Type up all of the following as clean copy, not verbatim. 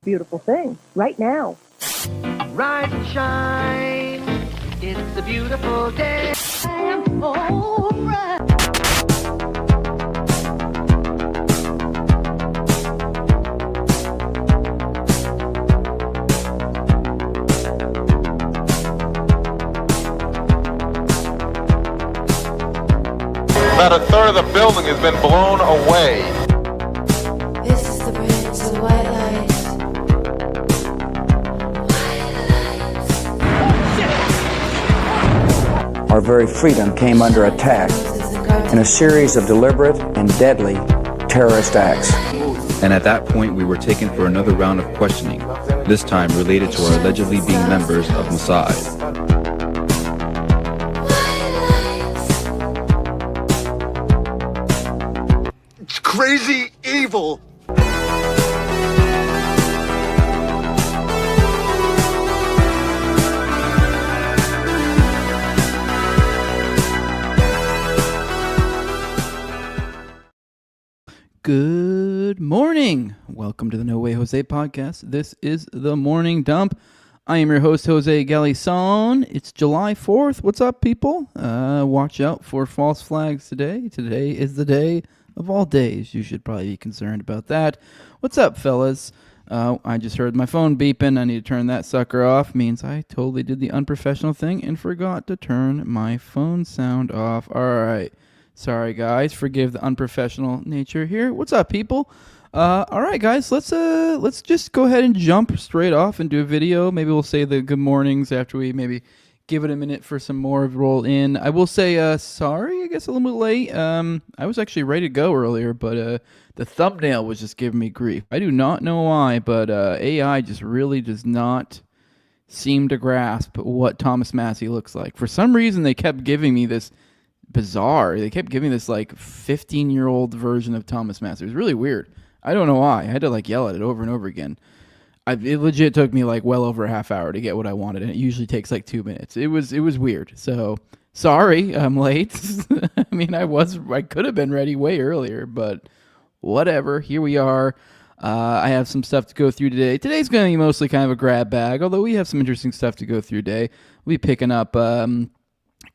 beautiful thing right now. Rise and shine, it's a beautiful day. I am alright. About a third of the building has been blown away. This is the bridge to white lies. Our very freedom came under attack in a series of deliberate and deadly terrorist acts. And at that point, we were taken for another round of questioning, this time related to our allegedly being members of Massie. It's crazy evil. Good morning. Welcome to the No Way Jose podcast. This is the Morning Dump. I am your host, Jose Galison. It's July 4th. What's up, people? Watch out for false flags today. Today is the day of all days. You should probably be concerned about that. What's up, fellas? I just heard my phone beeping. I need to turn that sucker off. Means I totally did the unprofessional thing and forgot to turn my phone sound off. All right. Sorry, guys. Forgive the unprofessional nature here. What's up, people? All right, guys. Let's just go ahead and jump straight off and do a video. Maybe we'll say the good mornings after we maybe give it a minute for some more roll in. I will say sorry, I guess a little bit late. I was actually ready to go earlier, but the thumbnail was just giving me grief. I do not know why, but AI just really does not seem to grasp what Thomas Massie looks like. For some reason, they kept giving me this bizarre. They kept giving this like 15-year-old version of Thomas Massie. It was really weird. I don't know why. I had to like yell at it over and over again. It legit took me like well over a half hour to get what I wanted, and it usually takes like 2 minutes. It was weird. So sorry, I'm late. I mean, I could have been ready way earlier, but whatever. Here we are. I have some stuff to go through today. Today's going to be mostly kind of a grab bag, although we have some interesting stuff to go through today. We'll be picking up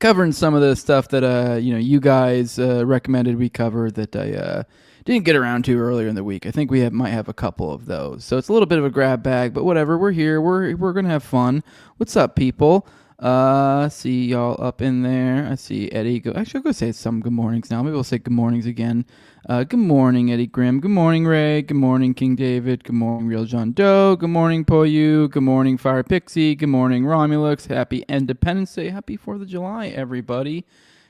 covering some of the stuff that you guys recommended we cover that I didn't get around to earlier in the week. I think we might have a couple of those, so it's a little bit of a grab bag, but whatever. We're here. We're gonna have fun. What's up, people? See y'all up in there. I see Eddie. Actually, I'll go say some good mornings now. Maybe we'll say good mornings again. Good morning, Eddie Grimm. Good morning, Ray. Good morning, King David. Good morning, Real John Doe. Good morning, Poyu. Good morning, Fire Pixie. Good morning, Romulus. Happy Independence Day. Happy 4th of July, everybody.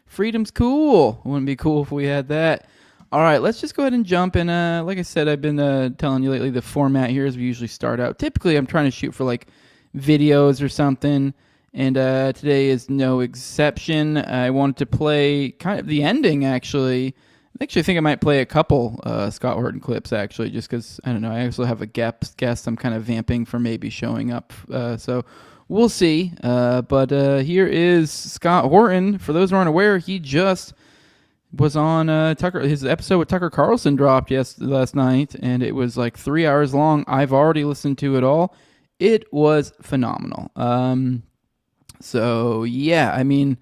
Freedom's cool. Wouldn't it be cool if we had that? All right, let's just go ahead and jump. And like I said, I've been telling you lately, the format here is we usually start out. Typically, I'm trying to shoot for like videos or something. And today is no exception. I wanted to play kind of the ending, actually. I think I might play a couple Scott Horton clips, actually, just because, I don't know, I also have a guest I'm kind of vamping for maybe showing up. So we'll see. But here is Scott Horton. For those who aren't aware, he just was on Tucker. His episode with Tucker Carlson dropped last night, and it was like 3 hours long. I've already listened to it all. It was phenomenal. So yeah, I mean,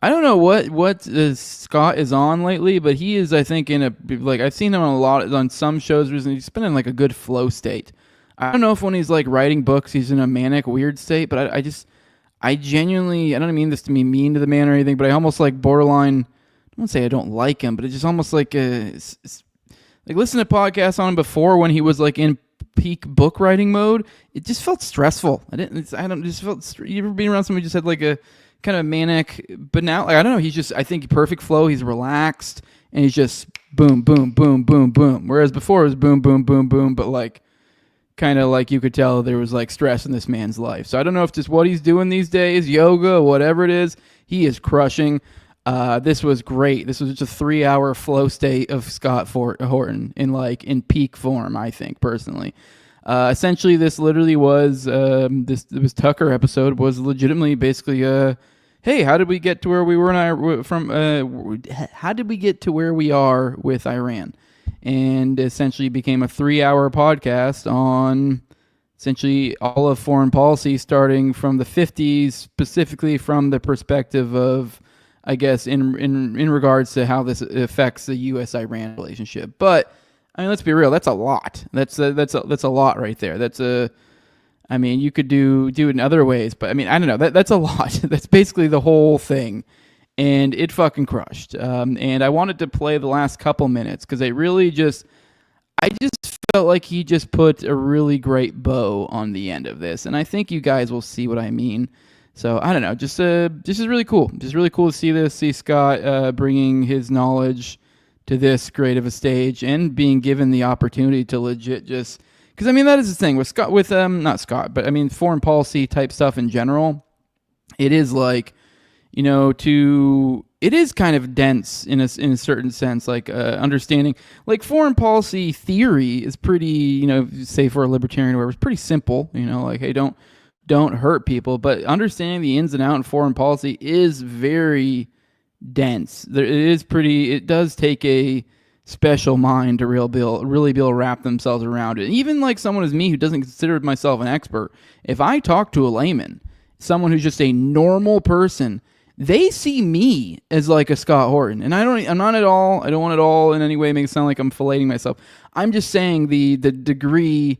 I don't know what Scott is on lately, but he is, I think, in a, like, I've seen him on some shows recently. He's been in like a good flow state. I don't know if when he's like writing books, he's in a manic weird state, but I genuinely, I don't mean this to be mean to the man or anything, but I almost like borderline, I don't say I don't like him, but it's just almost like listen to podcasts on him before when he was like in peak book writing mode. It just felt stressful. You ever been around somebody who just had like a kind of manic, but now, like, I don't know, he's just, I think, perfect flow. He's relaxed and he's just boom, boom, boom, boom, boom. Whereas before it was boom, boom, boom, boom, but like kind of like you could tell there was like stress in this man's life. So I don't know if just what he's doing these days, yoga, whatever it is, he is crushing. This was great. This was just a 3-hour flow state of Scott Horton in peak form, I think, personally. Essentially, this literally was this Tucker episode was legitimately basically hey, how did we get to where we were how did we get to where we are with Iran? And essentially became a 3-hour podcast on essentially all of foreign policy starting from the 50s, specifically from the perspective of, I guess, in regards to how this affects the U.S.-Iran relationship. But I mean, let's be real. That's a lot. That's a lot right there. I mean, you could do it in other ways, but I mean, I don't know. That's a lot. That's basically the whole thing, and it fucking crushed. And I wanted to play the last couple minutes because I just felt like he just put a really great bow on the end of this, and I think you guys will see what I mean. So I don't know, just is really cool. Just really cool to see this, see Scott bringing his knowledge to this great of a stage and being given the opportunity to legit just, because I mean that is the thing with Scott, with not Scott, but I mean foreign policy type stuff in general. It is like, you know, it is kind of dense in a certain sense, like understanding, like foreign policy theory is pretty, you know, say for a libertarian or whatever, it's pretty simple, you know, like, hey, don't hurt people, but understanding the ins and outs in foreign policy is very dense. It does take a special mind to really be able to wrap themselves around it. Even like someone as me who doesn't consider myself an expert, if I talk to a layman, someone who's just a normal person, they see me as like a Scott Horton, and I don't want at all in any way make it sound like I'm filleting myself. I'm just saying the degree.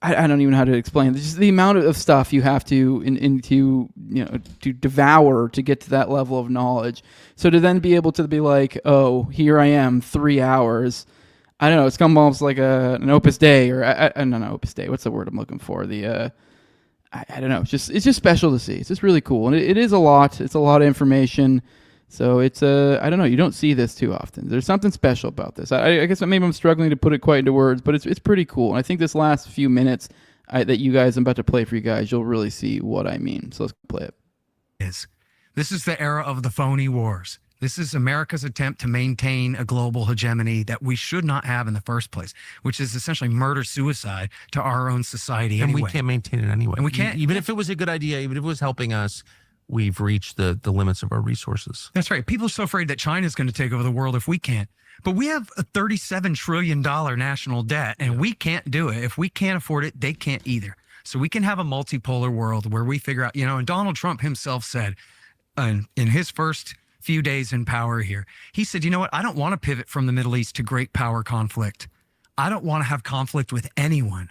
I don't even know how to explain it. Just the amount of stuff you have to to devour to get to that level of knowledge. So to then be able to be like, oh, here I am, 3 hours. I don't know. It's almost like an Opus Dei, or not Opus Dei. What's the word I'm looking for? I don't know. It's just special to see. It's just really cool, and it is a lot. It's a lot of information. So it's I don't know. You don't see this too often. There's something special about this. I guess maybe I'm struggling to put it quite into words, but it's pretty cool. And I think this last few minutes that you guys, I'm about to play for you guys, you'll really see what I mean. So let's play it. This is the era of the phony wars. This is America's attempt to maintain a global hegemony that we should not have in the first place, which is essentially murder-suicide to our own society and anyway. we can't maintain it anyway. And we can't. Even if it was a good idea, even if it was helping us, we've reached the limits of our resources. That's right. People are so afraid that China's going to take over the world if we can't. But we have a $37 trillion national debt, and we can't do it. If we can't afford it, they can't either. So we can have a multipolar world where we figure out, and Donald Trump himself said in his first few days in power here, he said, you know what? I don't want to pivot from the Middle East to great power conflict. I don't want to have conflict with anyone.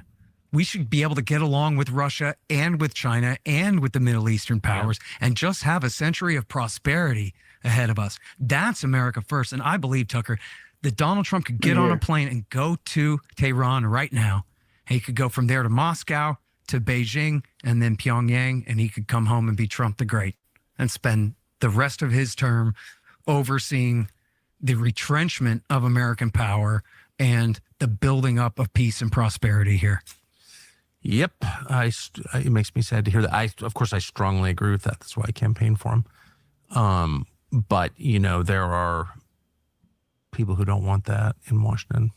We should be able to get along with Russia and with China and with the Middle Eastern powers and just have a century of prosperity ahead of us. That's America first. And I believe, Tucker, that Donald Trump could get on a plane and go to Tehran right now. He could go from there to Moscow, to Beijing, and then Pyongyang, and he could come home and be Trump the Great and spend the rest of his term overseeing the retrenchment of American power and the building up of peace and prosperity here. Yep. It makes me sad to hear that. Of course, I strongly agree with that. That's why I campaign for him. But, there are people who don't want that in Washington.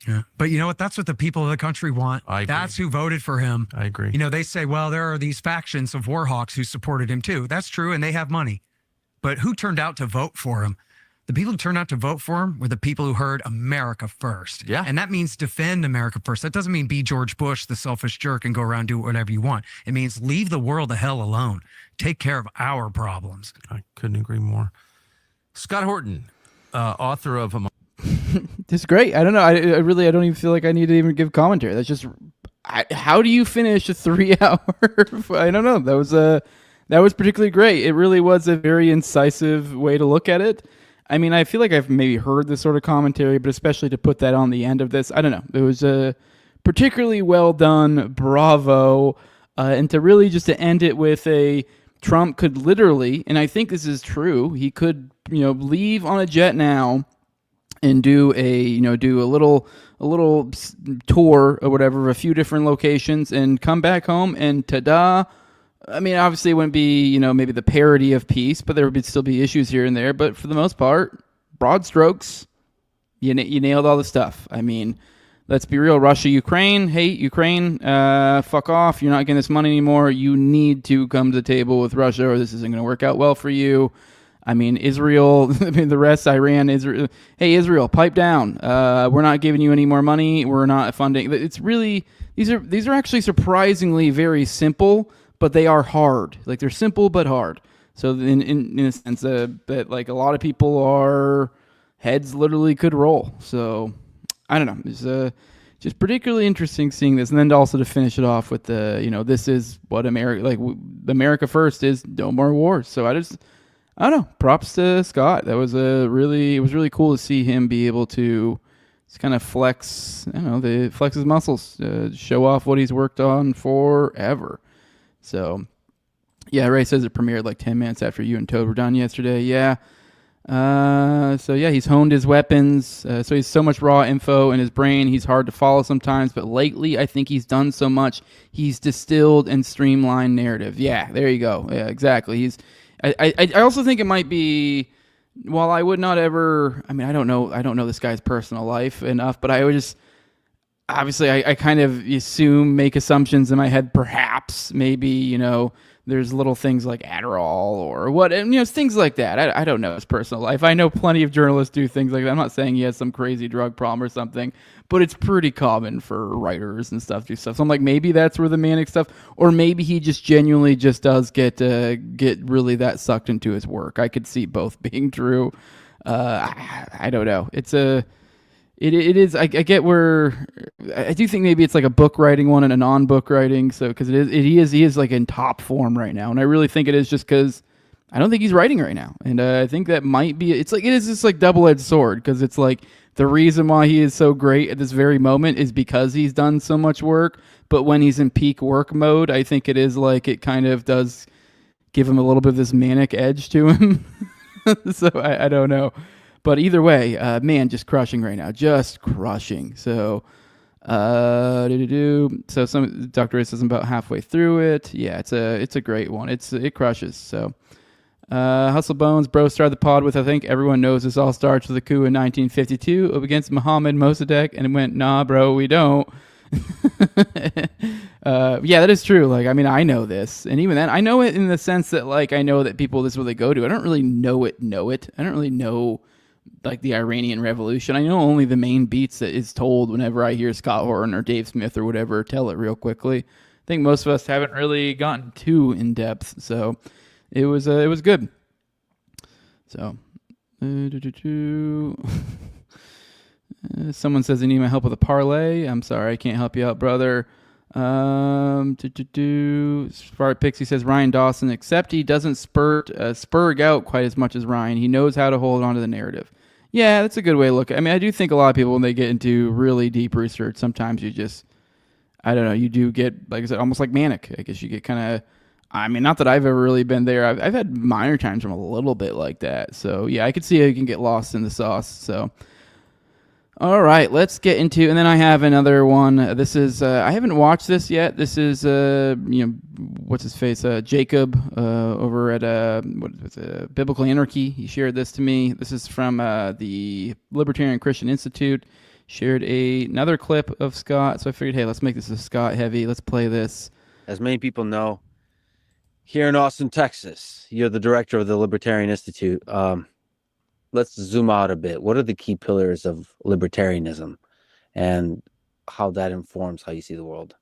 Yeah. But you know what? That's what the people of the country want. I agree. That's who voted for him. I agree. They say, well, there are these factions of war hawks who supported him too. That's true, and they have money. But who turned out to vote for him? The people who turned out to vote for him were the people who heard America first. Yeah. And that means defend America first. That doesn't mean be George Bush, the selfish jerk, and go around and do whatever you want. It means leave the world the hell alone. Take care of our problems. I couldn't agree more. Scott Horton, author of... This is great. I don't know. I don't even feel like I need to even give commentary. That's just... how do you finish a 3 hour... I don't know. That was particularly great. It really was a very incisive way to look at it. I mean, I feel like I've maybe heard this sort of commentary, but especially to put that on the end of this, I don't know. It was particularly well done. Bravo. And to really just to end it with a Trump could literally, and I think this is true, he could, leave on a jet now and do a little tour or whatever of a few different locations and come back home and ta-da. I mean, obviously it wouldn't be, maybe the parody of peace, but there would still be issues here and there. But for the most part, broad strokes, you nailed all the stuff. I mean, let's be real. Russia, Ukraine, hate Ukraine, fuck off. You're not getting this money anymore. You need to come to the table with Russia or this isn't going to work out well for you. I mean, Israel, I mean, the rest, Iran, Israel. Hey, Israel, pipe down. We're not giving you any more money. We're not funding. It's really, these are actually surprisingly very simple, but they are hard. Like, they're simple but hard. So in a sense that like a lot of people are heads literally could roll. So I don't know. It's just particularly interesting seeing this, and then also to finish it off with this is what America first is, no more wars. So I don't know. Props to Scott. That was it was really cool to see him be able to just kind of flex his muscles, show off what he's worked on forever. So yeah, Ray says it premiered like 10 minutes after you and Toad were done yesterday. Yeah. So yeah, he's honed his weapons. So he's so much raw info in his brain. He's hard to follow sometimes, but lately I think he's done so much. He's distilled and streamlined narrative. Yeah, there you go. Yeah, exactly. I also think it might be, while I would not ever, I mean, I don't know this guy's personal life enough, but I would just, obviously I kind of make assumptions in my head, perhaps, maybe, there's little things like Adderall or what, things like that. I don't know his personal life. I know plenty of journalists do things like that. I'm not saying he has some crazy drug problem or something, but it's pretty common for writers and stuff to do stuff. So I'm like, maybe that's where the manic stuff, or maybe he just genuinely just does get really that sucked into his work. I could see both being true. I don't know. It is. I get where I do think maybe it's like a book writing one and a non-book writing. So because he is like in top form right now, and I really think it is just because I don't think he's writing right now, and I think that might be. It is this like double-edged sword, because it's like the reason why he is so great at this very moment is because he's done so much work. But when he's in peak work mode, I think it is like it kind of does give him a little bit of this manic edge to him. So I don't know. But either way, man, just crushing right now, just crushing. So, so some Dr. Ray says I'm about halfway through it. Yeah, it's a great one. It crushes. So, Hustle Bones, bro, started the pod with, I think everyone knows this all starts with a coup in 1952 against Mohammed Mossadegh, and it went, nah, bro, we don't. Yeah, that is true. Like, I mean, I know this, and even then, I know it in the sense that, like, I know that people, this is what they go to. I don't really know it. I don't really know, like, the Iranian Revolution. I know only the main beats that is told whenever I hear Scott Horton or Dave Smith or whatever tell it real quickly. I think most of us haven't really gotten too in depth, so it was good. So, someone says they need my help with a parlay. I'm sorry, I can't help you out, brother. Spark Pixie says Ryan Dawson, except he doesn't spurg out quite as much as Ryan. He knows how to hold on to the narrative. Yeah, that's a good way to look at it. I mean, I do think a lot of people, when they get into really deep research, sometimes you just, I don't know, you do get, like I said, almost like manic. I guess you get kind of, I mean, not that I've ever really been there. I've had minor times from a little bit like that. So, yeah, I could see how you can get lost in the sauce. So, all right, let's get into, and then I have another one. This is, I haven't watched this yet. This is, what's his face? Jacob over at Biblical Anarchy. He shared this to me. This is from the Libertarian Christian Institute. Shared another clip of Scott. So I figured, hey, let's make this a Scott heavy. Let's play this. As many people know, here in Austin, Texas, you're the director of the Libertarian Institute. Let's zoom out a bit. What are the key pillars of libertarianism and how that informs how you see the world?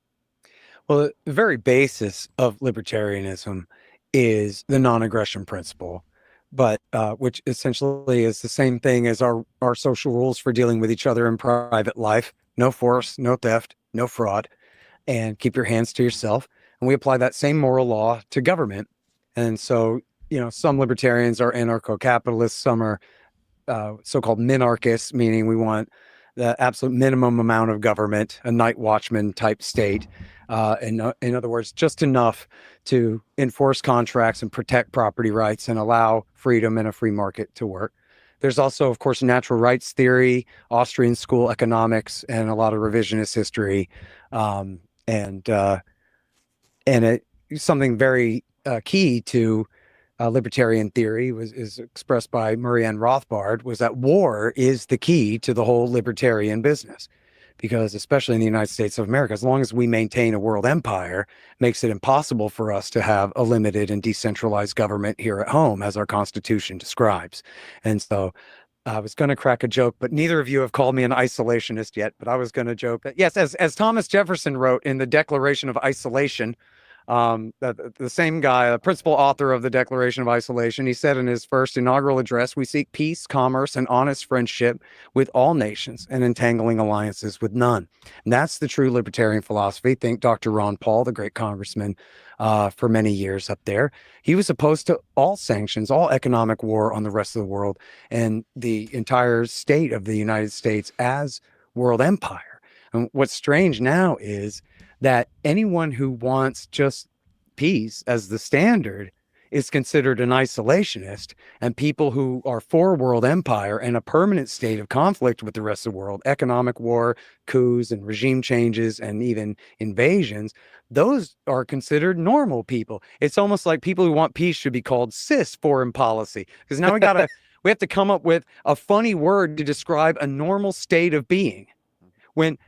Well, the very basis of libertarianism is the non-aggression principle, but which essentially is the same thing as our social rules for dealing with each other in private life. No force, no theft, no fraud, and keep your hands to yourself. And we apply that same moral law to government. And so, some libertarians are anarcho-capitalists, some are so-called minarchists, meaning we want the absolute minimum amount of government, a night watchman type state. In other words, just enough to enforce contracts and protect property rights and allow freedom and a free market to work. There's also, of course, natural rights theory, Austrian school economics, and a lot of revisionist history. And something very key to libertarian theory is expressed by Murray N. Rothbard, was that war is the key to the whole libertarian business, because especially in the United States of America, as long as we maintain a world empire, makes it impossible for us to have a limited and decentralized government here at home, as our Constitution describes. And so I was going to crack a joke, but neither of you have called me an isolationist yet. But I was going to joke that, yes, as Thomas Jefferson wrote in the Declaration of Isolation, the same guy, the principal author of the Declaration of Isolation, he said in his first inaugural address, "We seek peace, commerce, and honest friendship with all nations, and entangling alliances with none." And that's the true libertarian philosophy. Think Dr. Ron Paul, the great congressman for many years up there. He was opposed to all sanctions, all economic war on the rest of the world, and the entire state of the United States as world empire. And what's strange now is that anyone who wants just peace as the standard is considered an isolationist, and people who are for world empire and a permanent state of conflict with the rest of the world, economic war, coups and regime changes, and even invasions, those are considered normal people. It's almost like people who want peace should be called cis foreign policy, because now we have to come up with a funny word to describe a normal state of being, when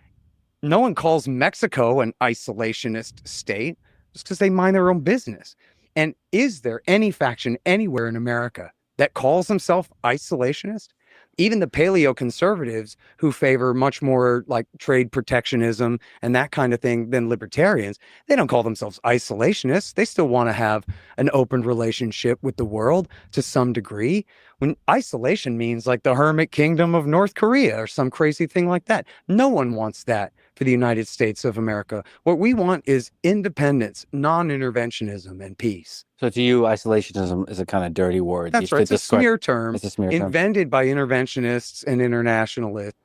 no one calls Mexico an isolationist state just because they mind their own business. And is there any faction anywhere in America that calls themselves isolationist? Even the paleo-conservatives, who favor much more like trade protectionism and that kind of thing than libertarians, they don't call themselves isolationists. They still want to have an open relationship with the world to some degree. When isolation means like the hermit kingdom of North Korea or some crazy thing like that. No one wants that for the United States of America. What we want is independence, non-interventionism, and peace. So to you, isolationism is a kind of dirty word. That's right. It's a smear term. It's a smear term invented by interventionists and internationalists.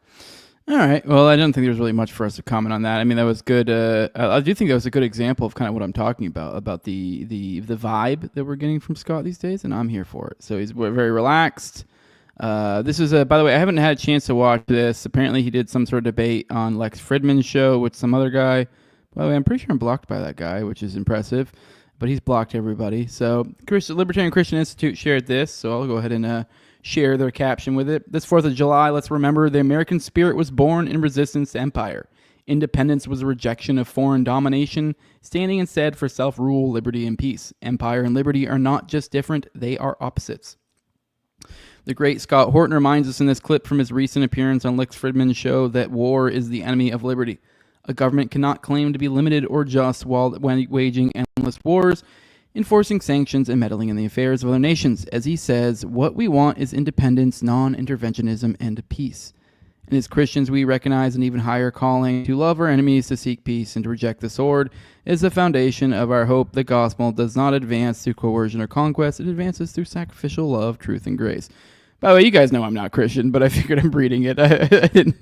All right. Well, I don't think there's really much for us to comment on that. I mean, that was good. I do think that was a good example of kind of what I'm talking about the vibe that we're getting from Scott these days, and I'm here for it. So he's very relaxed. This is by the way, I haven't had a chance to watch this. Apparently he did some sort of debate on Lex Fridman's show with some other guy. By the way, I'm pretty sure I'm blocked by that guy, which is impressive, but he's blocked everybody. So Libertarian Christian Institute shared this, so I'll go ahead and share their caption with it. This 4th of July, let's remember the American spirit was born in resistance to empire. Independence was a rejection of foreign domination, standing instead for self-rule, liberty, and peace. Empire and liberty are not just different, they are opposites. The great Scott Horton reminds us in this clip from his recent appearance on Lex Fridman's show that war is the enemy of liberty. A government cannot claim to be limited or just when waging endless wars, enforcing sanctions, and meddling in the affairs of other nations. As he says, what we want is independence, non-interventionism, and peace. And as Christians, we recognize an even higher calling to love our enemies, to seek peace, and to reject the sword is the foundation of our hope. The gospel does not advance through coercion or conquest. It advances through sacrificial love, truth, and grace. By the way, you guys know I'm not Christian, but I figured I'm reading it. I didn't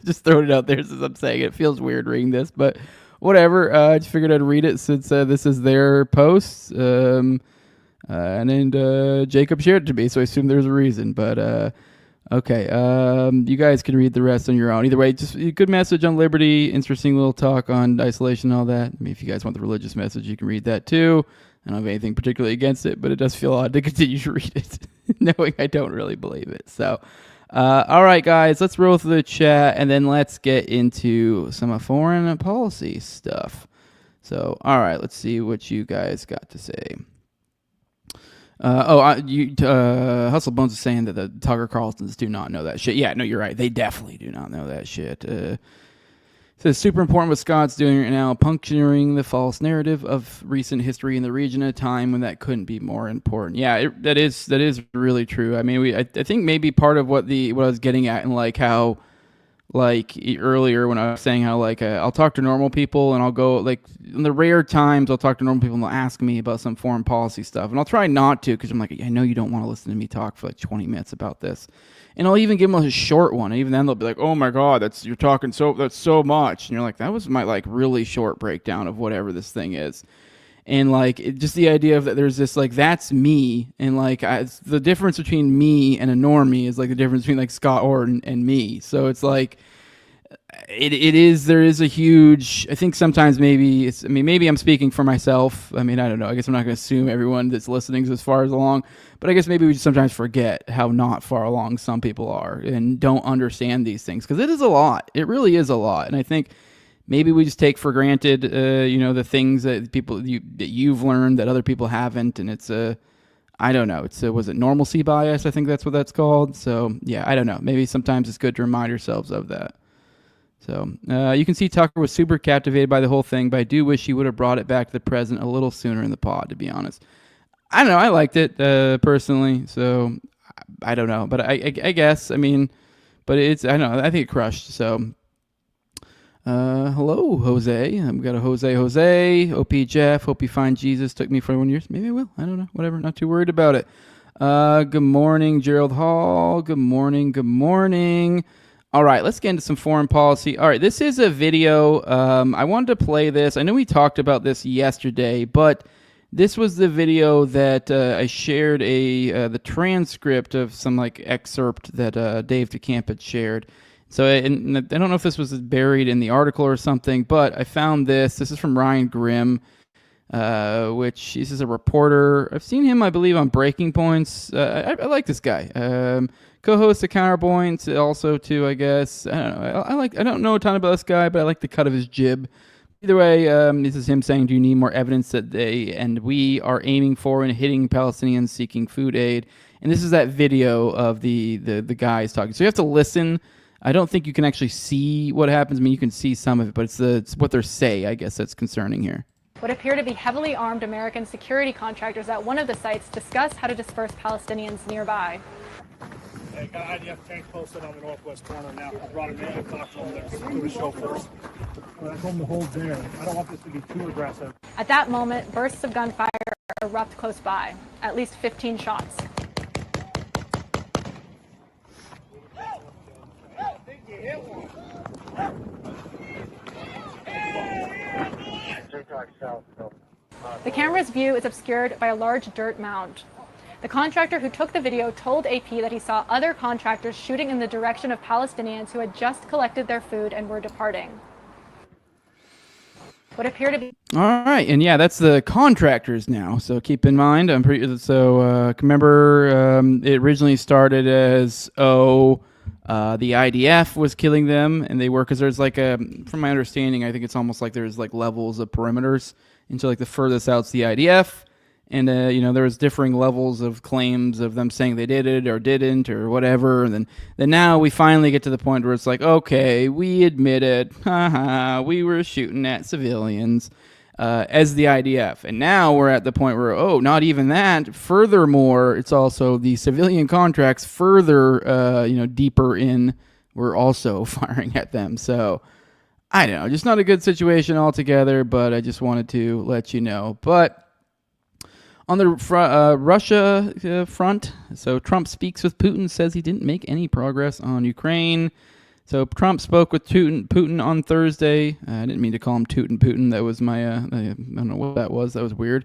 just throwing it out there since I'm saying it. It feels weird reading this, but whatever. I just figured I'd read it since this is their post. And then Jacob shared it to me, so I assume there's a reason. But okay, you guys can read the rest on your own. Either way, just a good message on liberty, interesting little talk on isolation and all that. I mean, if you guys want the religious message, you can read that too. I don't have anything particularly against it, but it does feel odd to continue to read it, knowing I don't really believe it. So, all right, guys, let's roll through the chat, and then let's get into some foreign policy stuff. So, all right, let's see what you guys got to say. Hustle Bones is saying that the Tucker Carlsons do not know that shit. Yeah, no, you're right. They definitely do not know that shit. Says super important what Scott's doing right now, puncturing the false narrative of recent history in the region at a time when that couldn't be more important. Yeah, that is really true. I mean, I think maybe part of what I was getting at, and like how, like earlier when I was saying how like I'll talk to normal people, and I'll go like in the rare times I'll talk to normal people and they'll ask me about some foreign policy stuff, and I'll try not to, because I'm like, I know you don't want to listen to me talk for like 20 minutes about this. And I'll even give them a short one. And even then they'll be like, oh my God, that's so much. And you're like, that was my like really short breakdown of whatever this thing is. And like, just the idea of that there's this like, that's me. And like, the difference between me and a normie is like the difference between like Scott Horton and me. So it's like, there is a huge, I think sometimes maybe maybe I'm speaking for myself. I mean, I don't know. I guess I'm not going to assume everyone that's listening is as far as along, but I guess maybe we just sometimes forget how not far along some people are and don't understand these things, because it is a lot. It really is a lot. And I think maybe we just take for granted, the things that that you've learned that other people haven't. And it's I don't know. Was it normalcy bias? I think that's what that's called. So yeah, I don't know. Maybe sometimes it's good to remind yourselves of that. So you can see Tucker was super captivated by the whole thing, but I do wish he would have brought it back to the present a little sooner in the pod, to be honest. I don't know. I liked it personally, so I don't know. But I guess, but I don't know. I think it crushed. So hello, Jose. I've got a Jose, OP Jeff. Hope you find Jesus. Took me 41 years. Maybe I will. I don't know. Whatever. Not too worried about it. Good morning, Gerald Hall. Good morning. Good morning. All right, let's get into some foreign policy. All right, this is a video. I wanted to play this. I know we talked about this yesterday, but this was the video that I shared the transcript of some excerpt that Dave DeCamp had shared. So I don't know if this was buried in the article or something, but I found this. This is from Ryan Grimm, which this is a reporter. I've seen him, I believe, on Breaking Points. I like this guy. Co-host of Counterpoint, also too, I guess. I don't know. I don't know a ton about this guy, but I like the cut of his jib. Either way, this is him saying, "Do you need more evidence that they and we are aiming for and hitting Palestinians seeking food aid?" And this is that video of the guys talking. So you have to listen. I don't think you can actually see what happens. You can see some of it, but it's what they say, I guess, that's concerning here. What appear to be heavily armed American security contractors at one of the sites discuss how to disperse Palestinians nearby. Hey, got IDF tank posted on the northwest corner now. I brought him in and talked to him. Let's do the show first. I told him to hold there. I don't want this to be too aggressive. At that moment, bursts of gunfire erupt close by. At least 15 shots. The camera's view is obscured by a large dirt mound. The contractor who took the video told AP that he saw other contractors shooting in the direction of Palestinians who had just collected their food and were departing. What appear to be... All right, and yeah, that's the contractors now. So keep in mind, remember it originally started as the IDF was killing them, and they were, because there's from my understanding, I think it's almost like there's levels of perimeters, and so the furthest out's the IDF. And, there was differing levels of claims of them saying they did it or didn't or whatever. And then now we finally get to the point where it's okay, we admit it. We were shooting at civilians as the IDF. And now we're at the point where, not even that. Furthermore, it's also the civilian contracts further, deeper in, we're also firing at them. So, I don't know, just not a good situation altogether, but I just wanted to let you know. But... on the Russia front, so Trump speaks with Putin, says he didn't make any progress on Ukraine. So Trump spoke with Putin on Thursday. I didn't mean to call him Putin. That was my, I don't know what that was. That was weird.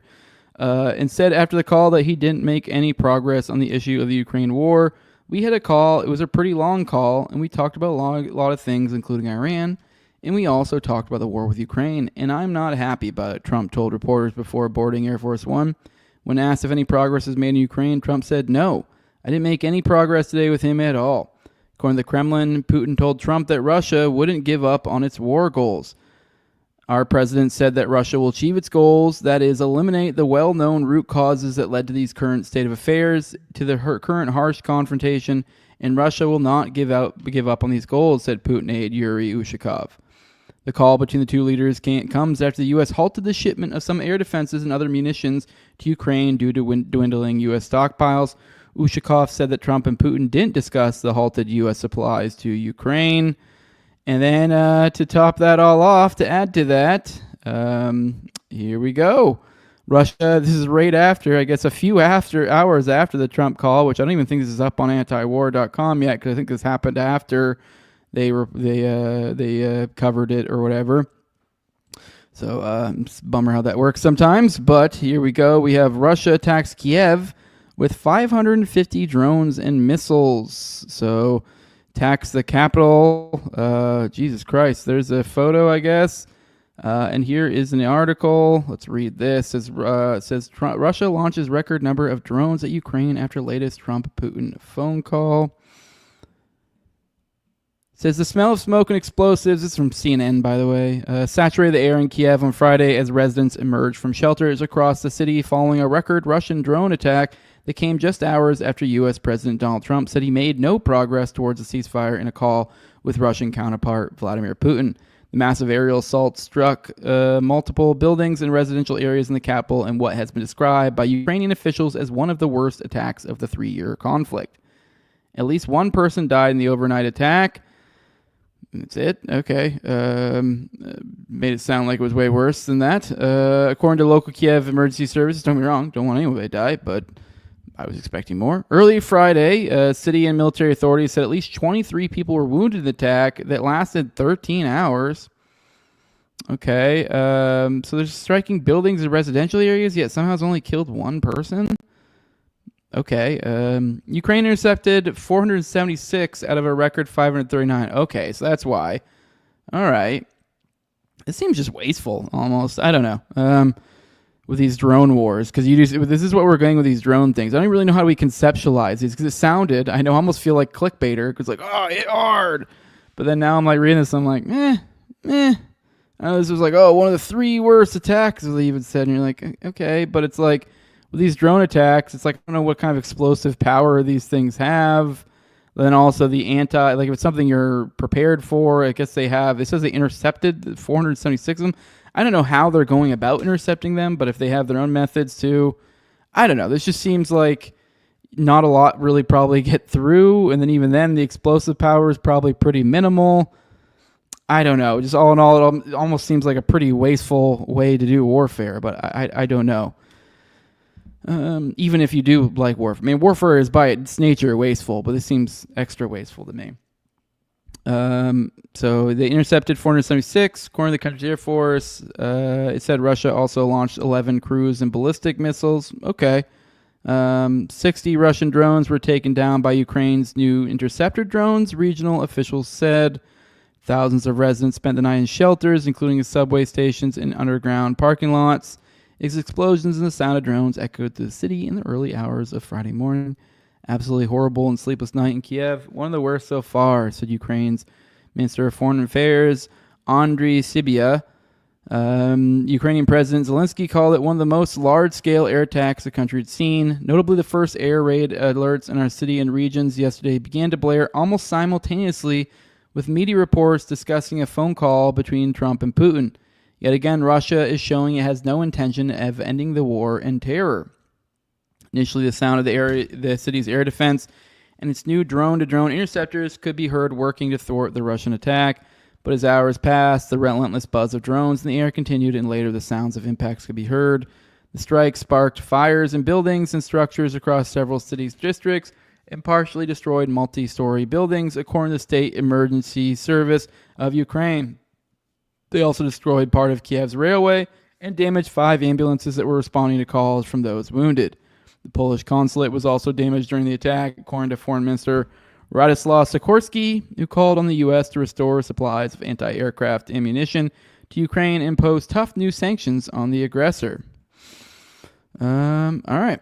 And said after the call that he didn't make any progress on the issue of the Ukraine war. We had a call. It was a pretty long call, and we talked about a lot of things, including Iran. And we also talked about the war with Ukraine. And I'm not happy about it, Trump told reporters before boarding Air Force One. When asked if any progress was made in Ukraine, Trump said, "No, I didn't make any progress today with him at all." According to the Kremlin, Putin told Trump that Russia wouldn't give up on its war goals. Our president said that Russia will achieve its goals, that is, eliminate the well-known root causes that led to these current state of affairs, to the current harsh confrontation, and Russia will not give up on these goals, said Putin aide Yuri Ushakov. The call between the two leaders comes after the U.S. halted the shipment of some air defenses and other munitions to Ukraine due to dwindling U.S. stockpiles. Ushakov said that Trump and Putin didn't discuss the halted U.S. supplies to Ukraine. And then to top that all off, to add to that, here we go. Russia, this is right after, I guess a few hours after the Trump call, which I don't even think this is up on antiwar.com yet, because I think this happened after they covered it or whatever. So it's a bummer how that works sometimes. But here we go. We have Russia attacks Kiev with 550 drones and missiles. So attacks the Capitol. Jesus Christ. There's a photo, I guess. And here is an article. Let's read this. It says Russia launches record number of drones at Ukraine after latest Trump-Putin phone call. It says the smell of smoke and explosives, this is from CNN, by the way, saturated the air in Kiev on Friday as residents emerged from shelters across the city following a record Russian drone attack that came just hours after U.S. President Donald Trump said he made no progress towards a ceasefire in a call with Russian counterpart Vladimir Putin. The massive aerial assault struck multiple buildings and residential areas in the capital in what has been described by Ukrainian officials as one of the worst attacks of the 3-year conflict. At least one person died in the overnight attack. That's it? Okay. Made it sound like it was way worse than that. According to local Kiev emergency services, don't get me wrong, don't want anyone to die, but I was expecting more. Early Friday, city and military authorities said at least 23 people were wounded in the attack that lasted 13 hours. Okay. So they're striking buildings and residential areas, yet somehow it's only killed one person? Okay. Ukraine intercepted 476 out of a record 539. Okay, so that's why. All right. It seems just wasteful, almost. I don't know. With these drone wars, because this is what we're going with these drone things. I don't really know how we conceptualize these, because it sounded, I know, I almost feel like clickbaiter, because like, oh, hit hard. But then now I'm like reading this, I'm like, this was like, oh, one of the 3 worst attacks, as they even said. And you're like, okay, but it's like, with these drone attacks, it's like, I don't know what kind of explosive power these things have. Then also the like if it's something you're prepared for, I guess they have, it says they intercepted 476 of them. I don't know how they're going about intercepting them, but if they have their own methods too, I don't know. This just seems like not a lot really probably get through. And then even then, the explosive power is probably pretty minimal. I don't know. Just all in all, it almost seems like a pretty wasteful way to do warfare, but I don't know. Even if you do like warfare. I mean, warfare is by its nature wasteful, but this seems extra wasteful to me. So they intercepted 476, according to the country's Air Force. It said Russia also launched 11 cruise and ballistic missiles. Okay. 60 Russian drones were taken down by Ukraine's new interceptor drones, regional officials said. Thousands of residents spent the night in shelters, including in subway stations and underground parking lots. Its explosions and the sound of drones echoed through the city in the early hours of Friday morning. Absolutely horrible and sleepless night in Kiev. One of the worst so far, said Ukraine's Minister of Foreign Affairs, Andriy Sybiha. Ukrainian President Zelensky called it one of the most large-scale air attacks the country had seen. Notably, the first air raid alerts in our city and regions yesterday began to blare almost simultaneously with media reports discussing a phone call between Trump and Putin. Yet again, Russia is showing it has no intention of ending the war and terror. Initially, the sound of the city's air defense and its new drone-to-drone interceptors could be heard working to thwart the Russian attack. But as hours passed, the relentless buzz of drones in the air continued, and later the sounds of impacts could be heard. The strike sparked fires in buildings and structures across several cities' districts and partially destroyed multi-story buildings, according to the State Emergency Service of Ukraine. They also destroyed part of Kiev's railway and damaged 5 ambulances that were responding to calls from those wounded. The Polish consulate was also damaged during the attack, according to Foreign Minister Radoslaw Sikorski, who called on the U.S. to restore supplies of anti-aircraft ammunition to Ukraine and impose tough new sanctions on the aggressor. All right.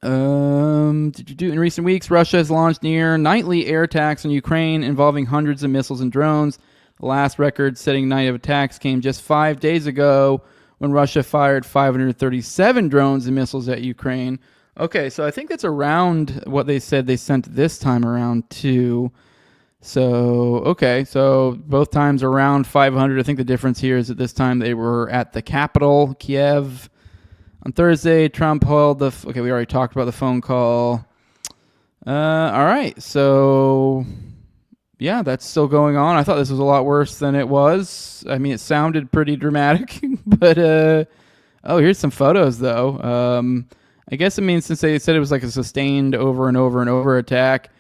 In recent weeks, Russia has launched near nightly air attacks on Ukraine involving hundreds of missiles and drones. The last record-setting night of attacks came just 5 days ago when Russia fired 537 drones and missiles at Ukraine. Okay, so I think that's around what they said they sent this time around too. So, okay, so both times around 500. I think the difference here is that this time they were at the capital, Kiev. On Thursday, Trump held okay, we already talked about the phone call. All right, so yeah, that's still going on. I thought this was a lot worse than it was. I mean, it sounded pretty dramatic, but oh, here's some photos though. I guess it means since they said it was like a sustained over and over and over attack,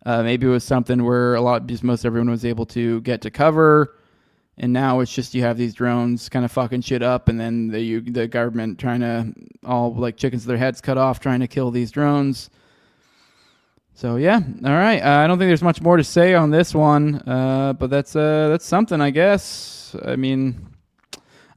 maybe it was something where most everyone was able to get to cover, and now it's just you have these drones kind of fucking shit up, and then the government trying to all like chickens with their heads cut off trying to kill these drones. So yeah, all right. I don't think there's much more to say on this one, but that's something, I guess. I mean,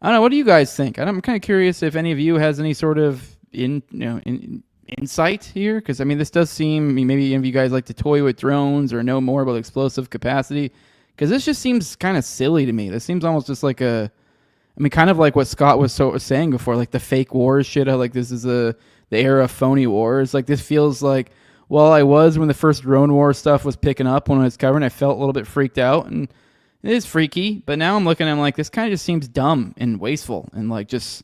I don't know. What do you guys think? I'm kind of curious if any of you has any sort of insight here, because I mean, this does seem. I mean, maybe any of you guys like to toy with drones or know more about explosive capacity, because this just seems kind of silly to me. This seems almost just like kind of like what Scott was saying before, like the fake wars shit. How like this is the era of phony wars. Like this feels like. Well, I was when the first drone war stuff was picking up when I was covering. I felt a little bit freaked out, and it is freaky. But now I'm looking, I'm like, this kind of just seems dumb and wasteful, and like just,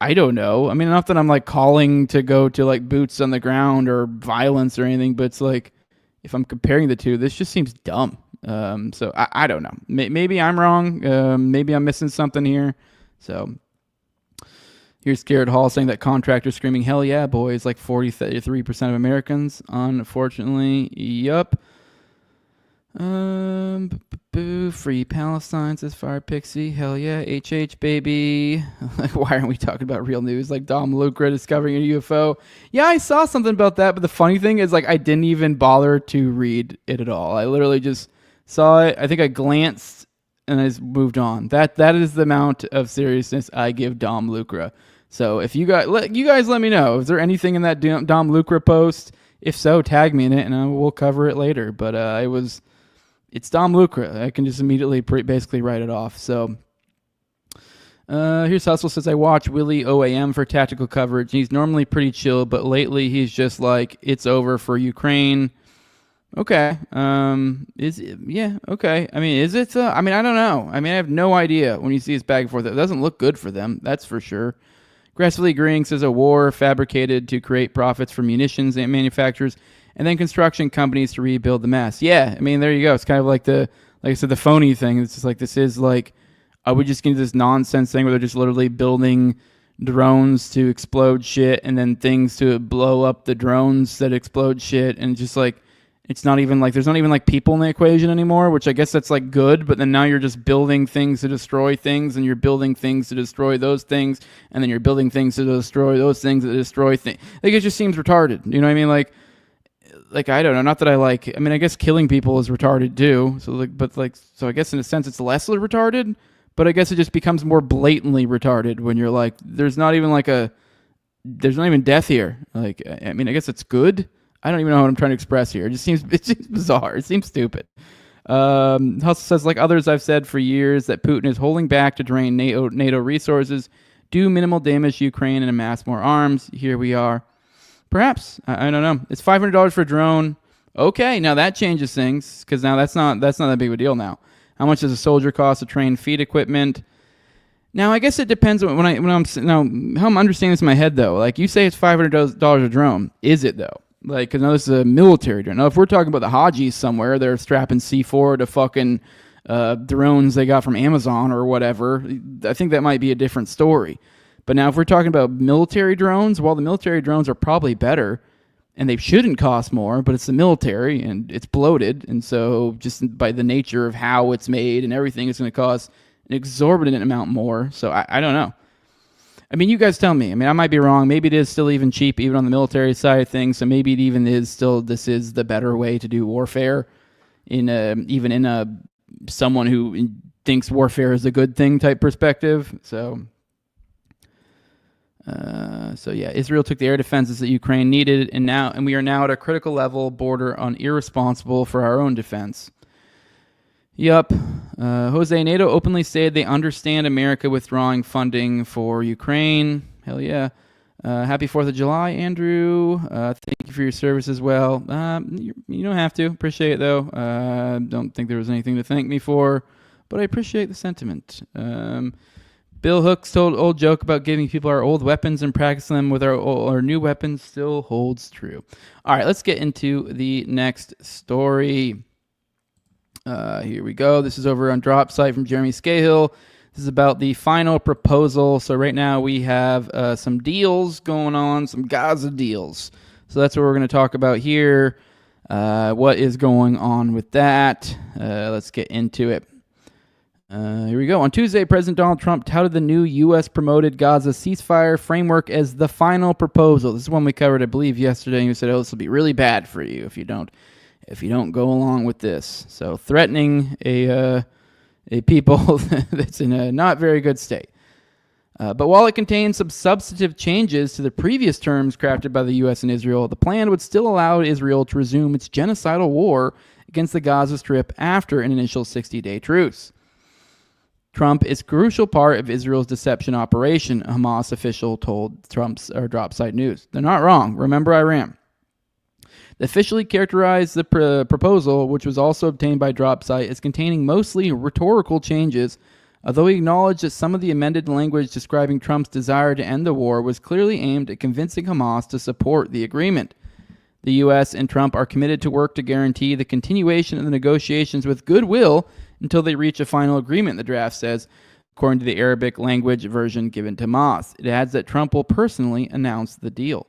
I don't know. I mean, not that I'm like calling to go to like boots on the ground or violence or anything, but it's like if I'm comparing the two, this just seems dumb. So I don't know. Maybe I'm wrong. Maybe I'm missing something here. So. Here's Garrett Hall saying that contractors screaming, hell yeah, boys, like 43% of Americans. Unfortunately, yup. Free Palestine, says Fire Pixie. Hell yeah, HH, baby. Like, why aren't we talking about real news? Like Dom Lucra discovering a UFO. Yeah, I saw something about that, but the funny thing is, like, I didn't even bother to read it at all. I literally just saw it. I think I glanced and I just moved on. That is the amount of seriousness I give Dom Lucra. So if you guys let me know, is there anything in that Dom Lucra post? If so, tag me in it, and we'll cover it later. But it's Dom Lucra. I can just immediately basically write it off. So here's Hustle says, I watch Willie OAM for tactical coverage. He's normally pretty chill, but lately he's just like, it's over for Ukraine. Okay. Okay. I mean, is it? I mean, I don't know. I mean, I have no idea when you see this back and forth. It doesn't look good for them. That's for sure. Aggressively agreeing says a war fabricated to create profits for munitions and manufacturers and then construction companies to rebuild the mess. Yeah. I mean, there you go. It's kind of like like I said, the phony thing. It's just like, this is like, are we just getting this nonsense thing where they're just literally building drones to explode shit and then things to blow up the drones that explode shit, and just like, it's not even like, there's not even like people in the equation anymore, which I guess that's like good, but then now you're just building things to destroy things, and you're building things to destroy those things, and then you're building things to destroy those things that destroy things. Like, it just seems retarded. You know what I mean? Like I don't know, not that I mean, I guess killing people is retarded too. So I guess in a sense it's less retarded, but I guess it just becomes more blatantly retarded when you're like, there's not even death here. Like, I mean, I guess it's good. I don't even know what I'm trying to express here. It seems bizarre. It seems stupid. Hustle says, like others I've said for years, that Putin is holding back to drain NATO resources, do minimal damage to Ukraine, and amass more arms. Here we are. Perhaps. I don't know. It's $500 for a drone. Okay, now that changes things, because now that's not that big of a deal now. How much does a soldier cost to train feed equipment? Now, I guess it depends on how I'm understanding this in my head, though. Like, you say it's $500 a drone. Is it, though? Like, because now this is a military drone. Now, if we're talking about the Hajis somewhere, they're strapping C4 to fucking drones they got from Amazon or whatever, I think that might be a different story. But now if we're talking about military drones, well, the military drones are probably better, and they shouldn't cost more, but it's the military, and it's bloated, and so just by the nature of how it's made and everything, it's going to cost an exorbitant amount more. So I don't know. I mean, you guys tell me. I mean, I might be wrong. Maybe it is still even cheap, even on the military side of things. So maybe it even is still, this is the better way to do warfare, even in a someone who thinks warfare is a good thing type perspective. So yeah, Israel took the air defenses that Ukraine needed, and we are now at a critical level border on irresponsible for our own defense. Yup. Jose, NATO openly said they understand America withdrawing funding for Ukraine. Hell yeah. Happy 4th of July, Andrew. Thank you for your service as well. You don't have to. Appreciate it, though. Don't think there was anything to thank me for, but I appreciate the sentiment. Bill Hooks told old joke about giving people our old weapons and practicing them with our new weapons still holds true. All right, let's get into the next story. Here we go. This is over on Drop Site from Jeremy Scahill. This is about the final proposal. So right now we have some deals going on, some Gaza deals. So that's what we're going to talk about here. What is going on with that? Let's get into it. Here we go. On Tuesday, President Donald Trump touted the new U.S.-promoted Gaza ceasefire framework as the final proposal. This is one we covered, I believe, yesterday. And you said, "Oh, this will be really bad for you if you don't go along with this." So, threatening a people that's in a not very good state. But while it contains some substantive changes to the previous terms crafted by the U.S. and Israel, the plan would still allow Israel to resume its genocidal war against the Gaza Strip after an initial 60-day truce. Trump is a crucial part of Israel's deception operation, a Hamas official told Drop Site News. They're not wrong. Remember Iran. They officially characterized the proposal, which was also obtained by Drop Site, as containing mostly rhetorical changes, although he acknowledged that some of the amended language describing Trump's desire to end the war was clearly aimed at convincing Hamas to support the agreement. The U.S. and Trump are committed to work to guarantee the continuation of the negotiations with goodwill until they reach a final agreement, the draft says, according to the Arabic language version given to Hamas. It adds that Trump will personally announce the deal.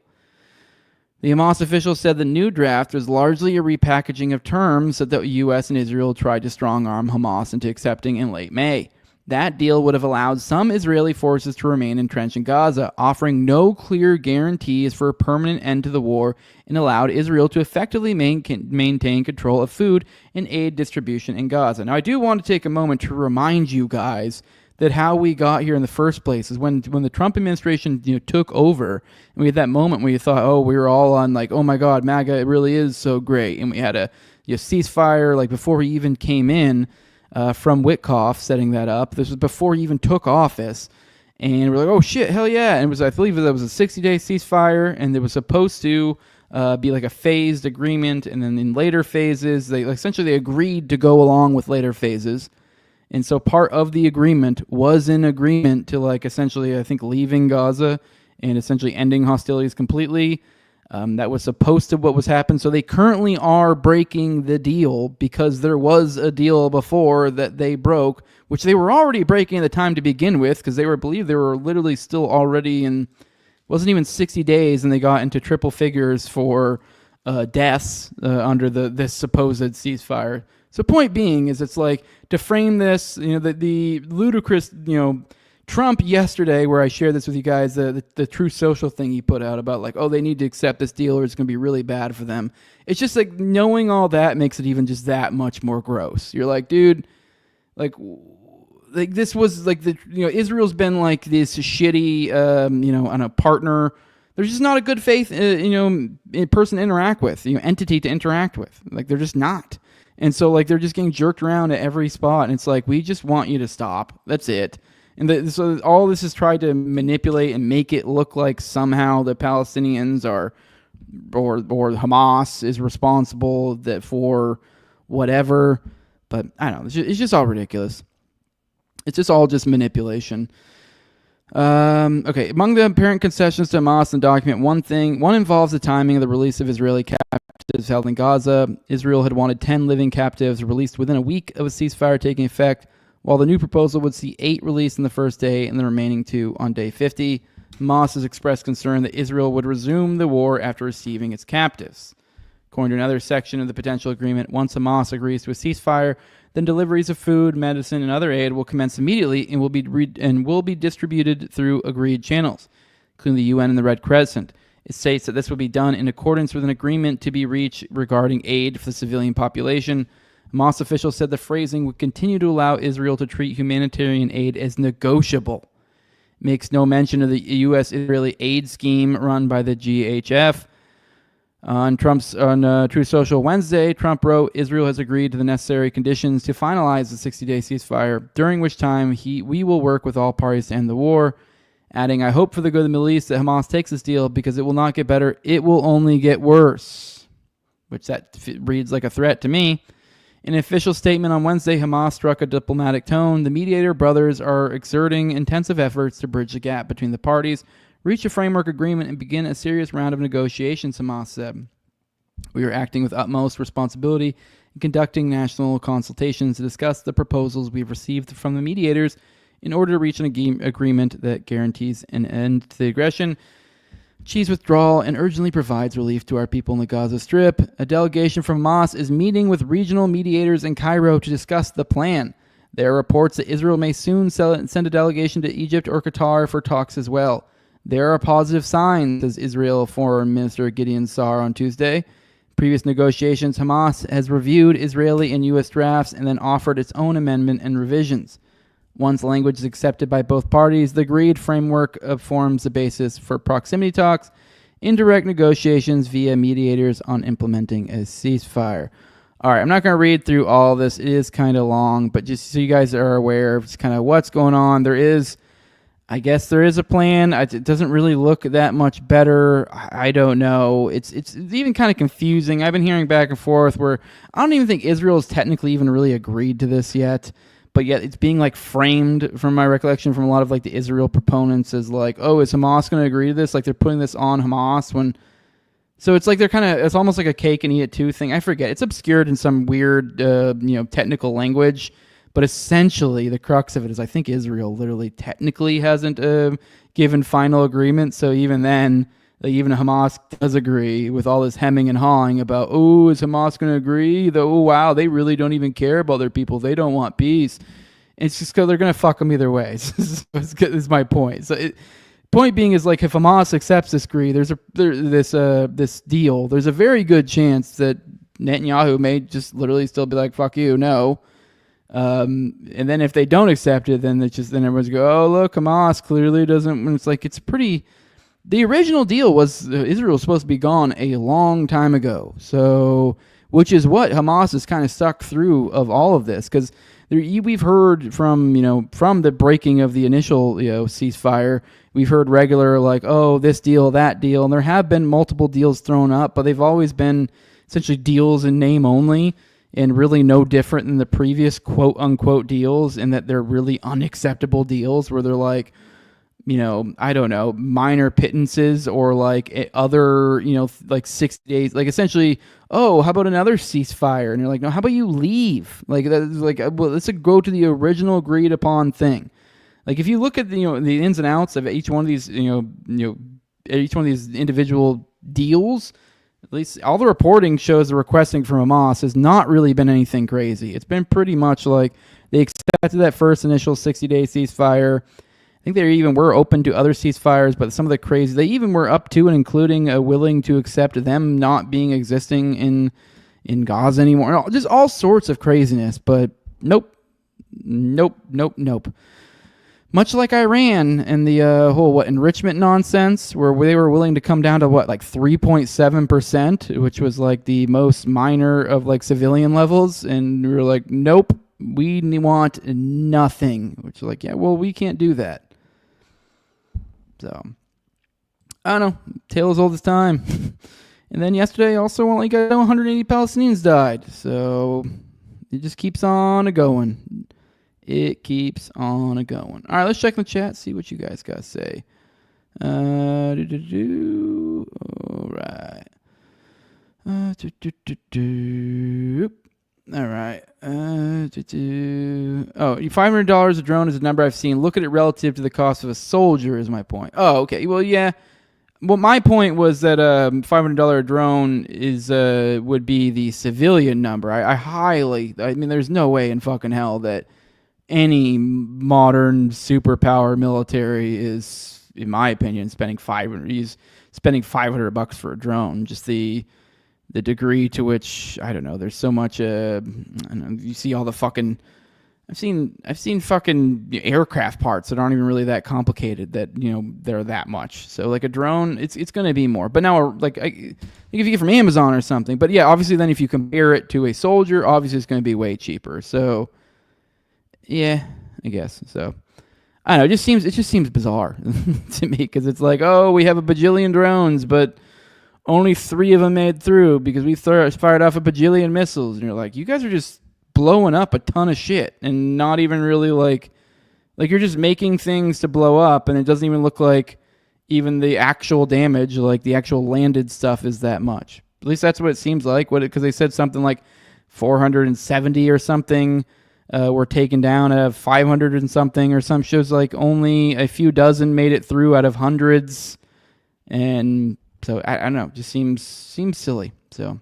The Hamas official said the new draft was largely a repackaging of terms that the U.S. and Israel tried to strong-arm Hamas into accepting in late May. That deal would have allowed some Israeli forces to remain entrenched in Gaza, offering no clear guarantees for a permanent end to the war, and allowed Israel to effectively maintain control of food and aid distribution in Gaza. Now, I do want to take a moment to remind you guys that how we got here in the first place is when the Trump administration took over, and we had that moment where you thought, oh, we were all on like, oh my God, MAGA, it really is so great, and we had a ceasefire like before he even came in. From Witkoff setting that up. This was before he even took office. And we're like, oh shit, hell yeah. And it was, I believe that was a 60-day ceasefire, and it was supposed to be like a phased agreement. And then in later phases, they agreed to go along with later phases. And so part of the agreement was an agreement to like essentially, I think, leaving Gaza and essentially ending hostilities completely. That was supposed to what was happened. So they currently are breaking the deal because there was a deal before that they broke, which they were already breaking at the time to begin with, because they were literally still already in, wasn't even 60 days, and they got into triple figures for deaths under this supposed ceasefire. So point being is it's like to frame this, the ludicrous, Trump yesterday, where I shared this with you guys, the True Social thing he put out about like, oh, they need to accept this deal or it's going to be really bad for them. It's just like knowing all that makes it even just that much more gross. You're like, dude, like this was like Israel's been like this shitty, on a partner. There's just not a good faith, person to interact with, entity to interact with. Like they're just not. And so like they're just getting jerked around at every spot. And it's like, we just want you to stop. That's it. And so all this is tried to manipulate and make it look like somehow the Palestinians or Hamas is responsible for whatever. But I don't know. It's just all ridiculous. It's just all just manipulation. Okay, among the apparent concessions to Hamas in the document, one involves the timing of the release of Israeli captives held in Gaza. Israel had wanted 10 living captives released within a week of a ceasefire taking effect, while the new proposal would see 8 released on the first day and the remaining 2 on day 50. Hamas has expressed concern that Israel would resume the war after receiving its captives. According to another section of the potential agreement, once Hamas agrees to a ceasefire, then deliveries of food, medicine, and other aid will commence immediately and will be distributed through agreed channels, including the UN and the Red Crescent. It states that this will be done in accordance with an agreement to be reached regarding aid for the civilian population. Hamas officials said the phrasing would continue to allow Israel to treat humanitarian aid as negotiable. Makes no mention of the U.S.-Israeli aid scheme run by the GHF. On True Social Wednesday, Trump wrote, Israel has agreed to the necessary conditions to finalize the 60-day ceasefire, during which time we will work with all parties to end the war, adding, I hope for the good of the Middle East that Hamas takes this deal because it will not get better, it will only get worse. Which that reads like a threat to me. In an official statement on Wednesday, Hamas struck a diplomatic tone. The mediator brothers are exerting intensive efforts to bridge the gap between the parties, reach a framework agreement, and begin a serious round of negotiations, Hamas said. We are acting with utmost responsibility and conducting national consultations to discuss the proposals we've received from the mediators in order to reach an agreement that guarantees an end to the aggression, achieves withdrawal, and urgently provides relief to our people in the Gaza Strip. A delegation from Hamas is meeting with regional mediators in Cairo to discuss the plan. There are reports that Israel may soon send a delegation to Egypt or Qatar for talks as well. There are positive signs, says Israel Foreign Minister Gideon Sa'ar on Tuesday. Previous negotiations, Hamas has reviewed Israeli and U.S. drafts and then offered its own amendment and revisions. Once language is accepted by both parties, the agreed framework forms the basis for proximity talks, indirect negotiations via mediators on implementing a ceasefire. All right, I'm not going to read through all this. It is kind of long, but just so you guys are aware of kind of what's going on, I guess there is a plan. It doesn't really look that much better. I don't know. It's even kind of confusing. I've been hearing back and forth where I don't even think Israel's technically even really agreed to this yet. But yet it's being like framed, from my recollection, from a lot of like the Israel proponents as like, oh, is Hamas going to agree to this? Like they're putting this on Hamas when. So it's like they're kind of, it's almost like a cake and eat it too thing. I forget. It's obscured in some weird, technical language. But essentially, the crux of it is I think Israel literally technically hasn't given final agreement. So even then, even Hamas does agree with all this hemming and hawing about, oh, is Hamas going to agree? Oh, wow, they really don't even care about their people. They don't want peace. And it's just because they're going to fuck them either way. Is my point. So point being is like if Hamas accepts this this deal, there's a very good chance that Netanyahu may just literally still be like, fuck you, no. And then if they don't accept it, then everyone's go, oh, look, Hamas clearly doesn't. It's like the original deal was Israel was supposed to be gone a long time ago. So, which is what Hamas is kind of stuck through of all of this, because we've heard from the breaking of the initial ceasefire, we've heard regular like, oh, this deal, that deal, and there have been multiple deals thrown up, but they've always been essentially deals in name only. And really no different than the previous quote-unquote deals, in that they're really unacceptable deals where they're like, I don't know, minor pittances or like other, like 60 days, like essentially, oh, how about another ceasefire? And you're like, no, how about you leave? Like, that's like, well, let's go to the original agreed upon thing. Like, if you look at the ins and outs of each one of these, each one of these individual deals, at least all the reporting shows the requesting from Hamas has not really been anything crazy. It's been pretty much like they accepted that first initial 60-day ceasefire. I think they even were open to other ceasefires, but some of the crazy, they even were up to and including willing to accept them not being existing in Gaza anymore. Just all sorts of craziness, but nope. Much like Iran and the whole enrichment nonsense, where they were willing to come down to 3.7%, which was like the most minor of like civilian levels, and we were like, nope, we want nothing. Which is like, yeah, well, we can't do that. So I don't know, tale as old as time. And then yesterday, also only got 180 Palestinians died, so it just keeps on going. It keeps on going. All right, let's check the chat, see what you guys got to say. All right. All right. $500 a drone is a number I've seen. Look at it relative to the cost of a soldier is my point. Oh, okay. Well, yeah. Well, my point was that $500 drone would be the civilian number. I mean, there's no way in fucking hell that any modern superpower military is, in my opinion, spending $500 for a drone. Just the degree to which, I don't know, there's so much I don't know, you see all the fucking I've seen fucking aircraft parts that aren't even really that complicated that they're that much. So like a drone, it's going to be more. But now like if you get from Amazon or something, but yeah, obviously then if you compare it to a soldier, obviously it's going to be way cheaper. So yeah, I guess. So I don't know. It just seems bizarre to me, because it's like, oh, we have a bajillion drones, but only 3 of them made through because we fired off a bajillion missiles. And you're like, you guys are just blowing up a ton of shit and not even really like you're just making things to blow up, and it doesn't even look like even the actual damage, like the actual landed stuff, is that much. At least that's what it seems like. Because they said something like 470 or something were taken down out of 500 and something, or some shows like only a few dozen made it through out of hundreds. And so I don't know, it just seems silly. So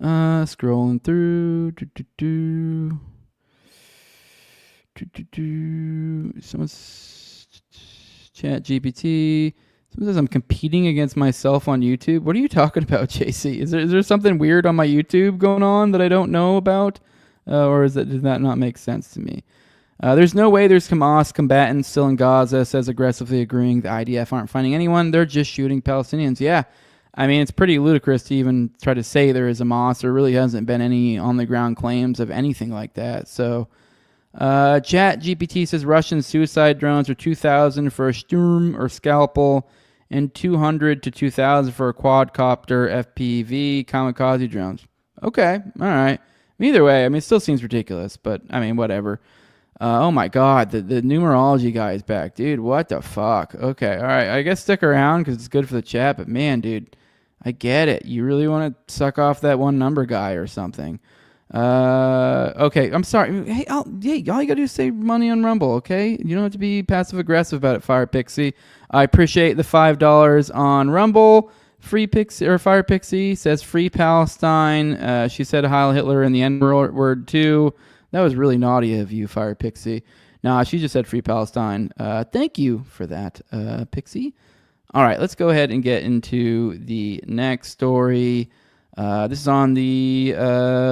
scrolling through. Someone's chat GPT. Someone says I'm competing against myself on YouTube. What are you talking about, JC? Is there something weird on my YouTube going on that I don't know about? Or does that not make sense to me? There's no way there's Hamas combatants still in Gaza, says aggressively agreeing the IDF aren't finding anyone. They're just shooting Palestinians. Yeah. I mean, it's pretty ludicrous to even try to say there is Hamas. There really hasn't been any on-the-ground claims of anything like that. So, Chat GPT says Russian suicide drones are $2,000 for a Sturm or Scalpel and $200 to $2,000 for a quadcopter FPV kamikaze drones. Okay, all right. Either way, I mean, it still seems ridiculous, but I mean, whatever. Oh my God, the numerology guy is back, dude. What the fuck? Okay, all right. I guess stick around because it's good for the chat. But man, dude, I get it. You really want to suck off that one number guy or something? Okay. I'm sorry. Hey, all you gotta do is save money on Rumble. Okay, you don't have to be passive aggressive about it, Fire Pixie. I appreciate the $5 on Rumble. Free Pixie or Fire Pixie says free Palestine. She said Heil Hitler and the N word too. That was really naughty of you, Fire Pixie. Nah, she just said free Palestine. Thank you for that, Pixie. All right, let's go ahead and get into the next story. This is on the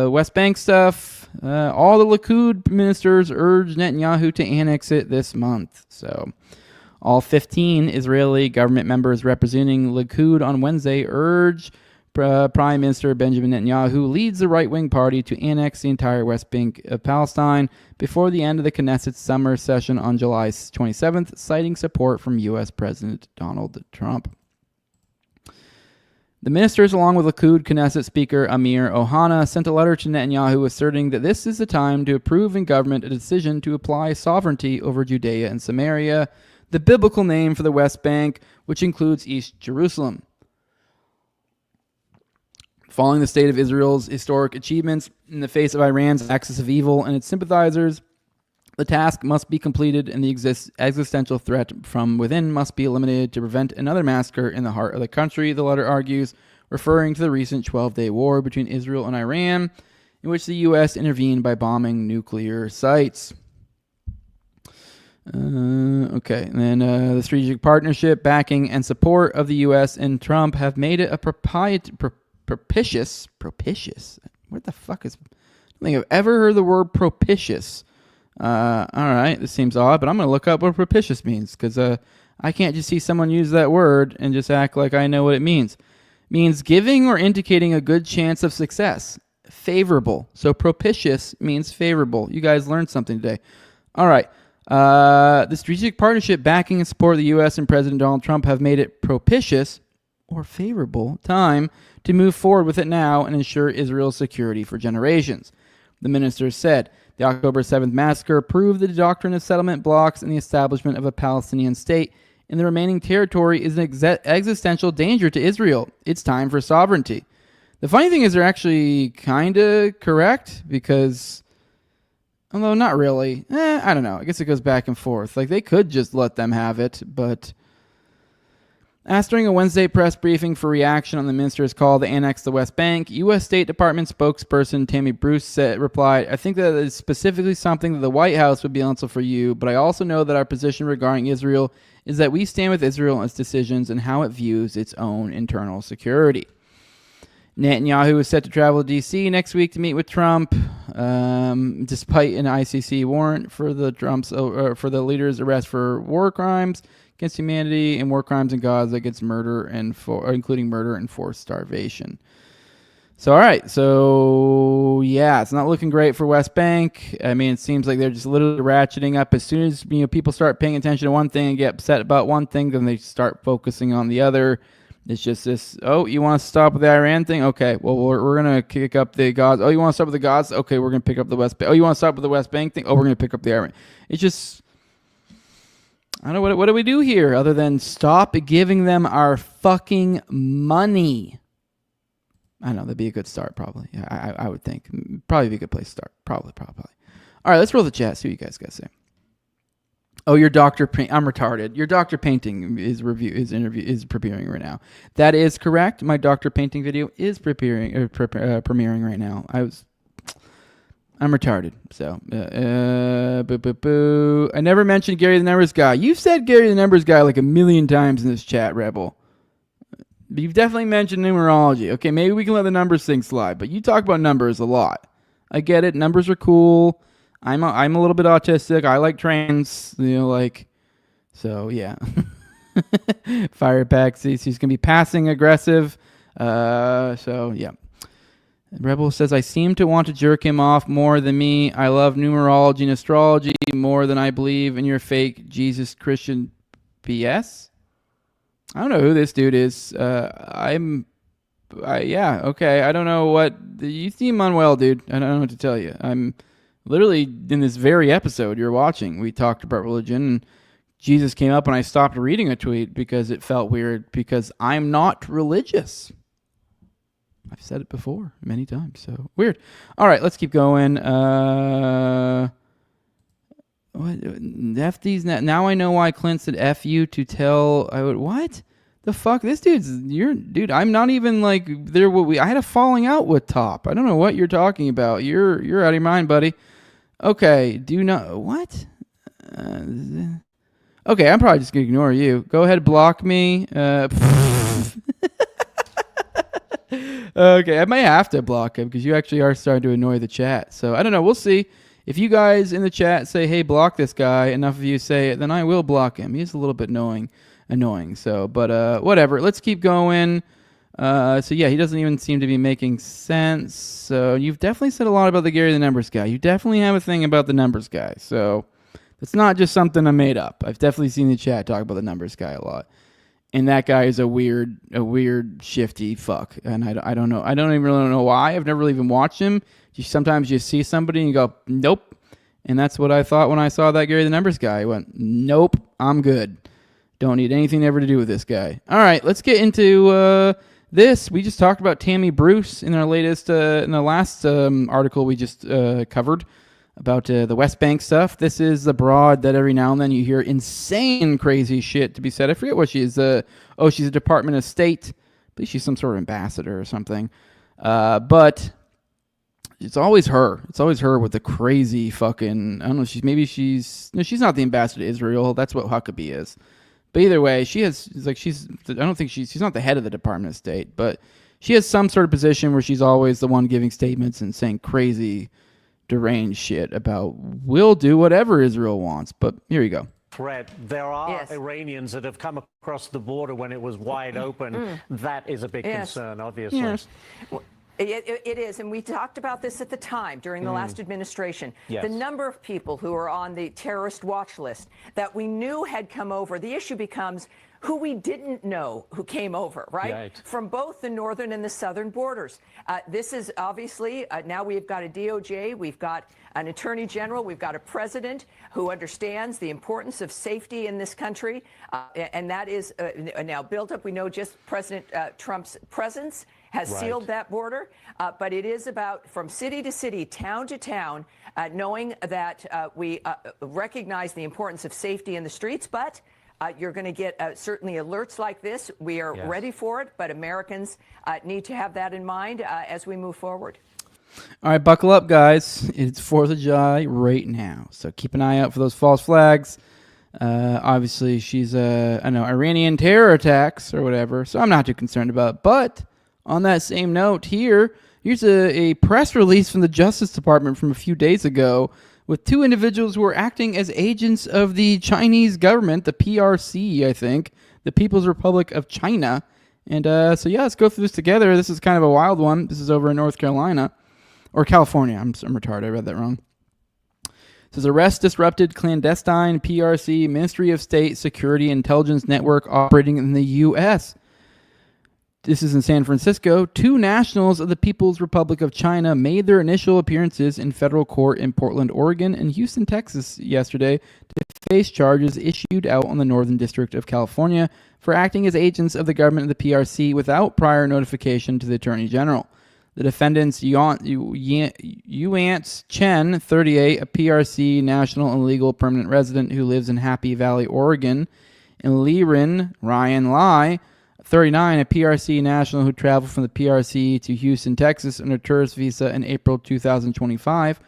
West Bank stuff. All the Likud ministers urge Netanyahu to annex it this month. So all 15 Israeli government members representing Likud on Wednesday urge Prime Minister Benjamin Netanyahu leads the right-wing party to annex the entire West Bank of Palestine before the end of the Knesset's summer session on July 27th, citing support from U.S. President Donald Trump. The ministers, along with Likud Knesset Speaker Amir Ohana, sent a letter to Netanyahu asserting that this is the time to approve in government a decision to apply sovereignty over Judea and Samaria, the biblical name for the West Bank, which includes East Jerusalem. Following the state of Israel's historic achievements in the face of Iran's axis of evil and its sympathizers, the task must be completed and the existential threat from within must be eliminated to prevent another massacre in the heart of the country, the letter argues, referring to the recent 12-day war between Israel and Iran, in which the U.S. intervened by bombing nuclear sites. Okay, and then the strategic partnership, backing, and support of the U.S. and Trump have made it a propitious. What the fuck is? I don't think I've ever heard the word propitious. All right, this seems odd, but I'm going to look up what propitious means because I can't just see someone use that word and just act like I know what it means. It means giving or indicating a good chance of success. Favorable. So propitious means favorable. You guys learned something today. All right. The strategic partnership, backing, and support of the U.S. and President Donald Trump have made it propitious or favorable time to move forward with it now and ensure Israel's security for generations. The ministers said the October 7th massacre proved the doctrine of settlement blocks and the establishment of a Palestinian state in the remaining territory is an existential danger to Israel. It's time for sovereignty. The funny thing is they're actually kind of correct because, although not really, I don't know. I guess it goes back and forth. Like they could just let them have it, but asked during a Wednesday press briefing for reaction on the minister's call to annex the West Bank, U.S. State Department spokesperson Tammy Bruce replied, I think that is specifically something that the White House would be answerable for you, but I also know that our position regarding Israel is that we stand with Israel and its decisions and how it views its own internal security. Netanyahu is set to travel to D.C. next week to meet with Trump, despite an ICC warrant for the leader's arrest for war crimes against humanity and war crimes in Gaza against murder including murder and forced starvation. So, all right. So, yeah, it's not looking great for West Bank. I mean, it seems like they're just literally ratcheting up. As soon as people start paying attention to one thing and get upset about one thing, then they start focusing on the other. It's just this, oh, you want to stop with the Iran thing? Okay, well, we're going to kick up the Gaza. Oh, you want to stop with the Gaza? Okay, we're going to pick up the West Bank. Oh, you want to stop with the West Bank thing? Oh, we're going to pick up the Iran. It's just, I don't know, what do we do here other than stop giving them our fucking money? I don't know, that'd be a good start, probably. Yeah, I would think. Probably be a good place to start. Probably. All right, let's roll the chat, see what you guys got to say. Oh, your doctor, I'm retarded. Your doctor painting is premiering right now. That is correct. My doctor painting video is premiering right now. I'm retarded. So, boo, boo, boo. I never mentioned Gary the Numbers Guy. You've said Gary the Numbers Guy like a million times in this chat, Rebel. You've definitely mentioned numerology. Okay, maybe we can let the numbers thing slide, but you talk about numbers a lot. I get it. Numbers are cool. I'm a little bit autistic. I like trains. So yeah. Fire pack. He's going to be passing aggressive. So yeah. Rebel says, I seem to want to jerk him off more than me. I love numerology and astrology more than I believe in your fake Jesus Christian BS. I don't know who this dude is. Yeah, okay. I don't know what... You seem unwell, dude. I don't know what to tell you. I'm literally, in this very episode you're watching, we talked about religion, and Jesus came up, and I stopped reading a tweet because it felt weird, because I'm not religious. I've said it before many times, so weird. All right, let's keep going. What? F these now I know why Clint said F you to tell. What the fuck? This dude. I'm not even like there. I had a falling out with Top. I don't know what you're talking about. You're out of your mind, buddy. Okay, do not what? Okay, I'm probably just gonna ignore you. Go ahead, block me. Okay, I may have to block him because you actually are starting to annoy the chat. So I don't know. We'll see. If you guys in the chat say, hey, block this guy, enough of you say it, then I will block him. He's a little bit annoying. So, but whatever. Let's keep going. So yeah, he doesn't even seem to be making sense. So you've definitely said a lot about the Gary the Numbers Guy. You definitely have a thing about the Numbers Guy. So it's not just something I made up. I've definitely seen the chat talk about the Numbers Guy a lot. And that guy is a weird, shifty fuck. And I don't know. I don't even really know why. I've never really even watched him. Sometimes you see somebody and you go, nope. And that's what I thought when I saw that Gary the Numbers Guy. I went, nope, I'm good. Don't need anything ever to do with this guy. All right, let's get into this. We just talked about Tammy Bruce in our latest, in the last article we just covered about the West Bank stuff. This is the broad that every now and then you hear insane, crazy shit to be said. I forget what she is. She's a Department of State. I believe she's some sort of ambassador or something. But it's always her. It's always her with the crazy fucking... I don't know. She's not the ambassador to Israel. That's what Huckabee is. But either way, she's not the head of the Department of State, but she has some sort of position where she's always the one giving statements and saying crazy, deranged shit about we'll do whatever Israel wants. But here you go. Threat. There are Iranians that have come across the border when it was wide open. That is a big concern, obviously. Yes. It is, and we talked about this at the time during the last administration. Yes. The number of people who are on the terrorist watch list that we knew had come over. The issue becomes who we didn't know who came over, right? From both the northern and the southern borders. This is obviously, now we've got a DOJ, we've got an attorney general, we've got a president who understands the importance of safety in this country, and that is now built up. We know just President Trump's presence has sealed that border, but it is about from city to city, town to town, knowing that we recognize the importance of safety in the streets, but you're going to get certainly alerts like this. We are ready for it, but Americans need to have that in mind as we move forward. All right, buckle up, guys. It's 4th of July right now, so keep an eye out for those false flags. Obviously, she's Iranian terror attacks or whatever, so I'm not too concerned about it. But on that same note, here's a press release from the Justice Department from a few days ago with two individuals who were acting as agents of the Chinese government, the PRC, I think, the People's Republic of China. And so, yeah, let's go through this together. This is kind of a wild one. This is over in North Carolina. Or California. I'm retarded. I read that wrong. It says, arrest disrupted clandestine PRC Ministry of State Security Intelligence Network operating in the U.S. This is in San Francisco. Two nationals of the People's Republic of China made their initial appearances in federal court in Portland, Oregon, and Houston, Texas yesterday to face charges issued out on the Northern District of California for acting as agents of the government of the PRC without prior notification to the Attorney General. The defendants, Yuance Chen, 38, a PRC national and legal permanent resident who lives in Happy Valley, Oregon, and Liren Ryan Lai, 39, a PRC national who traveled from the PRC to Houston, Texas on a tourist visa in April 2025,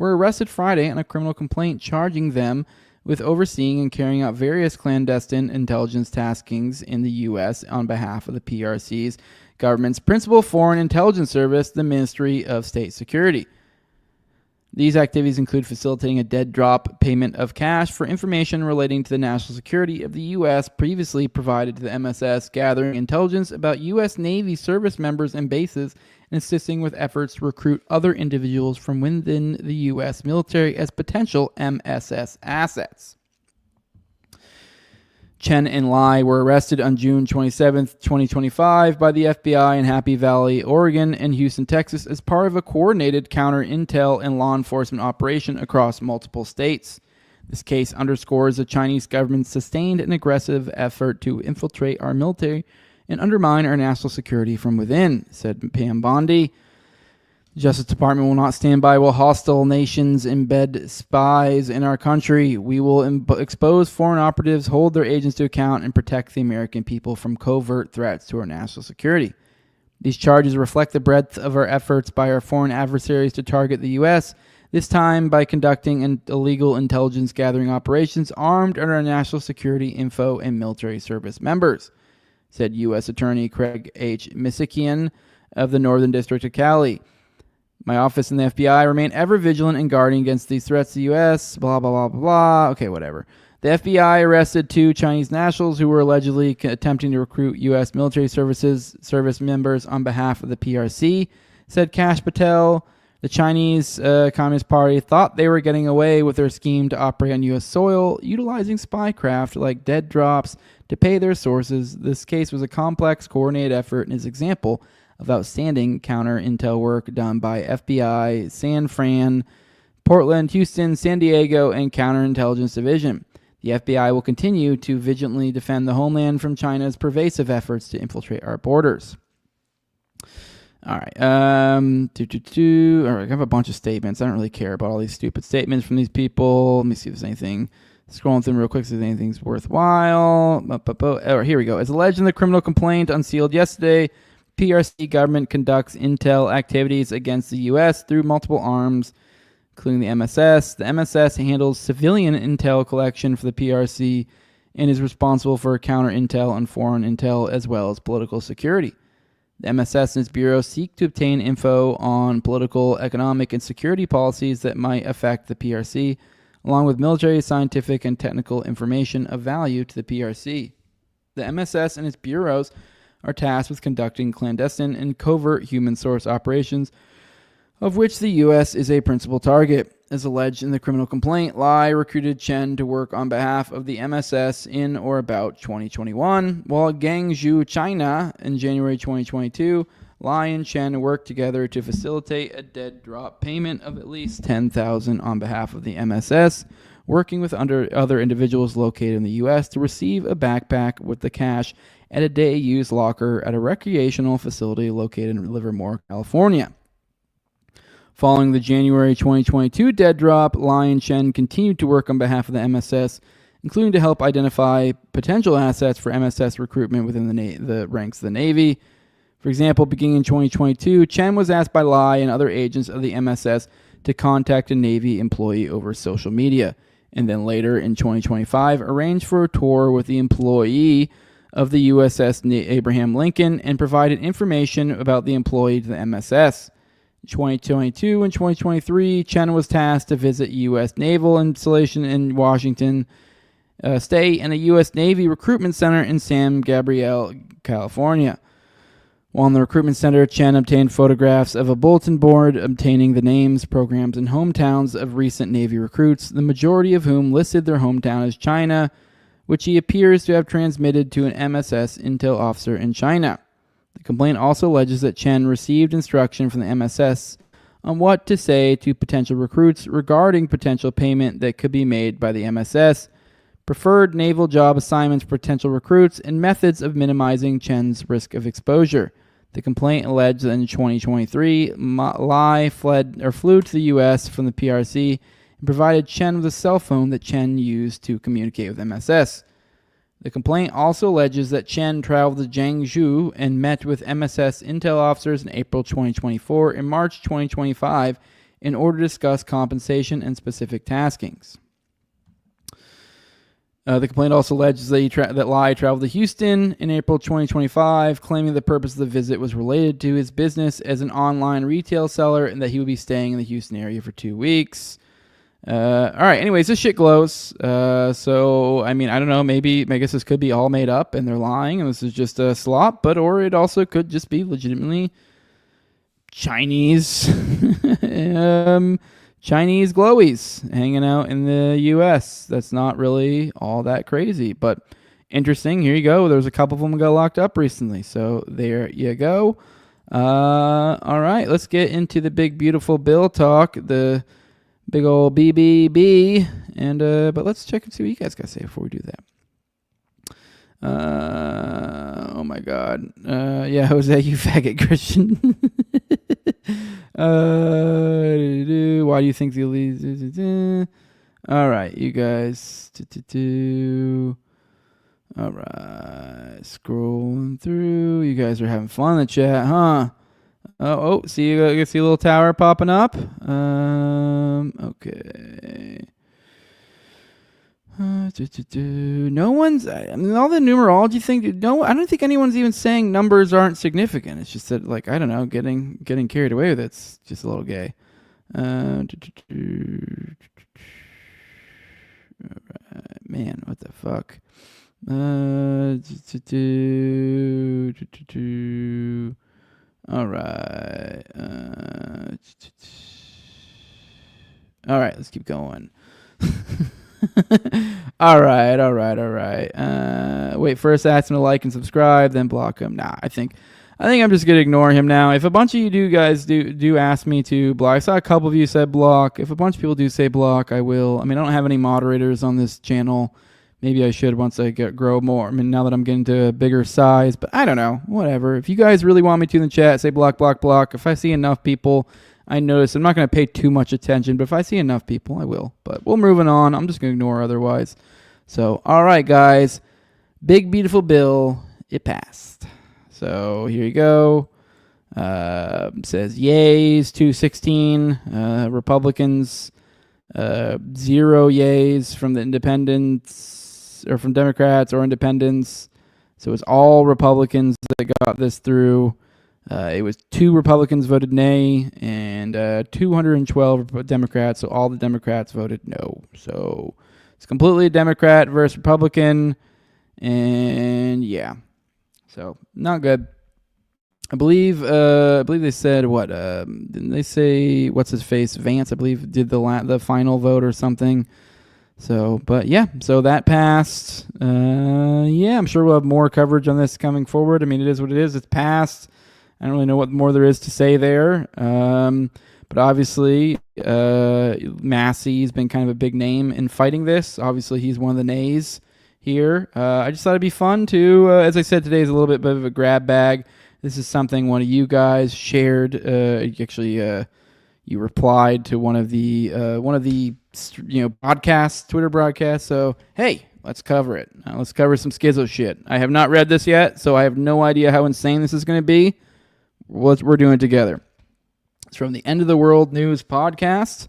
were arrested Friday on a criminal complaint charging them with overseeing and carrying out various clandestine intelligence taskings in the U.S. on behalf of the PRC's government's principal foreign intelligence service, the Ministry of State Security. These activities include facilitating a dead drop payment of cash for information relating to the national security of the U.S. previously provided to the MSS, gathering intelligence about U.S. Navy service members and bases, and assisting with efforts to recruit other individuals from within the U.S. military as potential MSS assets. Chen and Lai were arrested on June 27, 2025 by the FBI in Happy Valley, Oregon and Houston, Texas as part of a coordinated counter-intel and law enforcement operation across multiple states. This case underscores the Chinese government's sustained and aggressive effort to infiltrate our military and undermine our national security from within, said Pam Bondi. The Justice Department will not stand by while hostile nations embed spies in our country. We will expose foreign operatives, hold their agents to account, and protect the American people from covert threats to our national security. These charges reflect the breadth of our efforts by our foreign adversaries to target the U.S., this time by conducting illegal intelligence gathering operations armed under our national security info and military service members, said U.S. Attorney Craig H. Misikian of the Northern District of Cali. My office and the FBI remain ever vigilant and guarding against these threats to the U.S., blah, blah, blah, blah, blah. Okay, whatever. The FBI arrested 2 Chinese nationals who were allegedly attempting to recruit U.S. military service members on behalf of the PRC, said Kash Patel. The Chinese Communist Party thought they were getting away with their scheme to operate on U.S. soil, utilizing spycraft like dead drops to pay their sources. This case was a complex, coordinated effort and is an example of outstanding counter-intel work done by FBI, San Fran, Portland, Houston, San Diego, and Counterintelligence Division. The FBI will continue to vigilantly defend the homeland from China's pervasive efforts to infiltrate our borders. All right. All right, I have a bunch of statements. I don't really care about all these stupid statements from these people. Let me see if there's anything. Scrolling through them real quick, see if anything's worthwhile. Here we go. As alleged in the criminal complaint unsealed yesterday, PRC government conducts intel activities against the U.S. through multiple arms, including the MSS. The MSS handles civilian intel collection for the PRC and is responsible for counter intel and foreign intel as well as political security. The MSS and its bureau seek to obtain info on political, economic, and security policies that might affect the PRC, along with military, scientific, and technical information of value to the PRC. The MSS and its bureaus are tasked with conducting clandestine and covert human source operations, of which the U.S. is a principal target. As alleged in the criminal complaint, Lai recruited Chen to work on behalf of the MSS in or about 2021, while Guangzhou, China, in January 2022, Lai and Chen worked together to facilitate a dead drop payment of at least $10,000 on behalf of the MSS, working with other individuals located in the U.S. to receive a backpack with the cash at a day-use locker at a recreational facility located in Livermore, California. Following the January 2022 dead drop, Lai and Chen continued to work on behalf of the MSS, including to help identify potential assets for MSS recruitment within the ranks of the Navy. For example, beginning in 2022, Chen was asked by Lai and other agents of the MSS to contact a Navy employee over social media, and then later in 2025 arranged for a tour with the employee of the USS Abraham Lincoln and provided information about the employee to the MSS. In 2022 and 2023, Chen was tasked to visit U.S. naval installation in Washington State and a U.S. Navy recruitment center in San Gabriel, California. While in the recruitment center, Chen obtained photographs of a bulletin board containing the names, programs, and hometowns of recent Navy recruits, the majority of whom listed their hometown as China, which he appears to have transmitted to an MSS intel officer in China. The complaint also alleges that Chen received instruction from the MSS on what to say to potential recruits regarding potential payment that could be made by the MSS, preferred naval job assignments for potential recruits, and methods of minimizing Chen's risk of exposure. The complaint alleged that in 2023, Lai flew to the U.S. from the PRC and provided Chen with a cell phone that Chen used to communicate with MSS. The complaint also alleges that Chen traveled to Guangzhou and met with MSS intel officers in April 2024 and March 2025 in order to discuss compensation and specific taskings. The complaint also alleges that Lai traveled to Houston in April 2025, claiming the purpose of the visit was related to his business as an online retail seller and that he would be staying in the Houston area for 2 weeks. All right. Anyways, this shit glows. So, I mean, I don't know. Maybe, I guess this could be all made up and they're lying and this is just a slop, or it also could just be legitimately Chinese, Chinese glowies hanging out in the U.S. That's not really all that crazy, but interesting. Here you go. There's a couple of them got locked up recently. So there you go. All right. Let's get into the big, beautiful bill talk. The big old BBB. And, but let's check and see what you guys got to say before we do that. Oh my God. Yeah, Jose, you faggot Christian. Why do you think the elite? All right, you guys. All right, scrolling through. You guys are having fun in the chat, huh? See, you see a little tower popping up. Okay. No one's. I mean, all the numerology thing. No, I don't think anyone's even saying numbers aren't significant. It's just that, like, I don't know, getting carried away with it's just a little gay. All right, man, what the fuck? All right. All right, let's keep going. All right. Wait, first ask him to like and subscribe, then block him. Nah, I think I'm just gonna ignore him now. If a bunch of you guys do ask me to block, I saw a couple of you said block. If a bunch of people do say block, I will. I mean, I don't have any moderators on this channel. Maybe I should once I grow more. I mean, now that I'm getting to a bigger size, but I don't know. Whatever. If you guys really want me to in the chat, say block, block, block. If I see enough people, I notice I'm not going to pay too much attention, but if I see enough people, I will. But we're moving on. I'm just going to ignore otherwise. So, all right, guys. Big, beautiful bill. It passed. So, here you go. It says yays, 216. Republicans, 0 yays from the independents, or from Democrats or independents. So, it's all Republicans that got this through. It was 2 Republicans voted nay and 212 Democrats. So all the Democrats voted no. So it's completely Democrat versus Republican. And yeah, so not good. I believe they said what? Didn't they say what's his face? Vance, I believe, did the final vote or something. So, but yeah, so that passed. Yeah, I'm sure we'll have more coverage on this coming forward. I mean, it is what it is. It's passed. I don't really know what more there is to say there. But obviously, Massie's been kind of a big name in fighting this. Obviously, he's one of the nays here. I just thought it'd be fun to, as I said, today is a little bit of a grab bag. This is something one of you guys shared. You replied to one of the podcasts, Twitter broadcasts. So, hey, let's cover it. Let's cover some schizo shit. I have not read this yet, so I have no idea how insane this is going to be. We're doing it together. It's from the End of the World News podcast.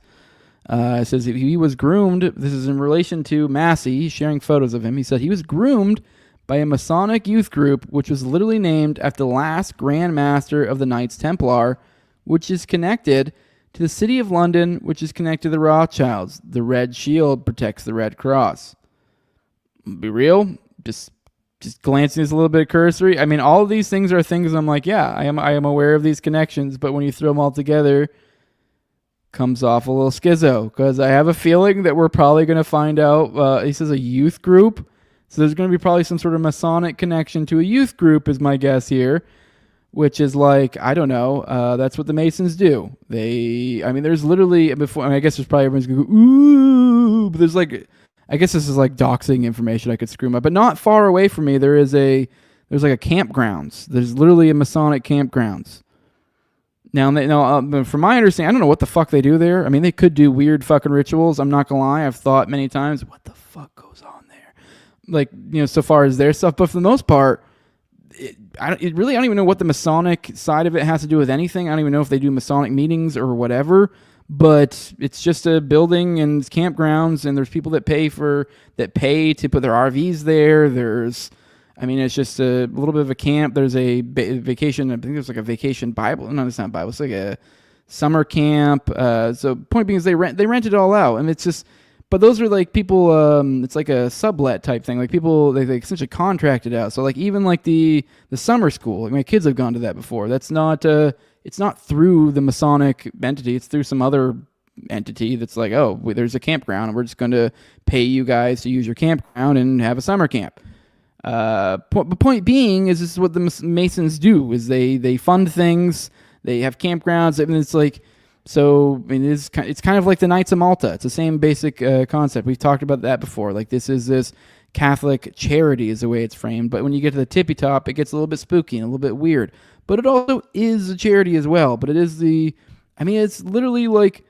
It says he was groomed. This is in relation to Massie, sharing photos of him. He said he was groomed by a Masonic youth group, which was literally named after the last Grand Master of the Knights Templar, which is connected to the City of London, which is connected to the Rothschilds. The red shield protects the Red Cross. Be real? Just glancing this a little bit cursory. I mean, all of these things are things I'm like, yeah, I am aware of these connections, but when you throw them all together, comes off a little schizo, because I have a feeling that we're probably going to find out, he says a youth group, so there's going to be probably some sort of Masonic connection to a youth group is my guess here, which is like, I don't know, that's what the Masons do. There's literally, I guess there's probably everyone's going to go, ooh, but there's like, I guess this is like doxing information I could screw up, but not far away from me, there's like a campgrounds. There's literally a Masonic campgrounds. Now, from my understanding, I don't know what the fuck they do there. I mean, they could do weird fucking rituals. I'm not gonna lie. I've thought many times, what the fuck goes on there? Like, so far as their stuff, but for the most part, I don't even know what the Masonic side of it has to do with anything. I don't even know if they do Masonic meetings or whatever. but it's just a building and campgrounds, and there's people that pay to put their RVs there. It's just a little bit of a camp. There's a vacation. I think there's like a vacation Bible. No, it's not Bible. It's like a summer camp. So point being is they rent it all out, and it's just. But those are like people. It's like a sublet type thing. Like people, they essentially contract it out. So like even like the summer school. Like my kids have gone to that before. That's not. It's not through the Masonic entity. It's through some other entity that's like, oh, there's a campground, and we're just going to pay you guys to use your campground and have a summer camp. The point being is this is what the Masons do: is they fund things. They have campgrounds. I mean, it's like. So it's kind of like the Knights of Malta. It's the same basic concept. We've talked about that before. Like this Catholic charity is the way it's framed. But when you get to the tippy top, it gets a little bit spooky and a little bit weird. But it also is a charity as well. But it is it's literally like,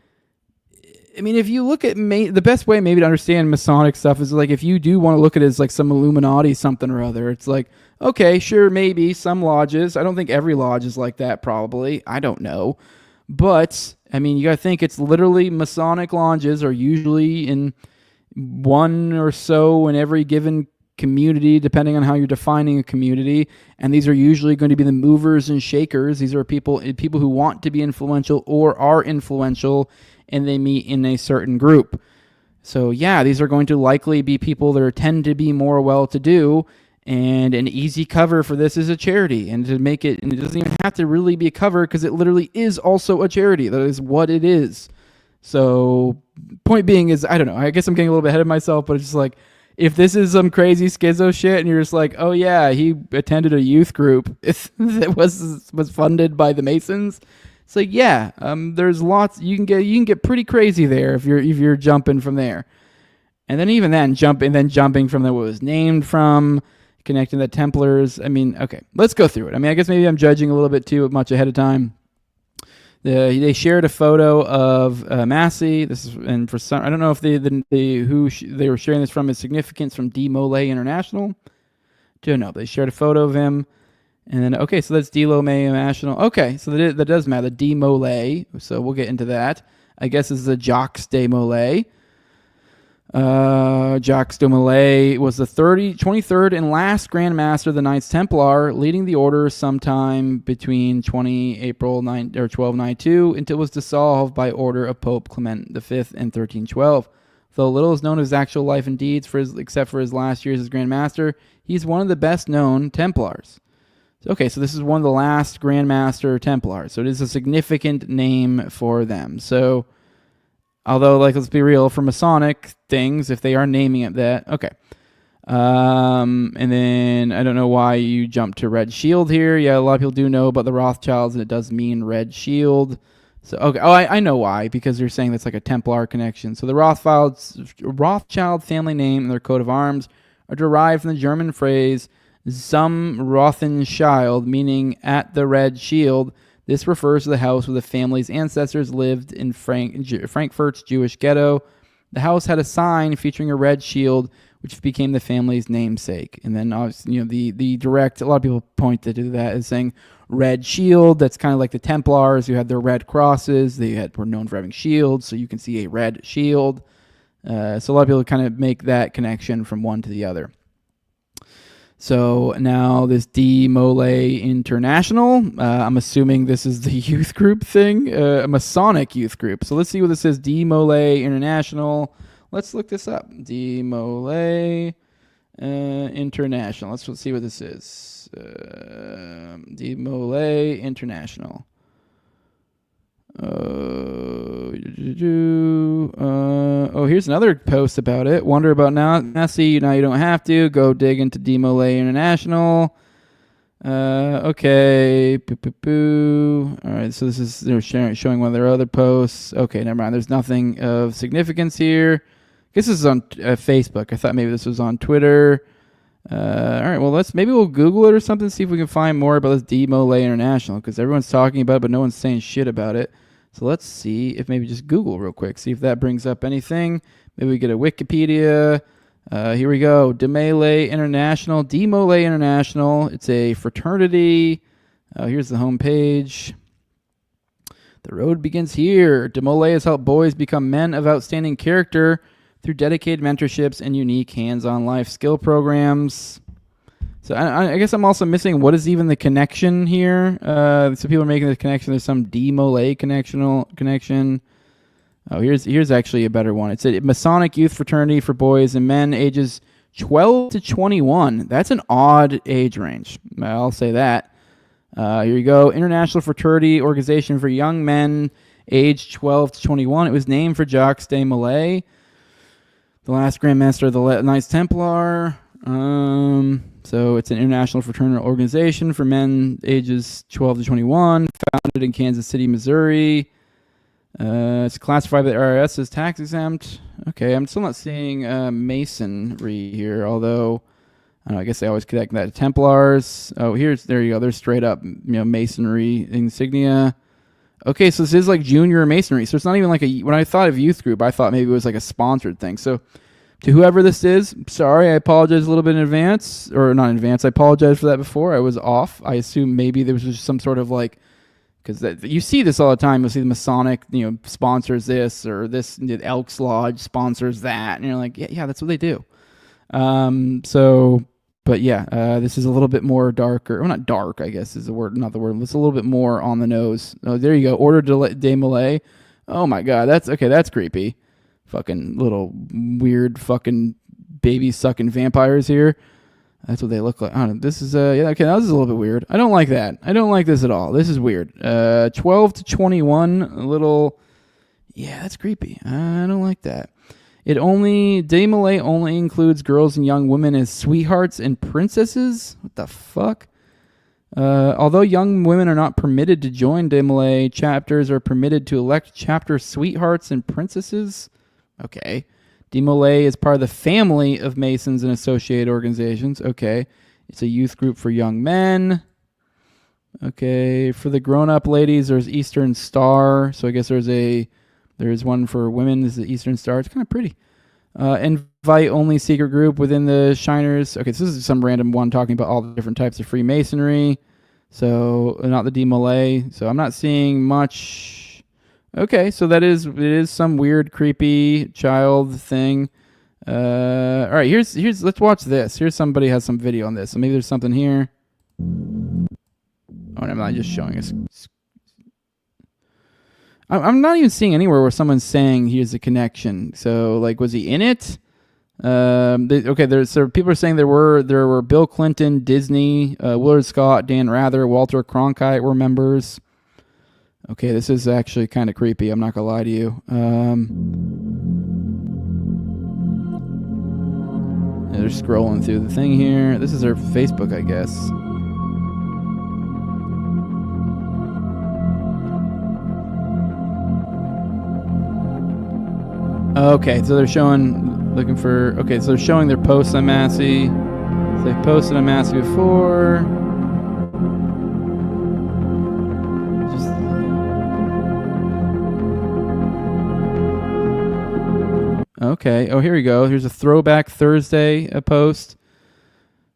if you look at the best way maybe to understand Masonic stuff is like if you do want to look at it as like some Illuminati something or other. It's like, okay, sure, maybe some lodges. I don't think every lodge is like that probably. I don't know. But, you got to think it's literally Masonic lodges are usually in one or so in every given community, depending on how you're defining a community. And these are usually going to be the movers and shakers. These are people who want to be influential or are influential, and they meet in a certain group. So, yeah, these are going to likely be people that tend to be more well-to-do. And an easy cover for this is a charity, and to make it, and it doesn't even have to really be a cover because it literally is also a charity. That is what it is. So, point being is, I don't know. I guess I'm getting a little bit ahead of myself, but it's just like, if this is some crazy schizo shit, and you're just like, oh yeah, he attended a youth group that was funded by the Masons. It's like, yeah, there's lots you can get pretty crazy there if you're jumping from there, and then jumping from what it was named from. Connecting the Templars. Okay, let's go through it. I guess maybe I'm judging a little bit too much ahead of time. They shared a photo of Massie. This is, and for some, I don't know if they were sharing this from is significance from D. Molay International. Don't know. They shared a photo of him, and then so that's D. Molay International. Okay, so that does matter. D. Molay. So we'll get into that. I guess this is a Jacques de Molay. Jacques de Molay was the 23rd and last Grand Master of the Knights Templar, leading the order sometime between 20 April 1292 until it was dissolved by order of Pope Clement V in 1312. Though little is known of his actual life and deeds except for his last years as Grand Master, he's one of the best known Templars. So this is one of the last Grand Master Templars, so it is a significant name for them. So. Although, let's be real, for Masonic things, if they are naming it that, okay. And then, I don't know why you jumped to Red Shield here. Yeah, a lot of people do know about the Rothschilds, and it does mean Red Shield. So, okay. Oh, I know why, because you're saying that's like a Templar connection. So, the Rothschild family name and their coat of arms are derived from the German phrase, zum Rothenschild, meaning at the Red Shield. This refers to the house where the family's ancestors lived in Frankfurt's Jewish ghetto. The house had a sign featuring a red shield, which became the family's namesake. And then, obviously, the direct, a lot of people point to that as saying red shield. That's kind of like the Templars who had their red crosses. Were known for having shields, so you can see a red shield. So a lot of people kind of make that connection from one to the other. So now this D. Molay International, I'm assuming this is the youth group thing, a Masonic youth group. So let's see what this says, D. Molay International. Let's look this up. D. Molay International. Let's see what this is. D. Molay International. Here's another post about it. Wonder about Massie. Now you don't have to. Go dig into D. Molay International. Okay. All right, so they're showing one of their other posts. Okay, never mind. There's nothing of significance here. I guess this is on Facebook. I thought maybe this was on Twitter. All right, well, maybe we'll Google it or something, see if we can find more about this D. Molay International, because everyone's talking about it, but no one's saying shit about it. So let's see if maybe just Google real quick, see if that brings up anything. Maybe we get a Wikipedia. Here we go. D. Molay International. D. Molay International. It's a fraternity. Here's the homepage. The road begins here. Demolay has helped boys become men of outstanding character through dedicated mentorships and unique hands-on life skill programs. So I guess I'm also missing what is even the connection here. So people are making the connection. There's some Demolay connection. Oh, here's actually a better one. It's a Masonic youth fraternity for boys and men ages 12 to 21. That's an odd age range. I'll say that. Here you go. International fraternity organization for young men aged 12 to 21. It was named for Jacques de Molay, the last Grand Master of the Knights Templar. So it's an international fraternal organization for men ages 12 to 21, founded in Kansas City, Missouri. It's classified by the IRS as tax exempt. Okay, I'm still not seeing masonry here, although I guess they always connect that to Templars. Oh, there you go. There's straight up masonry insignia. Okay, so this is like junior masonry. So it's not even like when I thought of youth group, I thought maybe it was like a sponsored thing. So to whoever this is, sorry, I apologize a little bit in advance, or not in advance. I apologize for that before. I was off. I assume maybe there was just some sort of like, because you see this all the time. You'll see the Masonic, sponsors this, or this Elks Lodge sponsors that, and you're like, yeah, that's what they do. But yeah, this is a little bit more darker. Well, not dark, I guess is the word, not the word. It's a little bit more on the nose. Oh, there you go. Order de Molay. Oh my God, that's creepy. Fucking little weird fucking baby sucking vampires here. That's what they look like. I don't know. This is this is a little bit weird. I don't like that. I don't like this at all. This is weird. 12 to 21, a little. Yeah, that's creepy. I don't like that. De Molay only includes girls and young women as sweethearts and princesses. What the fuck? Although young women are not permitted to join De Molay, chapters are permitted to elect chapter sweethearts and princesses. Okay. De Molay is part of the family of Masons and associated organizations. Okay. It's a youth group for young men. Okay. For the grown-up ladies, there's Eastern Star. So I guess there's one for women. This is the Eastern Star. It's kind of pretty. Invite-only secret group within the Shiners. Okay, so this is some random one talking about all the different types of Freemasonry. So not the De Molay. So I'm not seeing much. Okay, so it is some weird, creepy child thing. All right, here's let's watch this. Here's somebody has some video on this. So maybe there's something here. Oh, I'm not just showing us. I'm not even seeing anywhere where someone's saying here's a connection. So, like, was he in it? So people are saying there were Bill Clinton, Disney, Willard Scott, Dan Rather, Walter Cronkite were members. Okay, this is actually kind of creepy. I'm not gonna lie to you. They're scrolling through the thing here. This is their Facebook, I guess. Okay, so they're showing their posts on Massie. So they've posted on Massie before. Okay. Oh, here we go. Here's a Throwback Thursday post.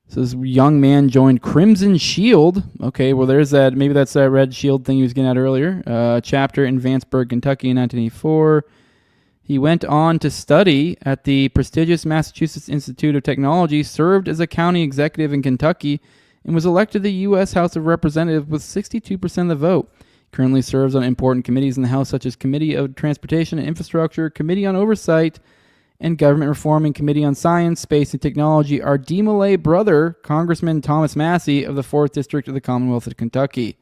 It says young man joined Crimson Shield. Okay, well there's that. Maybe that's that red shield thing he was getting at earlier. Chapter in Vanceburg, Kentucky in 1984. He went on to study at the prestigious Massachusetts Institute of Technology, served as a county executive in Kentucky, and was elected to the U.S. House of Representatives with 62% of the vote. He currently serves on important committees in the House, such as Committee of Transportation and Infrastructure, Committee on Oversight and Government Reform, and Committee on Science, Space, and Technology. Our De Molay brother, Congressman Thomas Massie of the 4th District of the Commonwealth of Kentucky.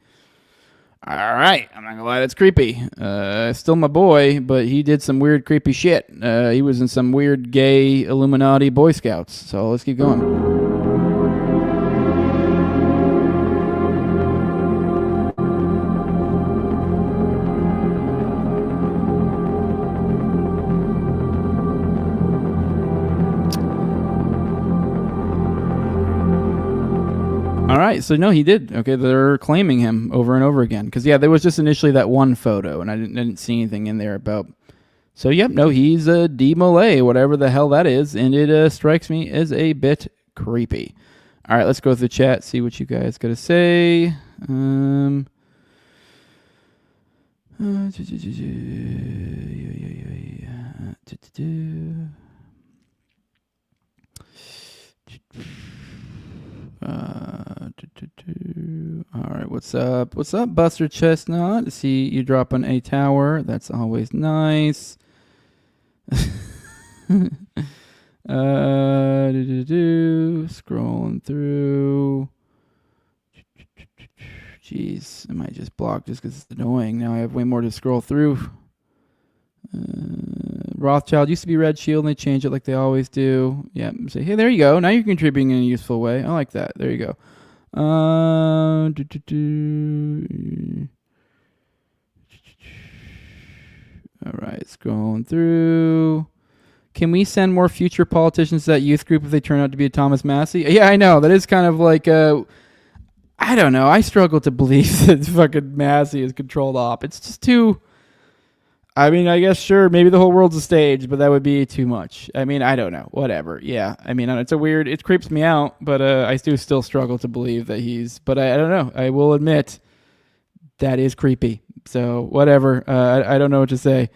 All right, I'm not gonna lie, that's creepy. Still my boy, but he did some weird, creepy shit. He was in some weird gay Illuminati Boy Scouts. So let's keep going. All right, so no, he did. Okay, they're claiming him over and over again. Because, yeah, there was just initially that one photo, and I didn't see anything in there about... So, yep, no, he's a De Molay, whatever the hell that is, and it strikes me as a bit creepy. All right, let's go through the chat, see what you guys got to say. All right, what's up? What's up, Buster Chestnut? See you dropping a tower. That's always nice. Scrolling through. Jeez, I might just block just because it's annoying. Now I have way more to scroll through. Rothschild used to be Red Shield, and they changed it like they always do. Yeah, say, hey, there you go. Now you're contributing in a useful way. I like that. There you go. All right, scrolling through. Can we send more future politicians to that youth group if they turn out to be a Thomas Massie? Yeah, I know. That is kind of like I don't know. I struggle to believe that fucking Massie is controlled op. It's just too... I mean, I guess, sure, maybe the whole world's a stage, but that would be too much. I mean, I don't know. Whatever. Yeah. I mean, it's a weird... It creeps me out, but I do still struggle to believe that he's... But I don't know. I will admit that is creepy. So, whatever. I don't know what to say.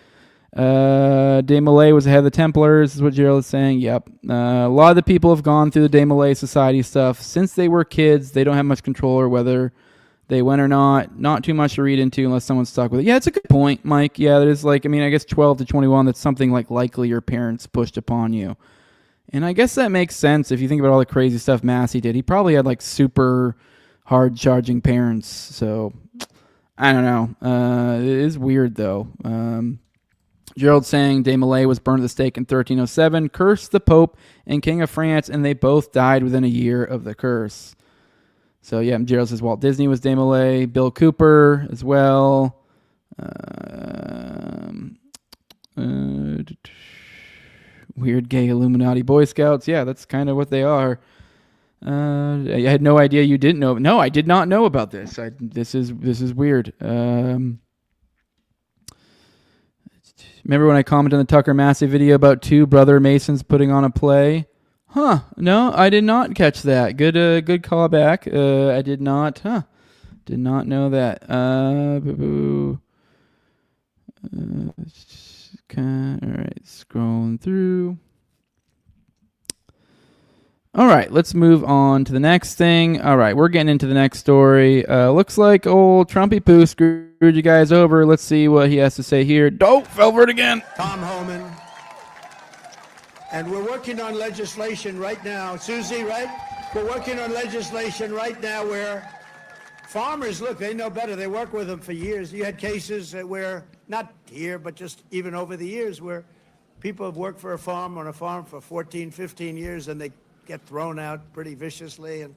De Malay was ahead of the Templars, is what Gerald is saying. Yep. A lot of the people have gone through the De Malay Society stuff. Since they were kids, they don't have much control over whether they went or not. Not too much to read into unless someone's stuck with it. Yeah, it's a good point, Mike. Yeah, there's I guess 12 to 21, that's something like likely your parents pushed upon you. And I guess that makes sense if you think about all the crazy stuff Massie did. He probably had super hard charging parents. So, I don't know. It is weird though. Gerald saying De Malay was burned at the stake in 1307, cursed the Pope and King of France, and they both died within a year of the curse. So yeah, Gerald says Walt Disney was De Malay, Bill Cooper as well. Weird gay Illuminati Boy Scouts. Yeah, that's kind of what they are. I had no idea you didn't know. No, I did not know about this. This is weird. Remember when I commented on the Tucker Massie video about two brother Masons putting on a play? Huh. No, I did not catch that. Good callback. I did not. Did not know that. All right, scrolling through. All right, let's move on to the next thing. All right, we're getting into the next story. Looks like old Trumpy Poo screwed you guys over. Let's see what he has to say here. Fell for it again. Tom Homan. And we're working on legislation right now. Susie, right? We're working on legislation right now where farmers, look, they know better. They work with them for years. You had cases where, not here, but just even over the years, where people have worked for on a farm for 14, 15 years, and they get thrown out pretty viciously, and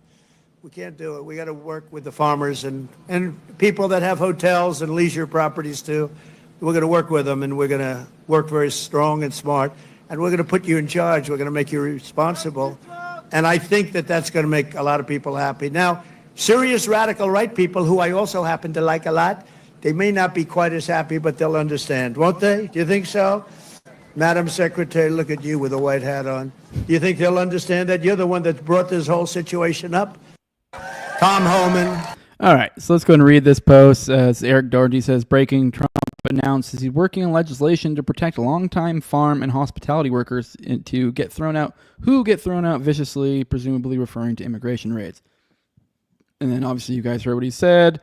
we can't do it. We got to work with the farmers and people that have hotels and leisure properties too. We're going to work with them, and we're going to work very strong and smart, and we're going to put you in charge. We're going to make you responsible, and I think that that's going to make a lot of people happy. Now, serious radical right people, who I also happen to like a lot, they may not be quite as happy, but they'll understand, won't they? Do you think so? Madam Secretary, look at you with a white hat on. Do you think they'll understand that? You're the one that brought this whole situation up. Tom Homan. All right, so let's go and read this post. Eric Doherty says, breaking, Trump announces he's working on legislation to protect longtime farm and hospitality workers who get thrown out viciously, presumably referring to immigration raids. And then obviously you guys heard what he said.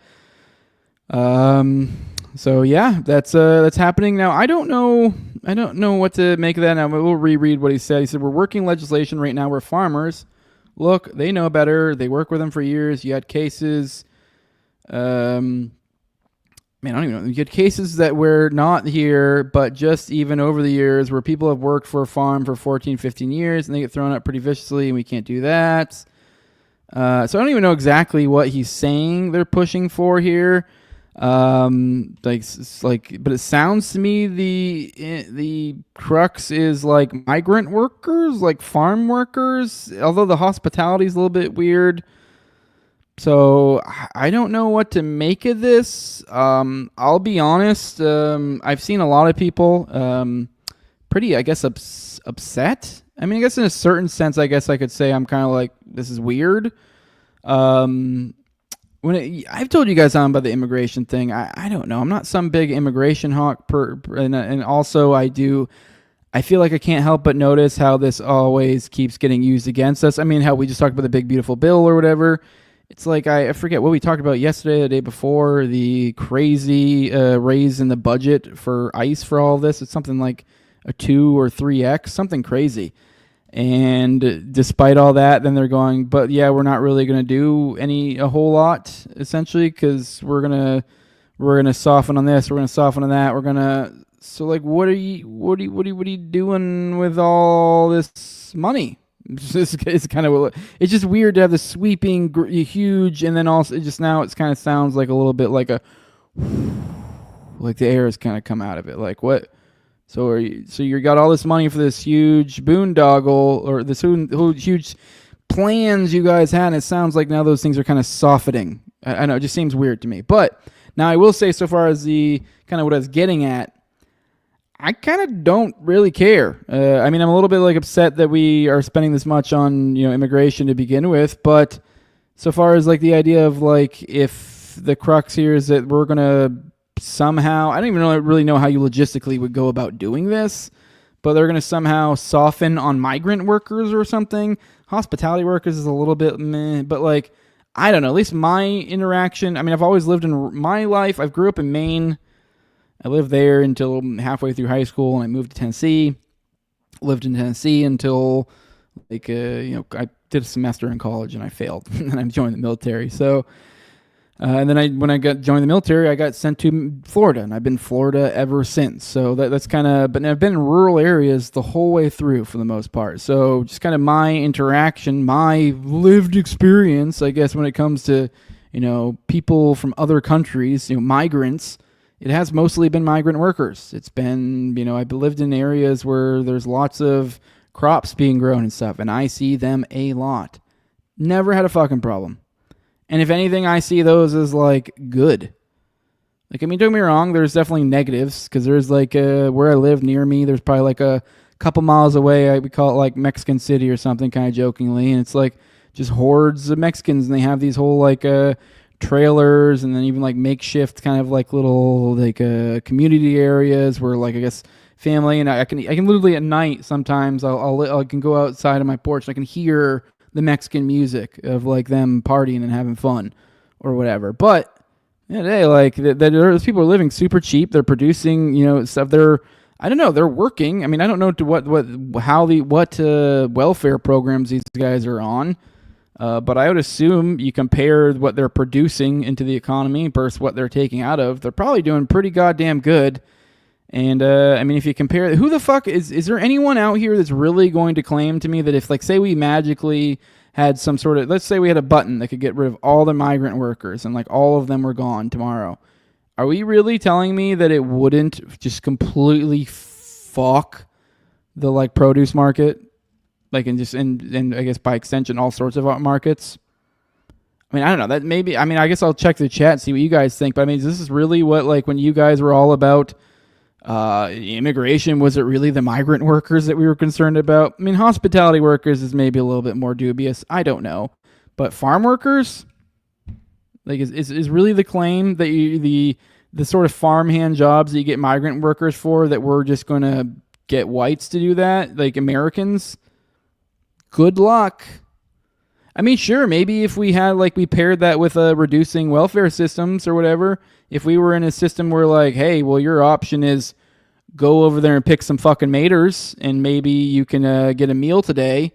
So yeah, that's happening now. I don't know what to make of that. Now we'll reread what he said. He said, we're working legislation right now where farmers, look, they know better. They work with them for years. You had cases, I don't even know. You had cases that were not here, but just even over the years where people have worked for a farm for 14, 15 years and they get thrown out pretty viciously, and we can't do that. So I don't even know exactly what he's saying they're pushing for here. But it sounds to me the crux is like migrant workers, like farm workers, although the hospitality is a little bit weird. So I don't know what to make of this. I'll be honest. I've seen a lot of people pretty, I guess, upset. I mean, I guess in a certain sense, I guess I could say I'm kind of like, this is weird. I've told you guys on about the immigration thing. I don't know. I'm not some big immigration hawk and also I feel like I can't help but notice how this always keeps getting used against us. I mean, how we just talked about the big beautiful bill or whatever. It's like I forget what we talked about yesterday, the day before, the crazy raise in the budget for ICE for all this. It's something like a 2 or 3x, something crazy. And despite all that, then they're going, but yeah, we're not really going to do a whole lot, essentially, because we're gonna soften on this, we're gonna soften on that, so like, what are you doing with all this money? It's kind of, it's just weird to have the sweeping, huge, and then also just now it's kind of sounds like a little bit like like the air has kind of come out of it. Like what? So you got all this money for this huge boondoggle or this huge plans you guys had, and it sounds like now those things are kind of softening. I know, it just seems weird to me. But now I will say, so far as the kind of what I was getting at, I kind of don't really care. I mean, I'm a little bit like upset that we are spending this much on, immigration to begin with, but so far as like the idea of like, if the crux here is that we're going to somehow, I don't even really know how you logistically would go about doing this, but they're going to somehow soften on migrant workers or something. Hospitality workers is a little bit meh, but like, I don't know, at least my interaction, I mean, I've always lived in my life, I grew up in Maine. I lived there until halfway through high school, and I moved to Tennessee. Lived in Tennessee until, I did a semester in college, and I failed, and then I joined the military. So, and then when I joined the military, I got sent to Florida, and I've been in Florida ever since. So that's kind of, but I've been in rural areas the whole way through for the most part. So just kind of my interaction, my lived experience, I guess, when it comes to, people from other countries, migrants. It has mostly been migrant workers. It's been, I've lived in areas where there's lots of crops being grown and stuff, and I see them a lot. Never had a fucking problem. And if anything, I see those as, like, good. Like, I mean, don't get me wrong, there's definitely negatives, because there's, like, where I live near me, there's probably, like, a couple miles away, we call it, like, Mexican City or something, kind of jokingly, and it's, like, just hordes of Mexicans, and they have these whole, like, trailers, and then even like makeshift kind of like little like community areas where like I guess family, and I can literally at night sometimes I can go outside on my porch and I can hear the Mexican music of like them partying and having fun or whatever. But yeah, like those people are living super cheap. They're producing stuff. I don't know. They're working. I mean, I don't know to what welfare programs these guys are on. But I would assume you compare what they're producing into the economy versus what they're taking out of, they're probably doing pretty goddamn good. And, I mean, if you compare, who the fuck is there anyone out here that's really going to claim to me that if, like, say we magically had some sort of, let's say we had a button that could get rid of all the migrant workers and, like, all of them were gone tomorrow. Are we really telling me that it wouldn't just completely fuck the, like, produce market? Like, and I guess by extension, all sorts of markets. I mean, I don't know. That maybe, I mean, I guess I'll check the chat, see what you guys think. But I mean, this is really what, like, when you guys were all about immigration, was it really the migrant workers that we were concerned about? I mean, hospitality workers is maybe a little bit more dubious. I don't know. But farm workers? Like, is really the claim that the sort of farmhand jobs that you get migrant workers for, that we're just going to get whites to do that? Like, Americans? Good luck. I mean, sure, maybe if we had, like, we paired that with reducing welfare systems or whatever, if we were in a system where, like, hey, well, your option is go over there and pick some fucking maters, and maybe you can get a meal today,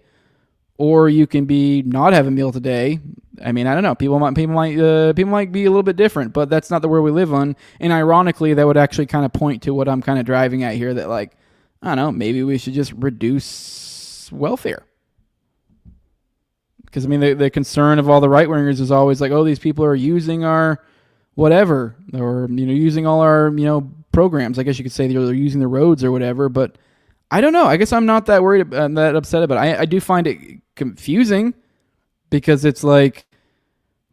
or you can not have a meal today. I mean, I don't know. People might be a little bit different, but that's not the world we live on. And ironically, that would actually kind of point to what I'm kind of driving at here, that, like, I don't know, maybe we should just reduce welfare. Because, I mean, the concern of all the right-wingers is always like, oh, these people are using our whatever, or, using all our, programs. I guess you could say they're using the roads or whatever, but I don't know. I guess I'm not that worried, that upset about it. I do find it confusing, because it's like,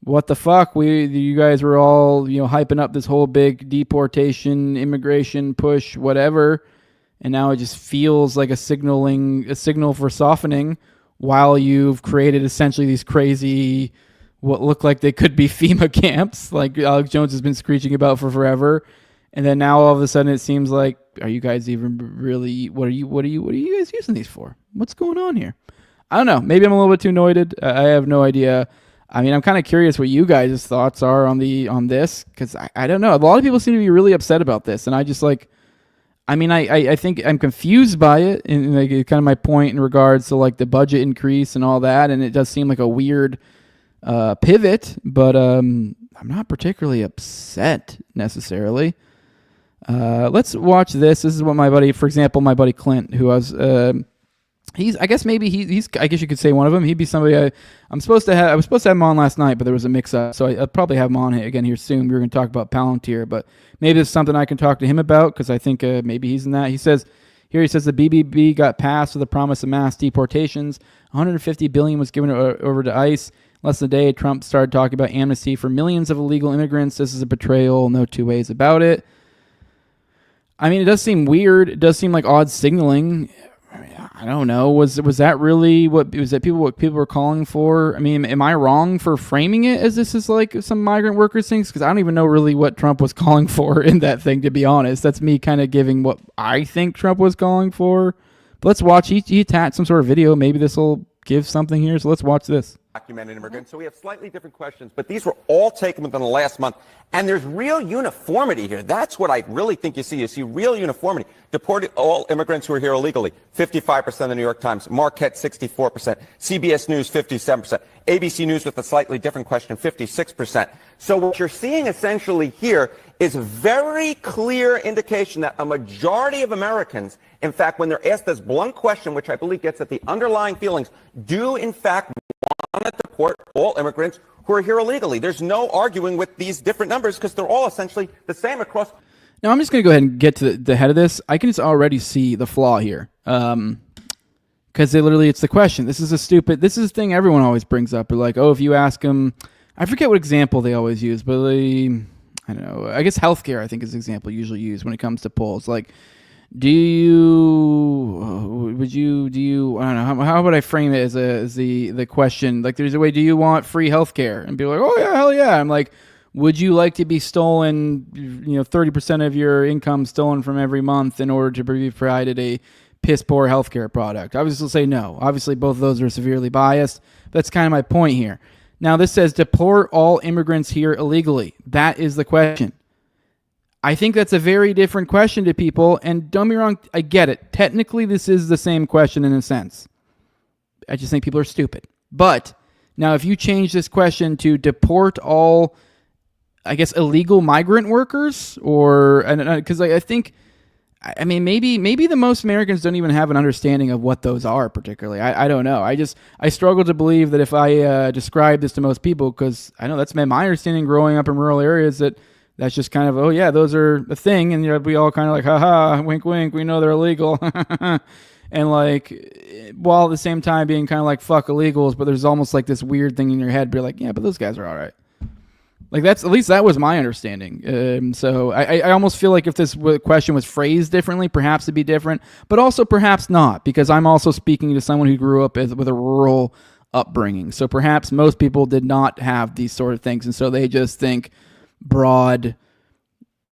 what the fuck? You guys were all, hyping up this whole big deportation, immigration push, whatever, and now it just feels like a signal for softening, while you've created essentially these crazy what look like they could be FEMA camps, like Alex Jones has been screeching about for forever. And then now all of a sudden it seems like, are you guys even really, what are you guys using these for? What's going on here? I don't know. Maybe I'm a little bit too anointed. I have no idea. I mean, I'm kind of curious what you guys' thoughts are on this, because I don't know. A lot of people seem to be really upset about this, and I just like, I mean, I think I'm confused by it, and like kind of my point in regards to like the budget increase and all that, and it does seem like a weird pivot, but I'm not particularly upset necessarily. Let's watch this. This is what my buddy, for example, my buddy Clint, who I was, I guess maybe he's, I guess you could say one of them. He'd be somebody I was supposed to have him on last night, but there was a mix up. So I'll probably have him on again here soon. We were going to talk about Palantir, but maybe it's something I can talk to him about, because I think maybe he's in that. He says the BBB got passed with the promise of mass deportations. $150 billion was given over to ICE. Less than a day, Trump started talking about amnesty for millions of illegal immigrants. This is a betrayal. No two ways about it. I mean, it does seem weird. It does seem like odd signaling. I don't know. Was that really what people were calling for? I mean, am I wrong for framing it as this is like some migrant workers things? Because I don't even know really what Trump was calling for in that thing, to be honest. That's me kind of giving what I think Trump was calling for. But let's watch. He attached some sort of video. Maybe this will give something here. So let's watch this. Documented immigrants. So we have slightly different questions, but these were all taken within the last month. And there's real uniformity here. That's what I really think you see. You see real uniformity. Deported all immigrants who are here illegally, 55% of the New York Times. Marquette, 64%. CBS News, 57%. ABC News with a slightly different question, 56%. So what you're seeing essentially here is a very clear indication that a majority of Americans, in fact, when they're asked this blunt question, which I believe gets at the underlying feelings, do in fact want to deport all immigrants who are here illegally. There's no arguing with these different numbers, because they're all essentially the same across. Now, I'm just going to go ahead and get to the head of this. I can just already see the flaw here. Because it's the question. This is the thing everyone always brings up. They're like, oh, if you ask them, I forget what example they always use, but I don't know. I guess healthcare, I think, is the example usually used when it comes to polls. Like, I don't know, how would I frame it as the question? Like, there's a way, do you want free healthcare? And people are like, oh yeah, hell yeah. I'm like, would you like to be stolen, 30% of your income stolen from every month in order to be provided a piss poor healthcare product? Obviously, say no. Obviously, both of those are severely biased. That's kind of my point here. Now, this says deport all immigrants here illegally. That is the question. I think that's a very different question to people, and don't be wrong, I get it. Technically, this is the same question in a sense. I just think people are stupid. But now, if you change this question to deport all, I guess, illegal migrant workers, or because I think, I mean, maybe the most Americans don't even have an understanding of what those are particularly. I don't know. I struggle to believe that if I describe this to most people, because I know that's been my understanding growing up in rural areas, that's just kind of, oh yeah, those are a thing, and we all kind of like, haha, wink, wink, we know they're illegal, and like, while at the same time being kind of like, fuck illegals, but there's almost like this weird thing in your head, be like, yeah, but those guys are all right. Like, that's, at least that was my understanding. So I almost feel like if this question was phrased differently, perhaps it'd be different, but also perhaps not, because I'm also speaking to someone who grew up with a rural upbringing. So perhaps most people did not have these sort of things, and so they just think broad,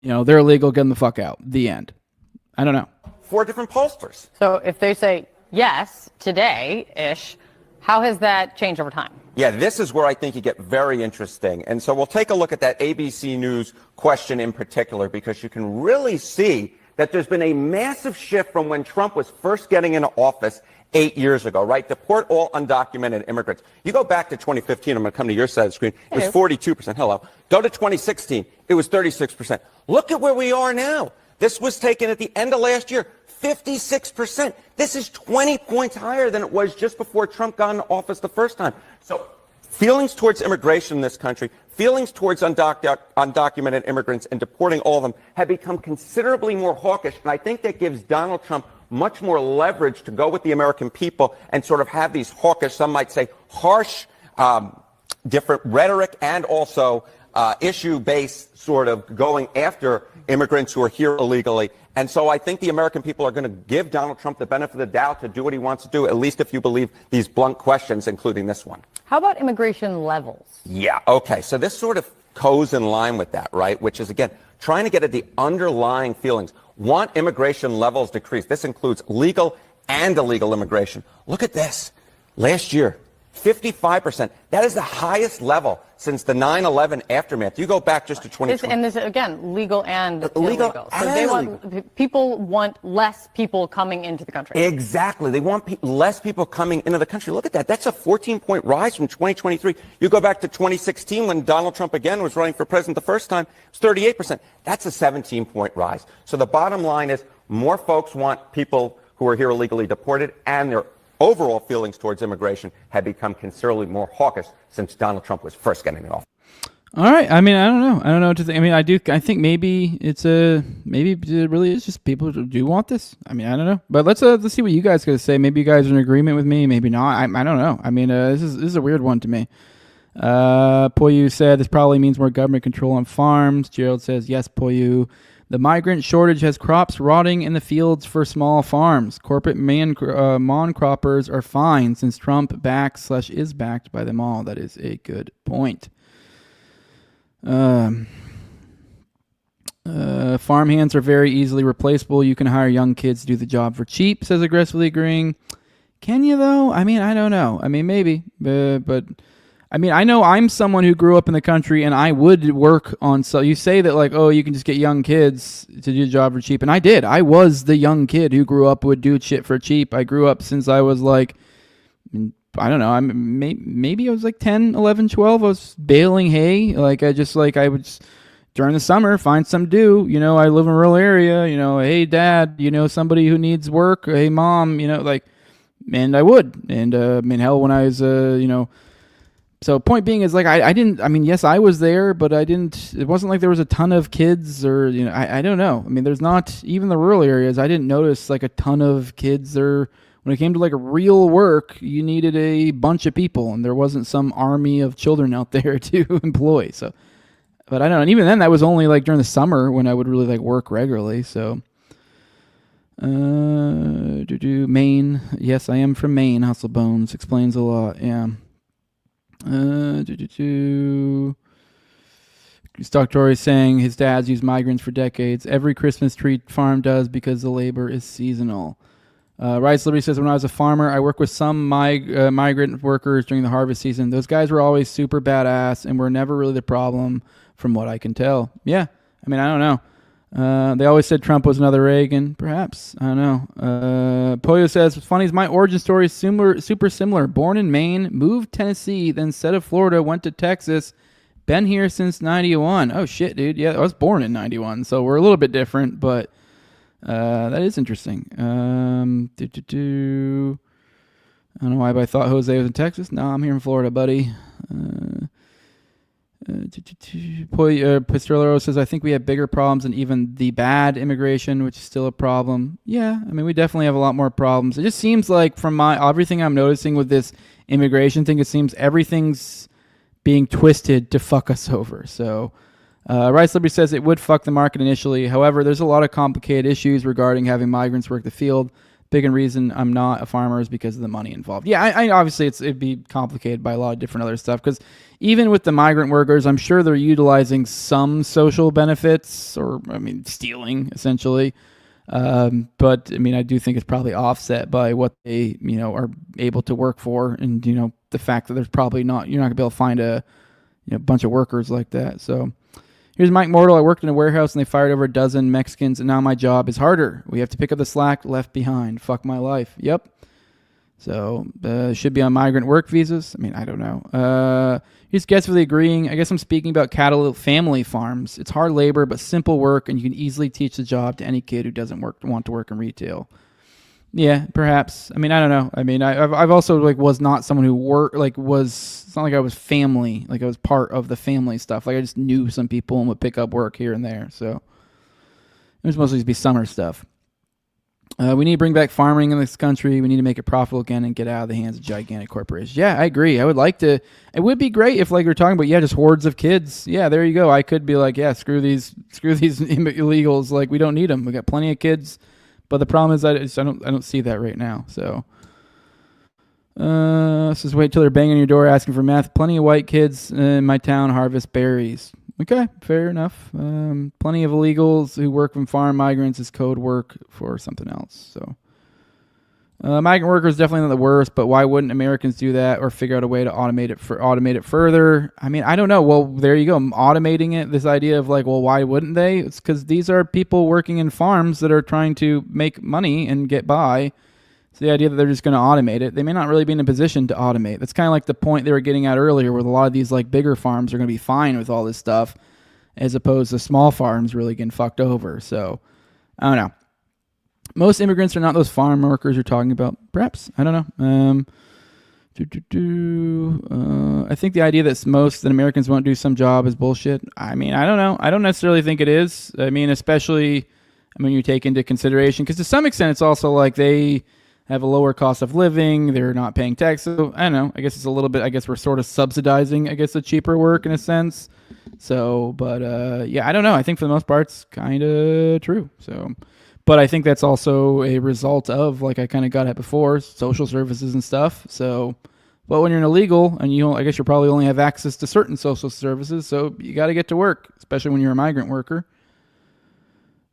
they're illegal, get them the fuck out. The end. I don't know. 4 different pollsters. So if they say yes today-ish, how has that changed over time? Yeah, this is where I think you get very interesting. And so we'll take a look at that ABC News question in particular, because you can really see that there's been a massive shift from when Trump was first getting into office 8 years ago, right? Deport all undocumented immigrants. You go back to 2015, I'm going to come to your side of the screen, it was 42%. Hello. Go to 2016, it was 36%. Look at where we are now. This was taken at the end of last year, 56%. This is 20 points higher than it was just before Trump got into office the first time. So feelings towards immigration in this country, feelings towards undocumented immigrants and deporting all of them have become considerably more hawkish, and I think that gives Donald Trump much more leverage to go with the American people and sort of have these hawkish, some might say harsh, different rhetoric, and also issue-based sort of going after immigrants who are here illegally. And so I think the American people are going to give Donald Trump the benefit of the doubt to do what he wants to do, at least if you believe these blunt questions, including this one. How about immigration levels? Yeah, okay. So this sort of goes in line with that, right? Which is, again, trying to get at the underlying feelings. Want immigration levels decreased. This includes legal and illegal immigration. Look at this. Last year, 55%. That is the highest level since the 9/11 aftermath. You go back just to 2020. And this, again, legal and Legal illegal. and So they illegal. people want less people coming into the country. Exactly. They want less people coming into the country. Look at that. That's a 14-point rise from 2023. You go back to 2016 when Donald Trump again was running for president the first time. It was 38%. That's a 17-point rise. So the bottom line is more folks want people who are here illegally deported, and their overall feelings towards immigration have become considerably more hawkish since Donald Trump was first getting in office. All right. I mean, I don't know. I don't know what to think. I mean, I think maybe maybe it really is just people who do want this. I mean, I don't know. But let's see what you guys got to say. Maybe you guys are in agreement with me. Maybe not. I don't know. I mean, this is a weird one to me. Poyu said this probably means more government control on farms. Gerald says, yes, Poyu. The migrant shortage has crops rotting in the fields for small farms. Corporate monocroppers are fine since Trump backs/is backed by them all. That is a good point. Farm hands are very easily replaceable. You can hire young kids to do the job for cheap, says aggressively agreeing. Can you, though? I mean, I don't know. I mean, maybe. But I mean, I know I'm someone who grew up in the country, and I would work on... So you say that, like, oh, you can just get young kids to do the job for cheap. And I did. I was the young kid who grew up, would do shit for cheap. I grew up since I was, like... I don't know. Maybe I was like 10, 11, 12. I was baling hay. Like, I would just, during the summer, find something to do. You know, I live in a rural area. You know, hey, Dad, you know, somebody who needs work. Hey, Mom, you know, like, and I would. And, I mean, hell, when I was, you know, so point being is, like, I didn't, I mean, yes, I was there, but it wasn't like there was a ton of kids or, you know, I don't know. I mean, there's not, even the rural areas, I didn't notice, like, a ton of kids or... When it came to like real work, you needed a bunch of people, and there wasn't some army of children out there to employ. So, but I don't know. And even then, that was only like during the summer when I would really like work regularly. So, Maine. Yes, I am from Maine. Hustle Bones explains a lot. Yeah. Stock Tory saying his dad's used migrants for decades. Every Christmas tree farm does because the labor is seasonal. Rice Liberty says, when I was a farmer, I worked with some migrant workers during the harvest season. Those guys were always super badass and were never really the problem from what I can tell. Yeah. I mean, I don't know. They always said Trump was another Reagan. Perhaps. I don't know. Poyo says, what's funny is my origin story is super similar. Born in Maine, moved Tennessee, then instead of Florida, went to Texas. Been here since 91. Oh, shit, dude. Yeah, I was born in 91, so we're a little bit different, but... that is interesting. I don't know why, but I thought Jose was in Texas. No, I'm here in Florida, buddy. Pistrolero says, I think we have bigger problems than even the bad immigration, which is still a problem. Yeah, I mean, we definitely have a lot more problems. It just seems like from everything I'm noticing with this immigration thing, it seems everything's being twisted to fuck us over. So... Rice Liberty says it would fuck the market initially. However, there's a lot of complicated issues regarding having migrants work the field. Big reason I'm not a farmer is because of the money involved. Yeah, I obviously it'd be complicated by a lot of different other stuff. Because even with the migrant workers, I'm sure they're utilizing some social benefits, or I mean, stealing essentially. But I mean, I do think it's probably offset by what they are able to work for, and the fact that there's probably you're not gonna be able to find a bunch of workers like that. So. Here's Mike Mortal. I worked in a warehouse and they fired over a dozen Mexicans, and now my job is harder. We have to pick up the slack left behind. Fuck my life. Yep. So, should be on migrant work visas. I mean, I don't know. Here's guessfully agreeing. I guess I'm speaking about cattle family farms. It's hard labor, but simple work, and you can easily teach the job to any kid who doesn't want to work in retail. Yeah, perhaps. I mean, I don't know. I mean, I've also was not someone who it's not like I was family, like I was part of the family stuff. Like I just knew some people and would pick up work here and there. So it was mostly just be summer stuff. We need to bring back farming in this country. We need to make it profitable again and get out of the hands of gigantic corporations. Yeah, I agree. I would like to. It would be great if we're talking about just hordes of kids. Yeah, there you go. I could be like, yeah, screw these illegals. Like we don't need them. We got plenty of kids. But the problem is I don't see that right now. So Says wait till they're banging on your door asking for meth. Plenty of white kids in my town harvest berries. Okay, fair enough. Plenty of illegals who work from farm migrants is code work for something else. So, migrant workers definitely not the worst, but why wouldn't Americans do that or figure out a way to automate it further? I mean, I don't know. Well, there you go. Automating it. This idea of like, well, why wouldn't they? It's because these are people working in farms that are trying to make money and get by. So the idea that they're just going to automate it, they may not really be in a position to automate. That's kind of like the point they were getting at earlier, where a lot of these like bigger farms are going to be fine with all this stuff, as opposed to small farms really getting fucked over. So I don't know. Most immigrants are not those farm workers you're talking about. Perhaps, I don't know. I think the idea that Americans won't do some job is bullshit. I mean, I don't know. I don't necessarily think it is. I mean, especially when you take into consideration, because to some extent it's also like they have a lower cost of living. They're not paying tax. So I don't know. I guess it's a little bit, I guess we're sort of subsidizing, the cheaper work in a sense. So, but yeah, I don't know. I think for the most part, it's kind of true. So, but I think that's also a result of, like I kind of got at before, social services and stuff. So, but when you're an illegal and I guess you probably only have access to certain social services. So you got to get to work, especially when you're a migrant worker.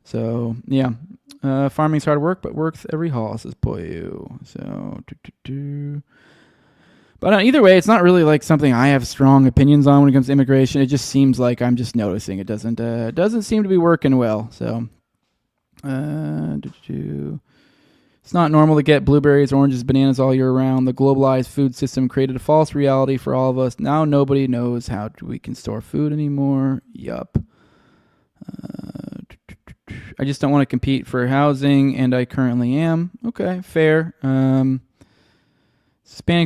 So, yeah. Farming's hard work, but worth every haul, says Poyu. So, But either way, it's not really like something I have strong opinions on when it comes to immigration. It just seems like I'm just noticing it doesn't seem to be working well. So, it's not normal to get blueberries, oranges, bananas all year round. The globalized food system created a false reality for all of us. Now nobody knows how we can store food anymore. Yup. I just don't want to compete for housing, and I currently am. Okay, fair. Hispanics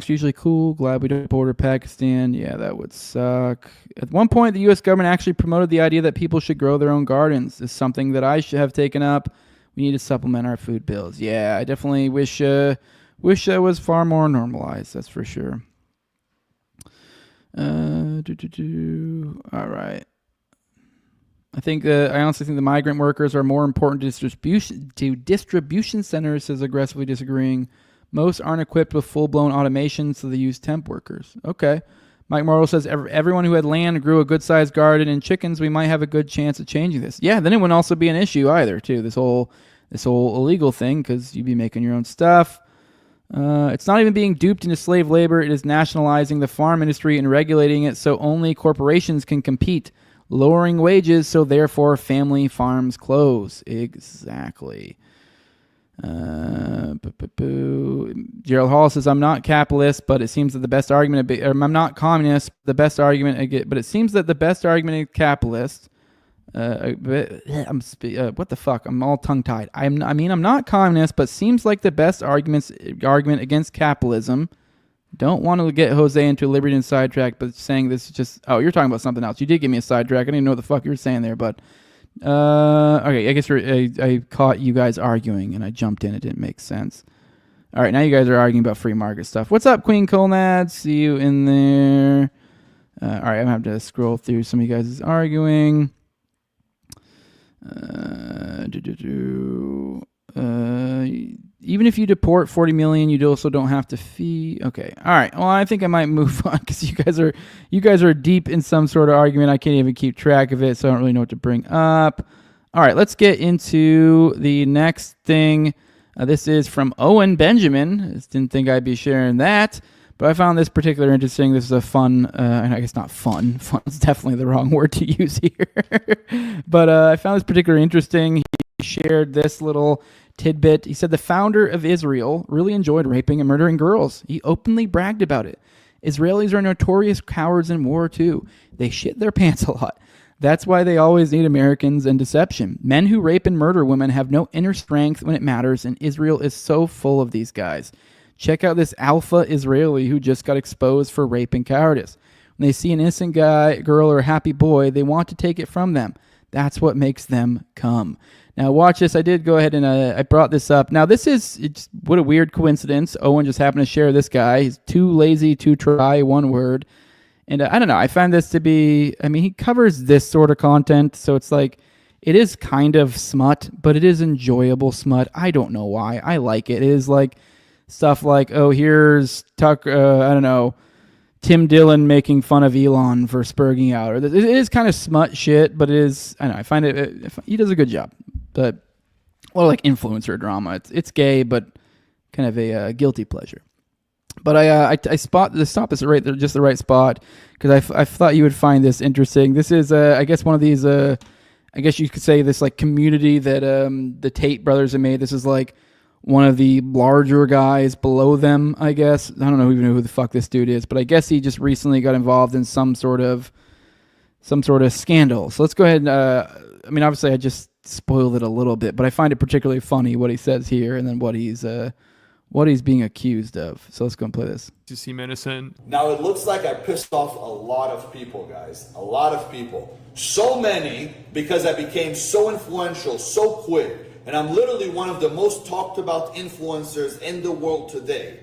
are usually cool. Glad we don't border Pakistan. Yeah, that would suck. At one point, the U.S. government actually promoted the idea that people should grow their own gardens. It's something that I should have taken up. We need to supplement our food bills. Yeah, I definitely wish that was far more normalized. That's for sure. All right. I honestly think the migrant workers are more important to distribution centers, says aggressively disagreeing. Most aren't equipped with full-blown automation, so they use temp workers. Okay. Mike Morrow says everyone who had land grew a good-sized garden and chickens. We might have a good chance of changing this. Yeah, then it wouldn't also be an issue either, too. This whole illegal thing, because you'd be making your own stuff. It's not even being duped into slave labor. It is nationalizing the farm industry and regulating it so only corporations can compete. Lowering wages, so therefore family farms close. Exactly. Gerald Hall says, I'm not capitalist, but it seems that the best argument, I'm not communist, but it seems that the best argument is capitalist. What the fuck? I'm all tongue-tied. I'm not communist, but seems like the best argument against capitalism. Don't want to get Jose into a Libertarian sidetrack, but saying this is just... Oh, you're talking about something else. You did give me a sidetrack. I didn't even know what the fuck you were saying there, but... okay, I guess I caught you guys arguing, and I jumped in. It didn't make sense. All right, now you guys are arguing about free market stuff. What's up, Queen Colnad? See you in there. All right, I'm going to have to scroll through some of you guys' arguing. Even if you deport 40 million, you also don't have to fee. Okay. All right. Well, I think I might move on because you guys are deep in some sort of argument. I can't even keep track of it, so I don't really know what to bring up. All right. Let's get into the next thing. This is from Owen Benjamin. Just didn't think I'd be sharing that, but I found this particularly interesting. This is a fun, and I guess not fun. Fun is definitely the wrong word to use here. But I found this particularly interesting. He shared this little tidbit. He said the founder of Israel really enjoyed raping and murdering girls. He openly bragged about it. Israelis are notorious cowards in war too. They shit their pants a lot. That's why they always need Americans and deception. Men who rape and murder women have no inner strength when it matters, and Israel is so full of these guys. Check out this alpha Israeli who just got exposed for rape and cowardice. When they see an innocent guy, girl, or a happy boy, they want to take it from them. That's what makes them come. Now watch this. I did go ahead and I brought this up. Now what a weird coincidence. Owen just happened to share this guy. He's too lazy to try one word. And I don't know. I find this to be, he covers this sort of content. So it's like, it is kind of smut, but it is enjoyable smut. I don't know why. I like it. It is like stuff like, oh, here's Tucker, I don't know, Tim Dillon making fun of Elon for spurging out. Or it is kind of smut shit, but it is, I don't know, I find he does a good job. But, well, like influencer drama. It's gay, but kind of a guilty pleasure. But I stop this at just the right spot because I thought you would find this interesting. This is, I guess, one of these, I guess you could say this like community that the Tate brothers have made. This is like one of the larger guys below them, I guess. I don't know even know who the fuck this dude is, but I guess he just recently got involved in some sort of scandal. So let's go ahead and, I mean, obviously I just spoiled it a little bit, but I find it particularly funny what he says here and then what he's being accused of. So let's go and play this. To seem innocent. Now it looks like I pissed off a lot of people, guys. A lot of people. So many because I became so influential so quick. And I'm literally one of the most talked about influencers in the world today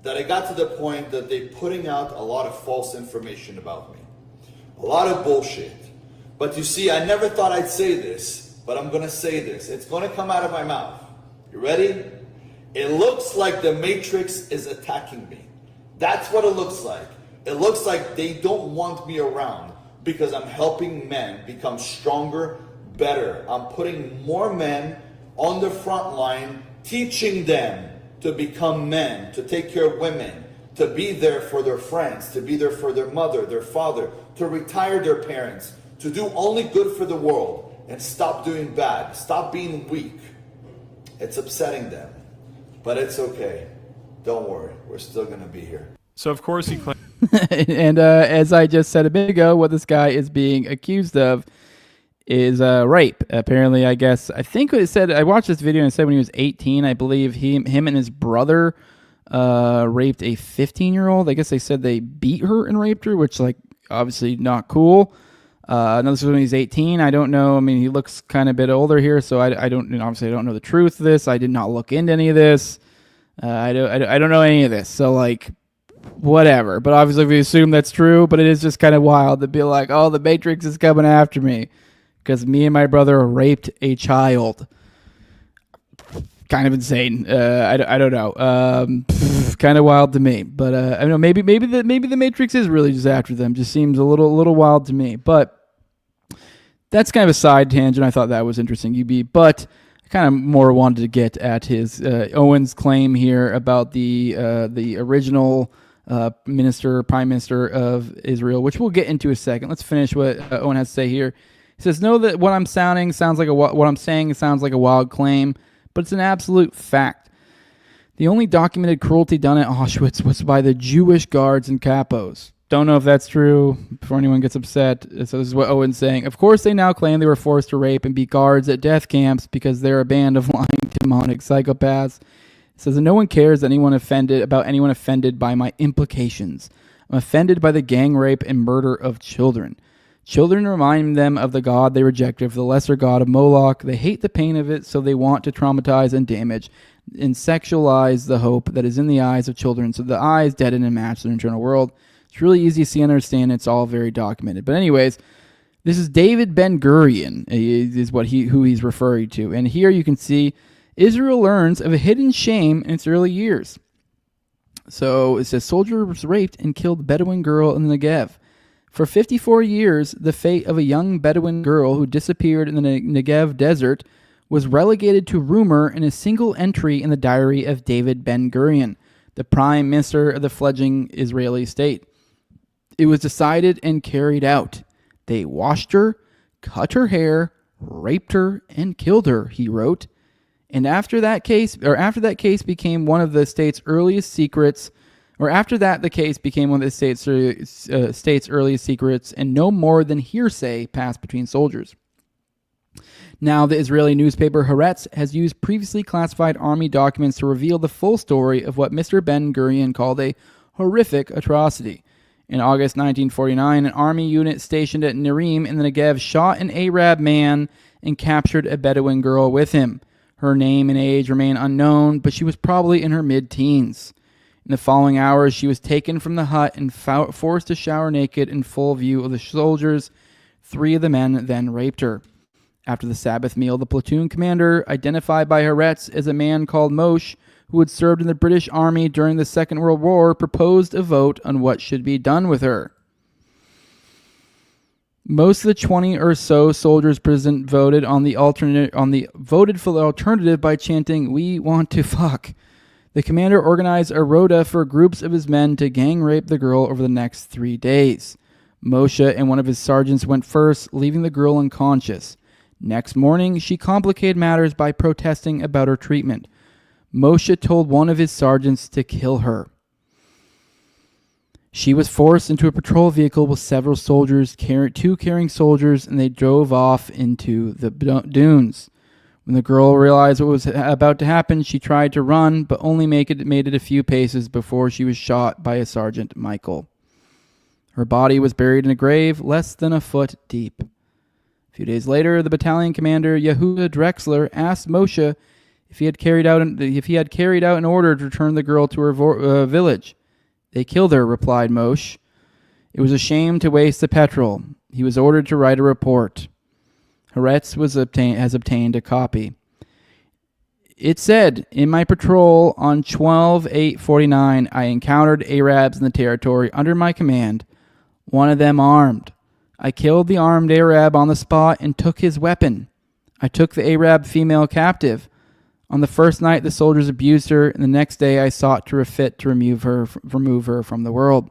that I got to the point that they're putting out a lot of false information about me. A lot of bullshit. But you see, I never thought I'd say this, but I'm going to say this. It's going to come out of my mouth. You ready? It looks like the Matrix is attacking me. That's what it looks like. It looks like they don't want me around because I'm helping men become stronger, better. I'm putting more men on the front line, teaching them to become men, to take care of women, to be there for their friends, to be there for their mother, their father, to retire their parents, to do only good for the world and stop doing bad, stop being weak. It's upsetting them. But it's okay. Don't worry. We're still going to be here. So, of course, he claims. And as I just said a bit ago, what this guy is being accused of is rape. Apparently, I think it said, I watched this video and it said when he was 18, I believe him and his brother raped a 15-year-old. I guess they said they beat her and raped her, which, like, obviously not cool. Now this was when he's 18. I don't know. I mean, he looks kind of a bit older here, so I don't, obviously I don't know the truth of this. I did not look into any of this. I don't know any of this. So like, whatever. But obviously we assume that's true, but it is just kind of wild to be like, oh, the Matrix is coming after me because me and my brother raped a child. Kind of insane. I don't know. Kind of wild to me. But I don't know. Maybe the Matrix is really just after them. Just seems a little wild to me. But that's kind of a side tangent. I thought that was interesting, UB. But I kind of more wanted to get at his Owen's claim here about the original prime minister of Israel, which we'll get into in a second. Let's finish what Owen has to say here. He says, "Know that what I'm saying sounds like a wild claim, but it's an absolute fact. The only documented cruelty done at Auschwitz was by the Jewish guards and capos." Don't know if that's true before anyone gets upset. So this is what Owen's saying. Of course, they now claim they were forced to rape and be guards at death camps because they're a band of lying, demonic psychopaths. It says that no one cares about anyone offended by my implications. I'm offended by the gang rape and murder of children. Children remind them of the God they rejected for the lesser god of Moloch. They hate the pain of it, so they want to traumatize and damage and sexualize the hope that is in the eyes of children, so the eyes deaden and match their internal world. It's really easy to see and understand. It's all very documented. But anyways, this is David Ben-Gurion is who he's referring to. And here you can see Israel learns of a hidden shame in its early years. So it says, soldier was raped and killed Bedouin girl in the Negev. For 54 years, the fate of a young Bedouin girl who disappeared in the Negev desert was relegated to rumor in a single entry in the diary of David Ben-Gurion, the prime minister of the fledgling Israeli state. It was decided and carried out. They washed her, cut her hair, raped her, and killed her, he wrote. And after that case became one of the state's earliest secrets, state's earliest secrets, and no more than hearsay passed between soldiers. Now, the Israeli newspaper Haaretz has used previously classified army documents to reveal the full story of what Mr. Ben-Gurion called a horrific atrocity. In August 1949, an army unit stationed at Nerim in the Negev shot an Arab man and captured a Bedouin girl with him. Her name and age remain unknown, but she was probably in her mid-teens. In the following hours, she was taken from the hut and forced to shower naked in full view of the soldiers. 3 of the men then raped her. After the Sabbath meal, the platoon commander, identified by Haaretz as a man called Moshe, who had served in the British Army during the Second World War, proposed a vote on what should be done with her. Most of the 20 or so soldiers present voted for the alternative by chanting, "We want to fuck." The commander organized a rota for groups of his men to gang rape the girl over the next 3 days. Moshe and one of his sergeants went first, leaving the girl unconscious. Next morning, she complicated matters by protesting about her treatment. Moshe told one of his sergeants to kill her. She was forced into a patrol vehicle with several soldiers, two carrying soldiers, and they drove off into the dunes. When the girl realized what was about to happen, she tried to run, but only made it a few paces before she was shot by a Sergeant Michael. Her body was buried in a grave less than a foot deep. A few days later, the battalion commander, Yehuda Drexler, asked Moshe if he had carried out an order to return the girl to her village. "They killed her," replied Moshe. "It was a shame to waste the petrol." He was ordered to write a report. Haaretz has obtained a copy. It said, "In my patrol on 12/8/49, I encountered Arabs in the territory under my command, one of them armed. I killed the armed Arab on the spot and took his weapon. I took the Arab female captive. On the first night, the soldiers abused her, and the next day I sought to refit to remove her from the world.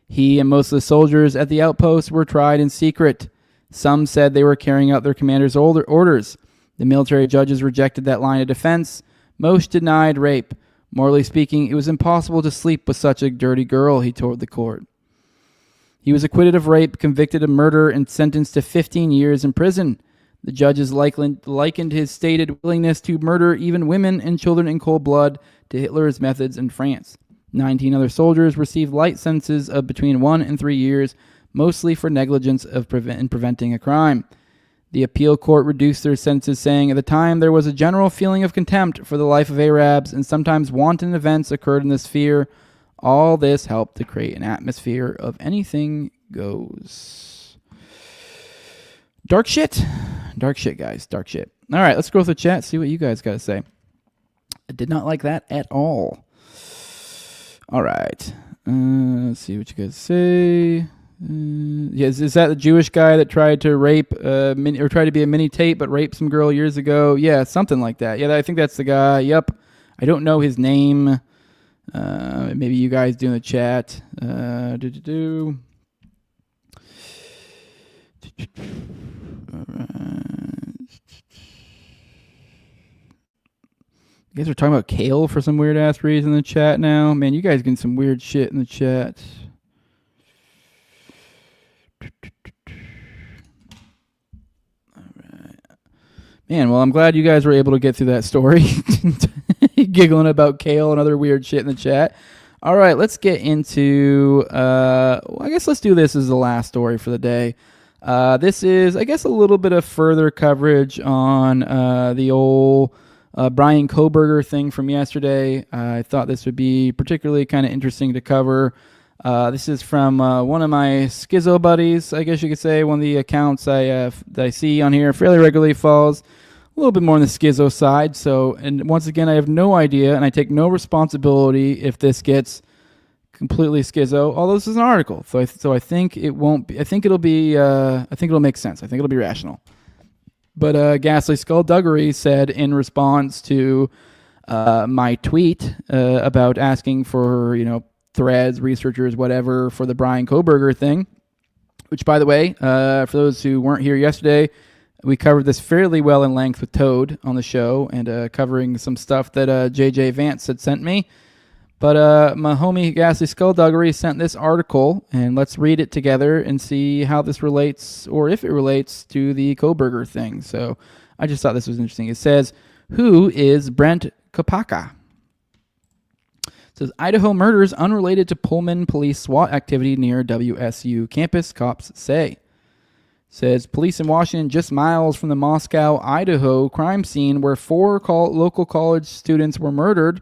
He and most of the soldiers at the outpost were tried in secret. Some said they were carrying out their commander's orders. The military judges rejected that line of defense. Most denied rape. Morally speaking, it was impossible to sleep with such a dirty girl," he told the court. He was acquitted of rape, convicted of murder, and sentenced to 15 years in prison. The judges likened his stated willingness to murder even women and children in cold blood to Hitler's methods in France. 19 other soldiers received light sentences of between 1 and 3 years, mostly for negligence in preventing a crime. The appeal court reduced their sentences, saying at the time there was a general feeling of contempt for the life of Arabs, and sometimes wanton events occurred in the sphere. All this helped to create an atmosphere of anything goes. Dark shit. Dark shit, guys. Dark shit. All right, let's go through the chat, see what you guys got to say. I did not like that at all. All right. Let's see what you guys say. Is that the Jewish guy that tried to rape, or tried to be a mini tape but raped some girl years ago? Yeah, something like that. Yeah, I think that's the guy. Yep. I don't know his name. Maybe you guys do in the chat. All right. You guys are talking about kale for some weird ass reason in the chat now. Man, you guys getting some weird shit in the chat. All right. Man, well, I'm glad you guys were able to get through that story. Giggling about kale and other weird shit in the chat. All right, let's get into, I guess let's do this as the last story for the day. This is, I guess, a little bit of further coverage on the old Brian Kohberger thing from yesterday. I thought this would be particularly kind of interesting to cover. This is from one of my schizo buddies, I guess you could say. One of the accounts that I see on here fairly regularly falls a little bit more on the schizo side. So, and once again, I have no idea, and I take no responsibility if this gets completely schizo. Although this is an article, so I think it won't be. I think it'll be. I think it'll make sense. I think it'll be rational. But Ghastly Skullduggery said in response to my tweet about asking for, threads, researchers, whatever, for the Brian Kohberger thing, which, by the way, for those who weren't here yesterday, we covered this fairly well in length with Toad on the show, and covering some stuff that JJ Vance had sent me. But my homie Ghastly Skullduggery sent this article, and let's read it together and see how this relates, or if it relates, to the Kohberger thing. So I just thought this was interesting. It says, who is Brent Kopaka? It says, Idaho murders unrelated to Pullman police SWAT activity near WSU campus, cops say. It says, police in Washington, just miles from the Moscow, Idaho crime scene where 4 local college students were murdered,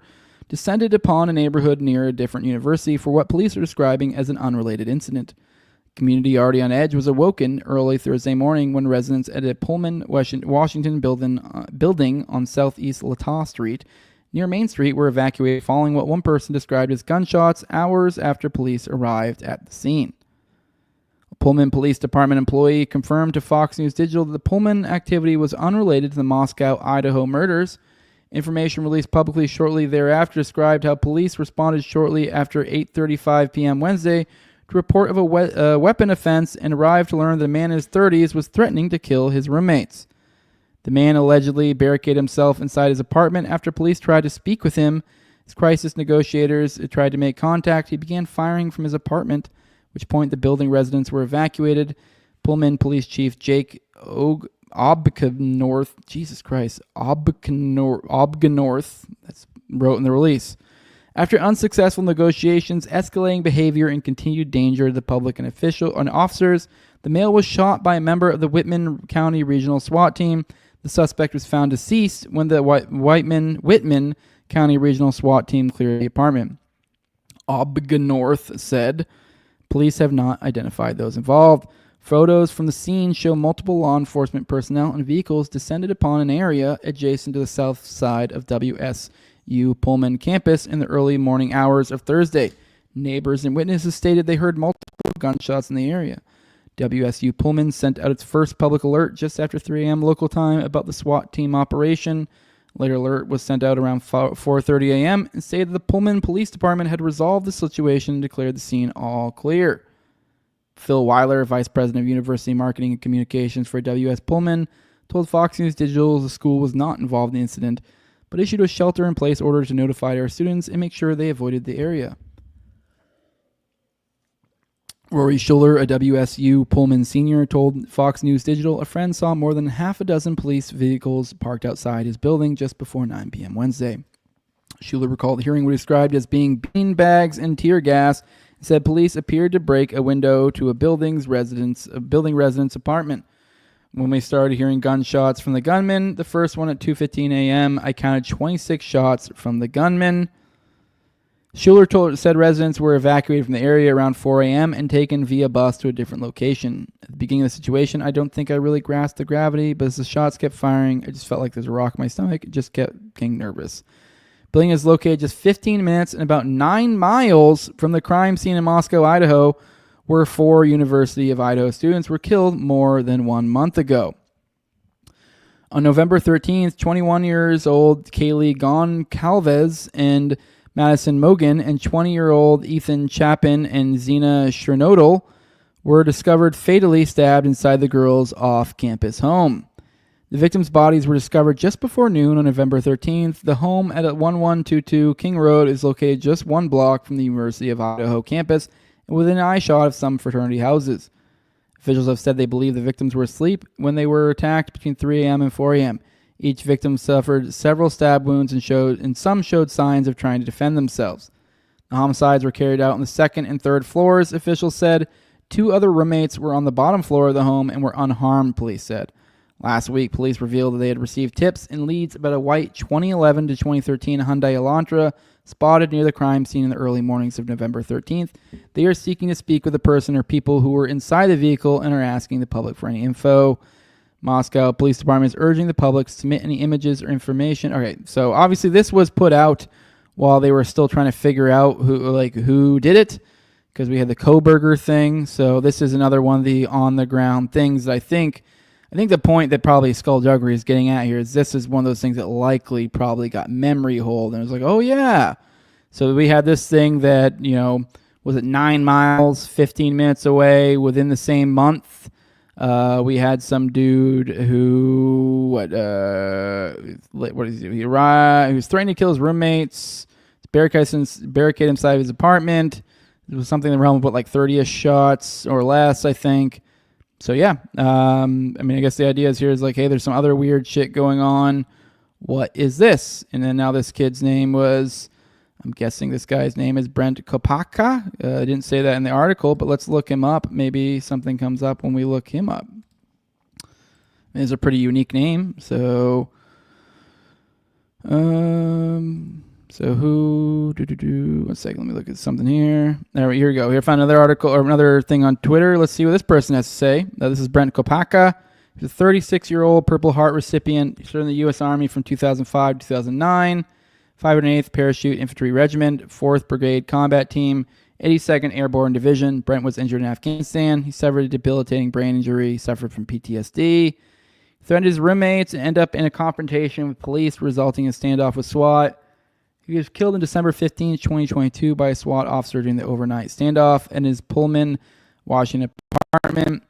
descended upon a neighborhood near a different university for what police are describing as an unrelated incident. Community already on edge was awoken early Thursday morning when residents at a Pullman, Washington building on Southeast Latah Street near Main Street were evacuated following what one person described as gunshots hours after police arrived at the scene. A Pullman Police Department employee confirmed to Fox News Digital that the Pullman activity was unrelated to the Moscow, Idaho murders. Information released publicly shortly thereafter described how police responded shortly after 8:35 p.m. Wednesday to report of a weapon offense and arrived to learn that a man in his 30s was threatening to kill his roommates. The man allegedly barricaded himself inside his apartment after police tried to speak with him. As crisis negotiators tried to make contact, he began firing from his apartment, at which point the building residents were evacuated. Pullman Police Chief Jake Obgenorth, that's wrote in the release. After unsuccessful negotiations, escalating behavior, and continued danger to the public and officers, the male was shot by a member of the Whitman County Regional SWAT team. The suspect was found deceased when the Whitman County Regional SWAT team cleared the apartment. Obgenorth said, police have not identified those involved. Photos from the scene show multiple law enforcement personnel and vehicles descended upon an area adjacent to the south side of WSU Pullman campus in the early morning hours of Thursday. Neighbors and witnesses stated they heard multiple gunshots in the area. WSU Pullman sent out its first public alert just after 3 a.m. local time about the SWAT team operation. Later alert was sent out around 4:30 a.m. and stated the Pullman Police Department had resolved the situation and declared the scene all clear. Phil Weiler, Vice President of University Marketing and Communications for WS Pullman, told Fox News Digital the school was not involved in the incident, but issued a shelter-in-place order to notify our students and make sure they avoided the area. Rory Schuller, a WSU Pullman senior, told Fox News Digital a friend saw more than half a dozen police vehicles parked outside his building just before 9 p.m. Wednesday. Schuller recalled hearing what he described as being bean bags and tear gas and said police appeared to break a window to a building resident's apartment. When we started hearing gunshots from the gunman, the first one at 2:15 a.m., I counted 26 shots from the gunman. Schuller said residents were evacuated from the area around 4 a.m. and taken via bus to a different location. At the beginning of the situation, I don't think I really grasped the gravity, but as the shots kept firing, I just felt like there's a rock in my stomach. It just kept getting nervous. Building is located just 15 minutes and about 9 miles from the crime scene in Moscow, Idaho, where 4 University of Idaho students were killed more than 1 month ago. On November 13th, 21 years old Kaylee Goncalves and Madison Mogan and 20-year-old Ethan Chapin and Zena Chernodal were discovered fatally stabbed inside the girls' off-campus home. The victims' bodies were discovered just before noon on November 13th. The home at 1122 King Road is located just 1 block from the University of Idaho campus and within eyeshot of some fraternity houses. Officials have said they believe the victims were asleep when they were attacked between 3 a.m. and 4 a.m. Each victim suffered several stab wounds and some showed signs of trying to defend themselves. The homicides were carried out on the 2nd and 3rd floors, officials said. 2 other roommates were on the bottom floor of the home and were unharmed, police said. Last week, police revealed that they had received tips and leads about a white 2011 to 2013 Hyundai Elantra spotted near the crime scene in the early mornings of November 13th. They are seeking to speak with the person or people who were inside the vehicle and are asking the public for any info. Moscow Police Department is urging the public to submit any images or information. Okay, so obviously this was put out while they were still trying to figure out who did it, because we had the Kohberger thing. So this is another one of the on-the-ground things that I think the point that probably Skullduggery is getting at here is this is one of those things that likely probably got memory hold. And it was like, oh, yeah. So we had this thing that, was it 9 miles, 15 minutes away within the same month? We had some dude who, what is he? He was threatening to kill his roommates, barricade inside his apartment. It was something in the realm of 30-ish shots or less, I think. So yeah, I guess the idea is here is hey, there's some other weird shit going on. What is this? And then now this kid's name was, I'm guessing this guy's name is Brent Kopaka. I didn't say that in the article, but let's look him up. Maybe something comes up when we look him up. It's a pretty unique name. So So who? One second. Let me look at something here. Here we go. Here, I found another article or another thing on Twitter. Let's see what this person has to say. This is Brent Kopaka. He's a 36-year-old Purple Heart recipient. He served in the U.S. Army from 2005 to 2009. 508th Parachute Infantry Regiment, 4th Brigade Combat Team, 82nd Airborne Division. Brent was injured in Afghanistan. He suffered a debilitating brain injury. He suffered from PTSD. He threatened his roommates and ended up in a confrontation with police, resulting in a standoff with SWAT. He was killed on December 15, 2022 by a SWAT officer during the overnight standoff in his Pullman, Washington apartment.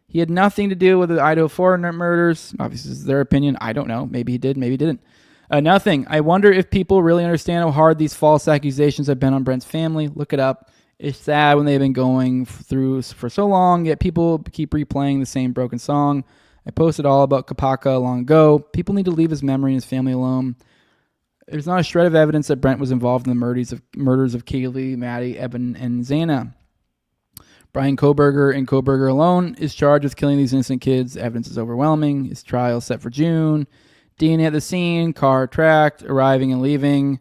He had nothing to do with the Idaho 4 murders. Obviously, this is their opinion. I don't know. Maybe he did. Maybe he didn't. Nothing. I wonder if people really understand how hard these false accusations have been on Brent's family. Look it up. It's sad when they've been going through for so long, yet people keep replaying the same broken song. I posted all about Kopaka long ago. People need to leave his memory and his family alone. There's not a shred of evidence that Brent was involved in the murders of Kaylee, Maddie, Eben, and Xana. Brian Kohberger and Kohberger alone is charged with killing these innocent kids. Evidence is overwhelming. His trial is set for June. DNA at the scene, car tracked, arriving and leaving.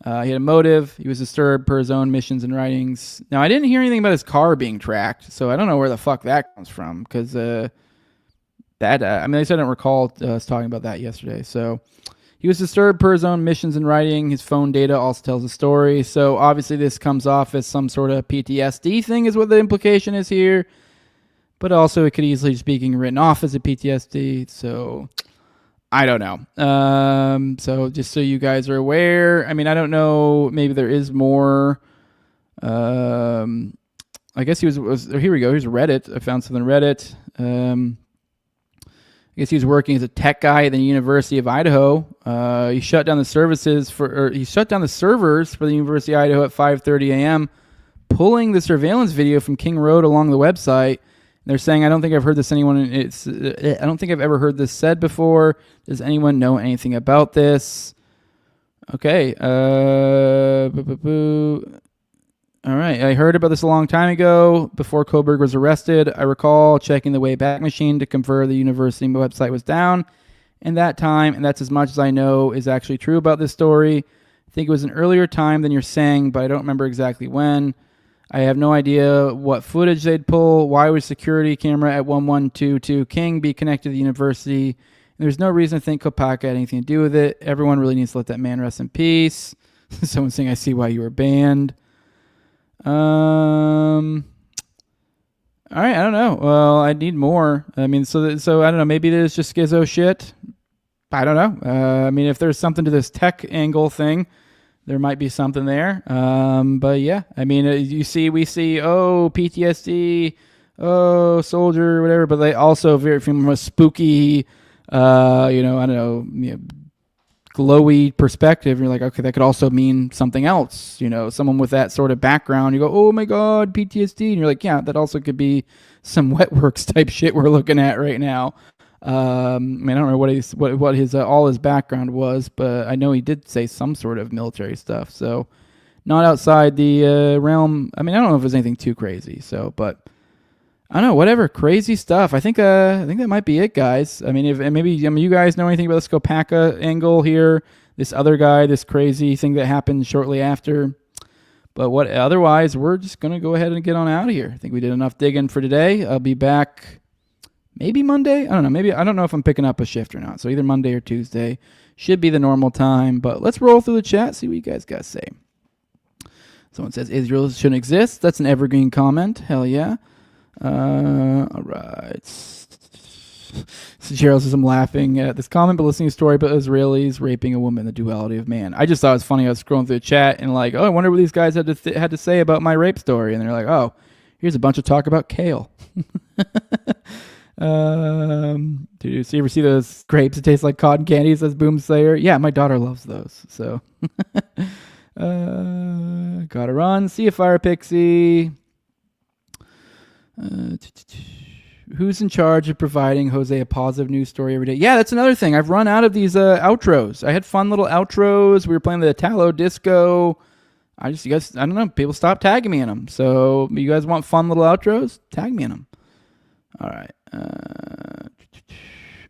He had a motive. He was disturbed per his own missions and writings. Now, I didn't hear anything about his car being tracked, so I don't know where the fuck that comes from, because I don't recall us talking about that yesterday. So he was disturbed per his own missions and writing. His phone data also tells a story. So obviously this comes off as some sort of PTSD thing is what the implication is here. But also it could easily just be written off as a PTSD. So I don't know. So just so you guys are aware, I mean, I don't know. Maybe there is more. I guess he was here we go. Here's Reddit. I found something on Reddit. I guess he was working as a tech guy at the University of Idaho. He shut down the servers for the University of Idaho at 5:30 a.m., pulling the surveillance video from King Road along the website. And they're saying, I don't think I've heard this I don't think I've ever heard this said before. Does anyone know anything about this? Okay. All right. I heard about this a long time ago, before Kohberger was arrested. I recall checking the Wayback Machine to confirm the university website was down in that time, and that's as much as I know is actually true about this story. I think it was an earlier time than you're saying, but I don't remember exactly when. I have no idea what footage they'd pull. Why would security camera at 1122 King be connected to the university? And there's no reason to think Kopaka had anything to do with it. Everyone really needs to let that man rest in peace. Someone saying, I see why you were banned. All right, I don't know. Well, I need more. I mean, so I don't know. Maybe there's just schizo shit. I don't know. I mean, if there's something to this tech angle thing, there might be something there. But yeah, I mean, we see, PTSD, soldier, whatever. But they also very from a spooky, I don't know, glowy perspective. You're like, okay, that could also mean something else. Someone with that sort of background, you go, oh my God, PTSD. And you're like, yeah, that also could be some wet works type shit we're looking at right now. I mean, I don't know what his all his background was, but I know he did say some sort of military stuff. So not outside the realm. I mean, I don't know if it was anything too crazy. So, but I don't know, whatever, crazy stuff. I think that might be it, guys. I mean, you guys know anything about the Kopaka angle here? This other guy, this crazy thing that happened shortly after. But otherwise, we're just gonna go ahead and get on out of here. I think we did enough digging for today. I'll be back maybe Monday. I don't know. Maybe I don't know if I'm picking up a shift or not. So either Monday or Tuesday should be the normal time. But let's roll through the chat, see what you guys got to say. Someone says Israel shouldn't exist. That's an evergreen comment. Hell yeah. All right. So Gerald says, I'm laughing at this comment, but listening to a story about Israelis raping a woman, the duality of man. I just thought it was funny. I was scrolling through the chat and like, oh, I wonder what these guys had to say about my rape story. And they're like, oh, here's a bunch of talk about kale. Do you ever see those grapes that taste like cotton candy? Says Boom Slayer. Yeah, my daughter loves those. So, gotta run. See you, Fire Pixie. Who's in charge of providing Jose a positive news story every day? Yeah, that's another thing. I've run out of these outros. I had fun little outros. We were playing the Italo disco. I don't know. People stop tagging me in them. So you guys want fun little outros? Tag me in them. All right.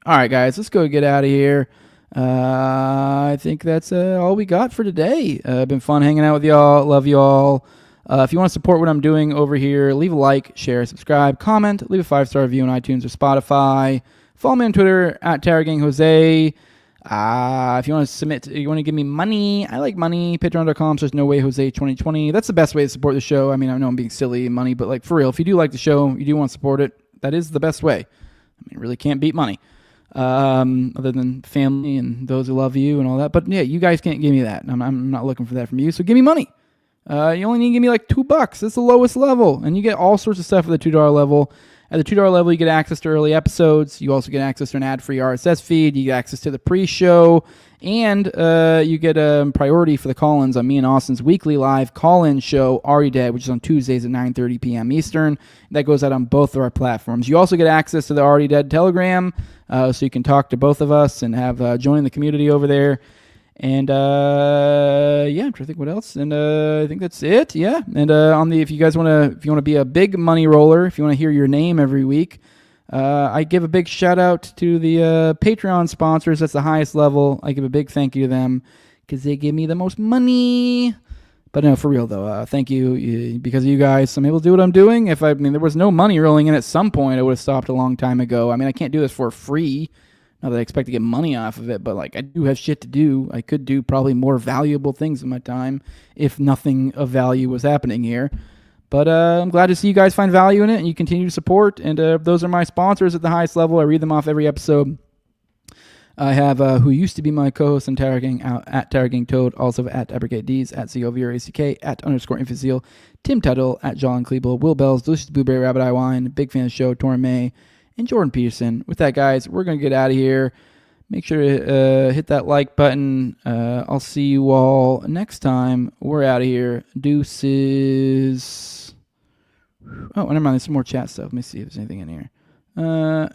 All right, guys. Let's go get out of here. I think that's all we got for today. Been fun hanging out with y'all. Love y'all. If you want to support what I'm doing over here, leave a like, share, subscribe, comment, leave a 5-star review on iTunes or Spotify. Follow me on Twitter at TerraGangJose. If you want to you want to give me money, I like money. Patreon.com/NoWayJose2020. That's the best way to support the show. I mean, I know I'm being silly, money, but like for real, if you do like the show, you do want to support it, that is the best way. I mean, really can't beat money. Other than family and those who love you and all that. But yeah, you guys can't give me that. I'm not looking for that from you. So give me money. You only need to give me like $2. That's the lowest level. And you get all sorts of stuff at the $2 level. At the $2 level, you get access to early episodes. You also get access to an ad-free RSS feed. You get access to the pre-show. And you get priority for the call-ins on me and Austin's weekly live call-in show, Already Dead, which is on Tuesdays at 9:30 p.m. Eastern. That goes out on both of our platforms. You also get access to the Already Dead Telegram, so you can talk to both of us and have join the community over there. And yeah, I'm trying to think what else. And I think that's it. Yeah. And if you want to be a big money roller, if you want to hear your name every week, I give a big shout out to the Patreon sponsors. That's the highest level. I give a big thank you to them because they give me the most money. But no, for real though, thank you. Because of you guys, I'm able to do what I'm doing. There was no money rolling in at some point, I would have stopped a long time ago. I mean, I can't do this for free. Not that I expect to get money off of it, but like I do have shit to do. I could do probably more valuable things in my time if nothing of value was happening here. But I'm glad to see you guys find value in it and you continue to support. And those are my sponsors at the highest level. I read them off every episode. I have who used to be my co-host on Terra Gang at Terra Gang Toad, also at AbricatDs, at COVRACK, at _Infasil, Tim Tuttle, at John Klebel, Will Bells, Delicious Blueberry Rabbit Eye Wine, big fan of the show, Torrin May, and Jordan Peterson. With that, guys, we're going to get out of here. Make sure to hit that like button. I'll see you all next time. We're out of here. Deuces. Oh, never mind. There's some more chat stuff. Let me see if there's anything in here. No,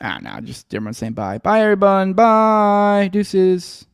just everyone saying bye. Bye, everyone. Bye. Deuces.